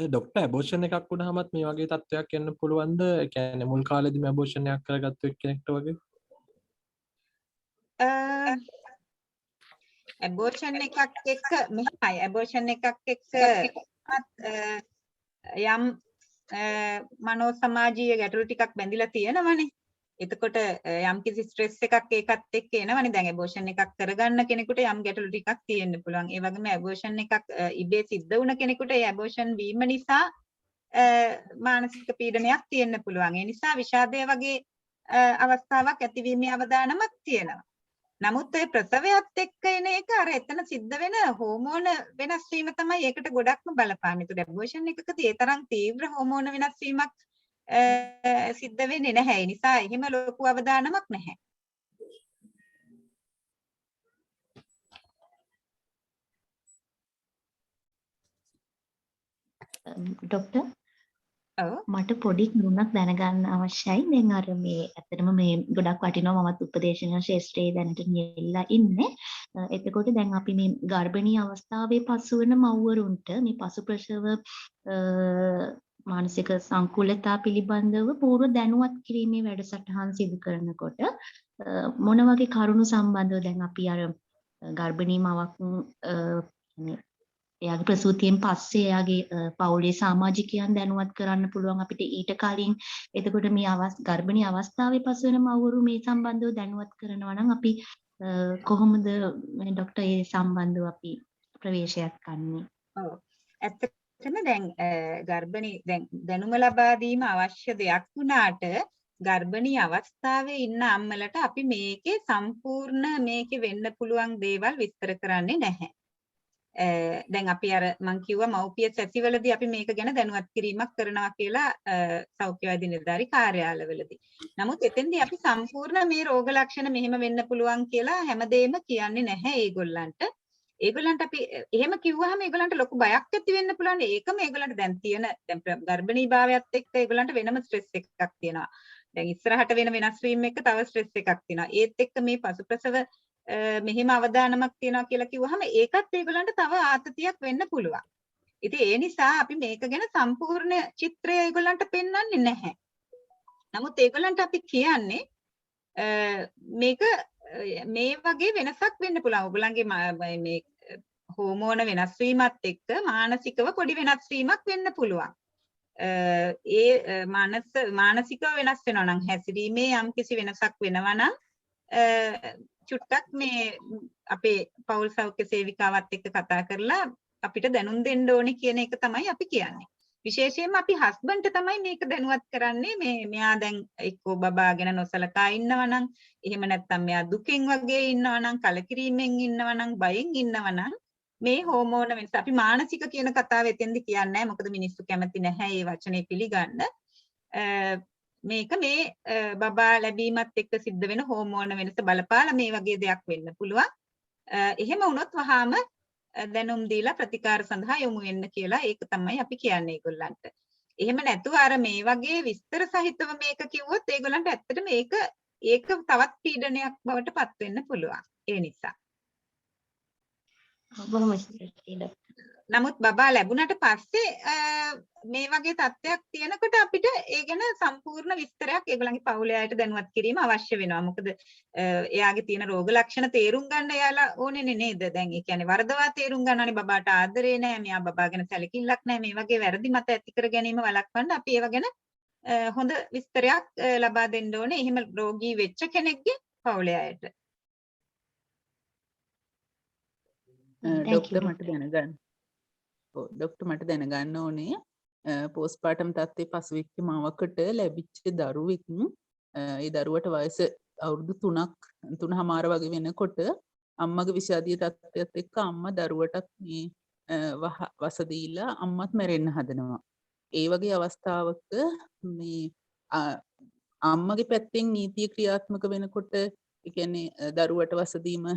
Speaker 5: ඩොක්ටර් ඇබෝෂන් එකක් වුණාමත් මේ වගේ තත්ත්වයක් එන්න පුළුවන්ද? ඒ කියන්නේ මුල් කාලේදීම ඇබෝෂන් එකක් කරගත්තු කෙනෙක්ට වගේ?
Speaker 2: ඇබෝෂන් එකක් එක්ක මෙහෙමයි ඇබෝෂන් එකක් එක්ක යම් මනෝ සමාජීය ගැටලු ටිකක් බැඳිලා තියෙනවනේ. එතකොට යම් කිසි ස්ට්‍රෙස් එකක් ඒකත් එක්ක එනවනේ. දැන් ඇබෝෂන් එකක් කරගන්න කෙනෙකුට යම් ගැටලු ටිකක් තියෙන්න පුළුවන්. ඒ වගේම ඇබෝෂන් එකක් ඉබේ සිද්ධ වුණ කෙනෙකුට ඒ ඇබෝෂන් වීම නිසා මානසික පීඩනයක් තියෙන්න පුළුවන්. ඒ නිසා විෂාදය වගේ අවස්ථාවක් ඇතිවීමේ අවදානමක් තියෙනවා. නමුත් ඒ ප්‍රසවයත් එක්ක එන එක අර එතන සිද්ධ වෙන හෝමෝන වෙනස් වීම තමයි ඒකට ගොඩක්ම බලපාන්නේ. ඒතර ඇබෝෂන් එකකදී ඒ තරම් තීව්‍ර හෝමෝන වෙනස් වීමක් සිද්ධ වෙන්නේ නැහැ. ඒ නිසා එහෙම ලොකු අවදානමක් නැහැ.
Speaker 6: ડોક્ટર
Speaker 2: ඔව්
Speaker 6: මට පොඩි කරුණක් දැනගන්න අවශ්‍යයි. දැන් අර මේ ඇත්තටම මේ ගොඩක් වටිනවා මමත් උපදේශන ශාස්ත්‍රයේ දැනට නියැලලා ඉන්නේ. එතකොට දැන් අපි මේ ගර්භණී අවස්ථාවේ පසුවෙන මව්වරුන්ට මේ පසු ප්‍රසව මානසික සංකූලතා පිළිබඳව පූර්ව දැනුවත් කිරීමේ වැඩසටහන් සිදු කරනකොට මොන වගේ කරුණු සම්බන්ධව දැන් අපි අර ගර්භණී මවක් එයාගේ ප්‍රසූතියෙන් පස්සේ එයාගේ පවුලේ සමාජිකයන් දැනුවත් කරන්න පුළුවන් අපිට ඊට කලින්. එතකොට මේ ගර්භණී අවස්ථාවේ පසු වෙන මව්වරු මේ සම්බන්ධව දැනුවත් කරනවා නම් අපි කොහොමද ડોක්ටර් ඒ සම්බන්ධව අපි ප්‍රවේශයක් ගන්නේ?
Speaker 2: ඔව් ඇත්තටම දැන් ගර්භණී දැන් දැනුම ලබා දීම අවශ්‍ය දෙයක් වුණාට ගර්භණී අවස්ථාවේ ඉන්න අම්මලට අපි මේකේ සම්පූර්ණ මේකේ වෙන්න පුළුවන් දේවල් විස්තර කරන්නේ නැහැ. දැන් අපි අර මං කිව්වා මව්පිය සැසිවලදී අපි මේක ගැන දැනුවත් කිරීමක් කරනවා කියලා සෞඛ්‍ය වෛද්‍ය නිලධාරි කාර්යාලවලදී. නමුත් එතෙන්දී අපි සම්පූර්ණ මේ රෝග ලක්ෂණ මෙහෙම වෙන්න පුළුවන් කියලා හැමදේම කියන්නේ නැහැ ඒගොල්ලන්ට. ඒගොල්ලන්ට අපි එහෙම කිව්වහම ඒගොල්ලන්ට ලොකු බයක් ඇති වෙන්න පුළුවන්. ඒකම ඒගොල්ලන්ට දැන් තියෙන දැන් ගර්භණී භාවයත් එක්ක ඒගොල්ලන්ට වෙනම ස්ට්‍රෙස් එකක් තියෙනවා. දැන් ඉස්සරහට වෙන වෙනස් වීම එක්ක තව ස්ට්‍රෙස් එකක් තියෙනවා. ඒත් එක්ක මේ පසු ප්‍රසව මෙහිම අවදානමක් තියෙනවා කියලා කිව්වහම ඒකත් ඒගොල්ලන්ට තව ආතතියක් වෙන්න පුළුවන්. ඉතින් ඒ නිසා අපි මේක ගැන සම්පූර්ණ චිත්‍රය ඒගොල්ලන්ට පෙන්වන්නේ නැහැ. නමුත් ඒගොල්ලන්ට අපි කියන්නේ මේක මේ වගේ වෙනසක් වෙන්න පුළුවන්. ඔයගොල්ලන්ගේ මේ හෝමෝන වෙනස් වීමත් එක්ක මානසිකව පොඩි වෙනස් වීමක් වෙන්න පුළුවන්. ඒ මානසිකව වෙනස් වෙනවා නම් හැසිරීමේ යම්කිසි වෙනසක් වෙනවා නම් චුට්ටක් මේ අපේ පෞල් සෞඛ්‍ය සේවිකාවත් එක්ක කතා කරලා අපිට දැනුම් දෙන්න ඕනේ කියන එක තමයි අපි කියන්නේ. විශේෂයෙන්ම අපි හස්බන්ඩ්ට තමයි මේක දැනුවත් කරන්නේ. මෙයා දැන් එක්කෝ බබා ගැන නොසලකා ඉන්නවා නම්, එහෙම නැත්නම් මෙයා දුකෙන් වගේ ඉන්නවා නම්, කලකිරීමෙන් ඉන්නවා නම්, බයෙන් ඉන්නවා නම් මේ හෝමෝන වෙනස අපි මානසික කියන කතාව එතෙන්දි කියන්නේ නැහැ. මොකද මිනිස්සු කැමති නැහැ මේ වචනේ පිළිගන්න. මේක මේ බබා ලැබීමත් එක්ක සිද්ධ වෙන හෝමෝන වෙනස බලපාලා මේ වගේ දෙයක් වෙන්න පුළුවන්. එහෙම වුණොත් වහාම දැනුම් දීලා ප්‍රතිකාර සඳහා යොමු වෙන්න කියලා ඒක තමයි අපි කියන්නේ ඒගොල්ලන්ට. එහෙම නැතුව අර මේ වගේ විස්තර සහිතව මේක කිව්වොත් ඒගොල්ලන්ට ඇත්තටම ඒක තවත් පීඩනයක් බවට පත් වෙන්න පුළුවන්. ඒ නිසා. නමුත් බබා ලැබුණට පස්සේ මේ වගේ තත්ත්වයක් තියෙනකොට අපිට ඒ ගැන සම්පූර්ණ විස්තරයක් ඒගොල්ලන්ගේ පවුලේ අයට දැනුවත් කිරීම අවශ්‍ය වෙනවා. මොකද එයාගේ තියෙන රෝග ලක්ෂණ තේරුම් ගන්න එයාලා ඕනේ නේද? දැන් ඒ කියන්නේ වරදවා තේරුම් ගන්නවානේ බබාට ආදරේ නැහැ, මෙයා බබා ගැන සැලකිල්ලක් නැහැ, මේ වගේ වැරදි මත ඇති කර ගැනීම වළක්වන්න අපි ඒව ගැන හොඳ විස්තරයක් ලබා දෙන්න ඕනේ. එහෙම රෝගී වෙච්ච කෙනෙක්ගේ පවුලේ අයට.
Speaker 7: ડોක්ටර් මට දැනගන්න ඕනේ පෝස්ට්පාර්ටම් තත්ත්වයේ පසුවෙච්ච මවකට ලැබිච්ච දරුවෙක් ඒ දරුවට වයස අවුරුදු 3.5 වගේ වෙනකොට අම්මගේ විෂාදීය තත්ත්වයට එක්ක අම්මා දරුවටත් මේ වස දීලා අම්මත් මැරෙන්න හදනවා. ඒ වගේ අවස්ථාවක මේ අම්මගේ පැත්තෙන් නීතිය ක්‍රියාත්මක වෙනකොට ඒ කියන්නේ දරුවට වස දීම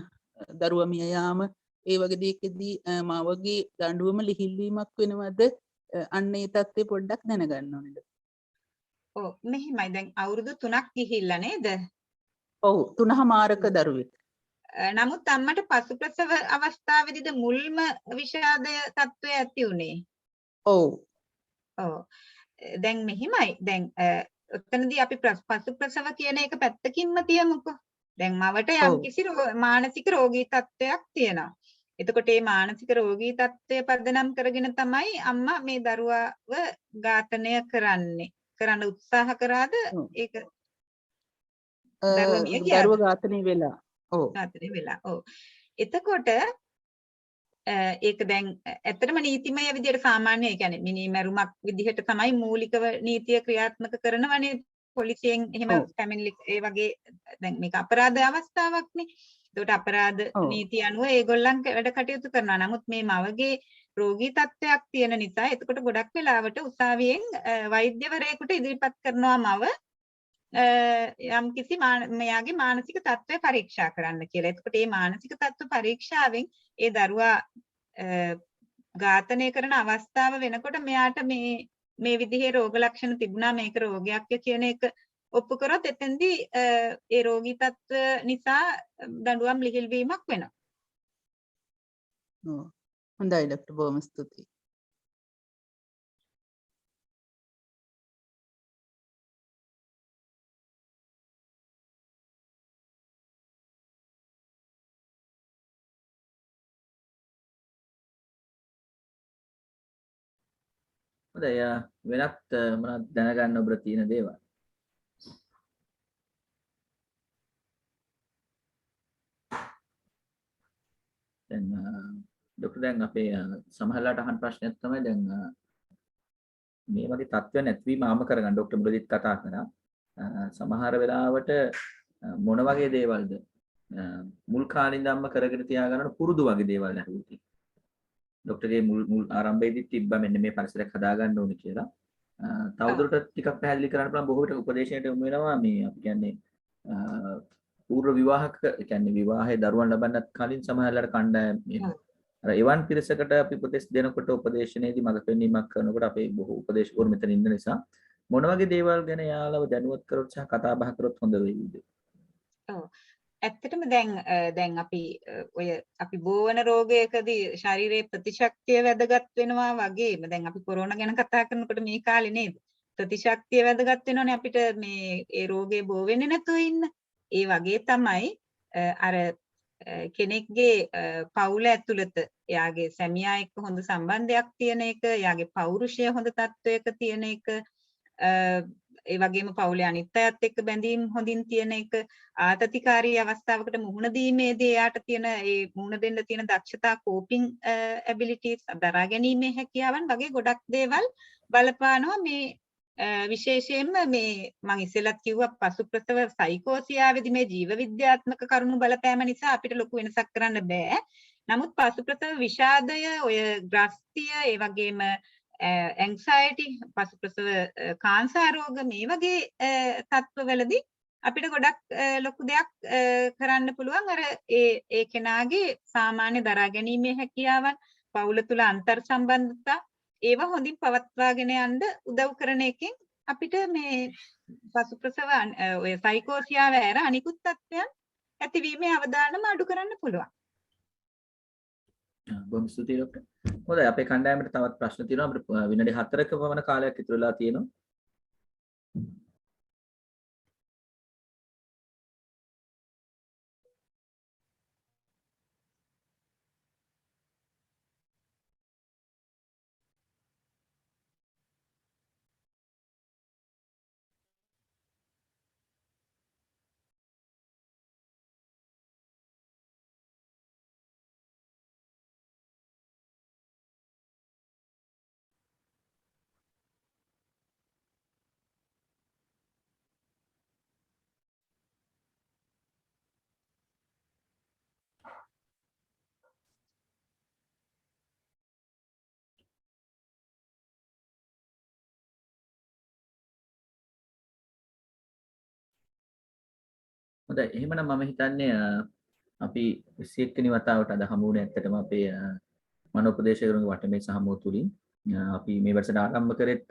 Speaker 7: දරුවා මිය යාම ඒ වගේ දෙයකදී මවගේ දඬුවම ලිහිල්වීමක් වෙනවද? අන්න ඒ තත්ත්වය පොඩ්ඩක් දැනගන්න ඕනේද?
Speaker 2: ඔව් මෙහිමයි දැන් අවුරුදු 3ක් ගිහිල්ලා නේද?
Speaker 7: ඔව් 3.5ක දරුවෙක්.
Speaker 2: නමුත් අම්මට පසු ප්‍රසව අවස්ථාවේදීද මුල්ම විෂාදය තත්ත්වය ඇති උනේ?
Speaker 7: ඔව්
Speaker 2: ඔව්. දැන් මෙහිමයි. දැන් ඔතනදී අපි පසු ප්‍රසව කියන එක පැත්තකින්ම තියමුකෝ. දැන් මවට
Speaker 7: ඔව්.
Speaker 2: යම්කිසි මානසික රෝගී තත්ත්වයක් තියෙනවා. එතකොට මේ මානසික රෝගී තත්ත්වය පදනම් කරගෙන තමයි අම්මා මේ දරුවාව ඝාතනය කරන්න උත්සාහ කරාද
Speaker 7: ඔව්.
Speaker 2: ඒක දරුවා මිය ගියාද?
Speaker 7: දරුවා ඝාතනය වෙලා. ඔව්.
Speaker 2: ඝාතනය වෙලා. ඔව්. එතකොට ඒක දැන් ඇත්තටම නීතිමය විදිහට සාමාන්‍ය ඒ කියන්නේ මිනිමැරුමක් විදිහට තමයි මූලිකව නීතිය ක්‍රියාත්මක කරනවනේ පොලිසියෙන් එහෙම
Speaker 7: ඔව්.
Speaker 2: පැමිණිලි ඒ වගේ දැන් මේක අපරාධ අවස්ථාවක්නේ. ඒකට අපරාධ
Speaker 7: ඔව්.
Speaker 2: නීතිය අනුව ඒගොල්ලන් වැඩ කටයුතු කරනවා. නමුත් මේ මවගේ රෝගී තත්ත්වයක් තියෙන නිසා එතකොට ගොඩක් වෙලාවට උසාවියෙන් වෛද්‍යවරයෙකුට ඉදිරිපත් කරනවා මව යම්කිසි මෙයාගේ මානසික තත්ත්වය පරීක්ෂා කරන්න කියලා. එතකොට මේ මානසික තත්ත්ව පරීක්ෂාවෙන් ඒ දරුවා ඝාතනය කරන අවස්ථාව වෙනකොට මෙයාට මේ විදිහේ රෝග ලක්ෂණ තිබුණා මේක රෝගයක් කියන එක ඔප්පු කරොත් එතෙන්දී ඒ රෝගී තත්ත්ව නිසා දඬුවම් ලිහිල් වීමක් වෙනවා.
Speaker 7: ඔව්. හොඳයි ડોක්ටර් බොහොම ස්තුතියි.
Speaker 1: හොඳයි වෙනත් මොනවද දැනගන්න ඔබට තියෙන දේවල්? දැන් ડોක්ටර් දැන් අපේ සමහරලාට අහන ප්‍රශ්නයක් තමයි දැන් මේ වගේ තත්ත්වයක් නැතිවීම ආම කරගන්න ડોක්ටර් මුලදීත් කතා කරා. සමහර වෙලාවට මොන වගේ දේවල්ද මුල් කාලේ ඉඳන්ම කරගෙන තියාගන්න පුරුදු වගේ දේවල් නැහුවොත්. ડોක්ටර්ගේ මුල් ආරම්භයේදී තිබ්බා මෙන්න මේ පරිසරයක් හදාගන්න ඕනේ කියලා. තවදුරටත් ටිකක් පැහැදිලි කරන්න පුළුවන් බොහෝ විට උපදේශයට යොමු වෙනවා මේ අපි කියන්නේ පූර්ව විවාහක කියන්නේ විවාහයේ දරුවන් ලබන්නත් කලින් සමහරවල්ලාට කණ්ඩායම් අර එවන් පිරිසකට අපි උපදෙස් දෙනකොට උපදේශනයේදී මඟ පෙන්වීමක් කරනකොට අපේ බොහෝ උපදේශකවරු මෙතන ඉන්න නිසා මොන වගේ දේවල් ගැන යාළව දැනුවත් කරොත් සහ කතා බහ කරොත් හොඳ වෙයිද?
Speaker 2: ඔව්. ඇත්තටම දැන් අපි බෝවන රෝගයකදී ශරීරයේ ප්‍රතිශක්තිය වැදගත් වෙනවා වගේම දැන් අපි කොරෝනා ගැන කතා කරනකොට මේ කාලේ නේද ප්‍රතිශක්තිය වැදගත් වෙනවනේ අපිට මේ ඒ රෝගේ බෝ වෙන්නේ නැතුව ඉන්න. ඒ වගේ තමයි අර කෙනෙක්ගේ පවුල ඇතුළත එයාගේ සැමියා එක්ක හොඳ සම්බන්ධයක් තියෙන එක, එයාගේ පෞරුෂය හොඳ තත්වයක තියෙන එක, ඒ වගේම පවුලේ අනිත් අයත් එක්ක බැඳීම් හොඳින් තියෙන එක, ආතතිකාරී අවස්ථාවකට මුහුණ දීමේදී එයාට තියෙන ඒ මුහුණ දෙන්න තියෙන දක්ෂතා කෝපින් ඇබිලිටිස් දරා ගැනීමේ හැකියාවන් වගේ ගොඩක් දේවල් බලපානවා මේ විශේෂයෙන්ම මේ මම ඉස්සෙල්ලත් කිව්වා පසු ප්‍රසව සයිකෝසියාවේදී මේ ජීව විද්‍යාත්මක කරුණු බලපෑම නිසා අපිට ලොකු වෙනසක් කරන්න බෑ. නමුත් පසු ප්‍රසව විෂාදය, ඔය ග්‍රස්තිය, ඒ වගේම ඇන්සයිටි, පසු ප්‍රසව කාන්සර් රෝග මේ වගේ තත්ත්වවලදී අපිට ගොඩක් ලොකු දෙයක් කරන්න පුළුවන්. අර ඒ කෙනාගේ සාමාන්‍ය දරා ගැනීමේ හැකියාවන්, පවුල තුල අන්තර් සම්බන්ධතා ඒවා හොඳින් පවත්වාගෙන යන්න උදව් කරන එකෙන් අපිට මේ පසු ප්‍රසව ඔය සයිකෝසියාව ඇර අනිකුත් තත්ත්වයන් ඇතිවීමේ අවදානම අඩු කරන්න පුළුවන්.
Speaker 1: බොහොම ස්තුතියි ડોක්ටර්. හොඳයි අපේ කණ්ඩායමට තවත් ප්‍රශ්න තියෙනවා. අපිට විනාඩි 4ක පමණ කාලයක් ඉතුරු වෙලා තියෙනවා. හොඳයි එහෙමනම් මම හිතන්නේ අපි 21 වෙනි වතාවට අද හමු වුණේ ඇත්තටම අපේ මනෝපදේශකරුන්ගේ වටමේ සමුව තුලින් අපි මේ වැඩසටහන ආරම්භ කරෙත්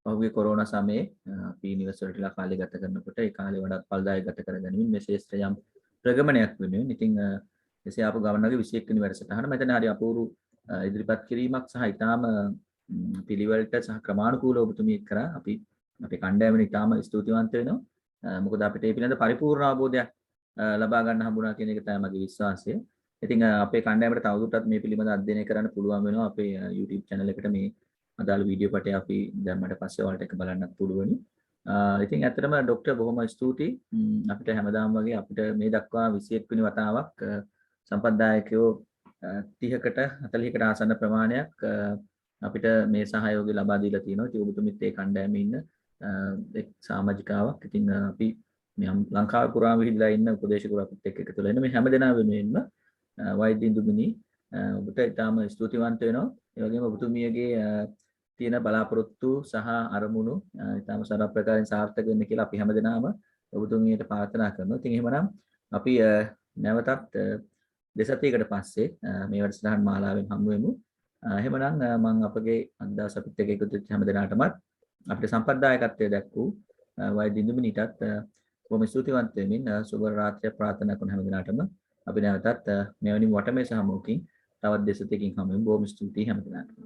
Speaker 1: පහුගිය කොරෝනා සමයේ අපි නිවස වලටලා කාලය ගත කරනකොට ඒ කාලේ වඩාත් ඵලදායක ගත කරගනිමින් මේ ශේෂ්ත්‍ර යම් ප්‍රගමනයක් වෙනුවෙන් ඉතින් එසේ ආපු ගමනගේ 21 වෙනි වැඩසටහන මෙතන හරි අපූර්ව ඉදිරිපත් කිරීමක් සහ ඊටාම පිළිවෙලට සහ ක්‍රමානුකූලව ඔබතුමිය කරා අපි අපේ කණ්ඩායමට ඉතාම ස්තුතිවන්ත වෙනවා. මොකද අපිට මේ පිළිබඳ පරිපූර්ණ අවබෝධයක් ලබා ගන්න හම්බුණා කියන එක තමයි මගේ විශ්වාසය. ඉතින් අපේ කණ්ඩායමට තවදුරටත් මේ පිළිබඳව අධ්‍යයනය කරන්න පුළුවන් වෙනවා. අපේ YouTube channel එකට මේ අදාළ වීඩියෝ පටය අපි දැම්මට පස්සේ ඔයාලට එක බලන්නත් පුළුවනි. ඉතින් ඇත්තටම ડોක්ටර් බොහොම ස්තුතියි. අපිට හැමදාම වගේ අපිට මේ දක්වා 21 වෙනි වතාවක් සම්පත්දායකයෝ 30කට 40කට ආසන්න ප්‍රමාණයක් අපිට මේ සහයෝගය ලබා දීලා තියෙනවා. ඉතින් ඔබතුමිත් ඒ කණ්ඩායමේ ඉන්න එක් සමාජිකාවක්. ඉතින් අපි මේ ලංකාව පුරාම විහිදලා ඉන්න උපදේශකවරු අපිත් එක්ක එකතු වෙලා ඉන්න මේ හැමදෙනා වෙනුවෙන්ම වෛද්‍ය ඉන්දුමිනි ඔබට ඉතාම ස්තුතිවන්ත වෙනවා. ඒ වගේම ඔබතුමියගේ තියෙන බලාපොරොත්තු සහ අරමුණු ඉතාම සරල ප්‍රකාරයෙන් සාර්ථක වෙන්න කියලා අපි හැමදෙනාම ඔබතුමියට ප්‍රාර්ථනා කරනවා. ඉතින් එහෙමනම් අපි නැවතත් දෙසතියකට පස්සේ මේ වැඩසටහන් මාලාවෙන් හමු වෙමු. එහෙමනම් මම අපගේ අදහස් අපිත් එක්ක එකතු වෙච්ච හැමදෙනාටමත් අපිට සම්පත්දායකත්වයේ දැක්වූ වෛද්‍ය ඉන්දුමිනිටත් බොහොම ස්තුතිවන්ත වෙමින් සුබ රාත්‍රිය ප්‍රාර්ථනා කරන හැමදෙනාටම අපි නැවතත් මෙවැනි වටමේ සමූහකින් තවත් දෙසතියකින් හමු වෙමු. බොහොම ස්තුතියි හැමදෙනාටම.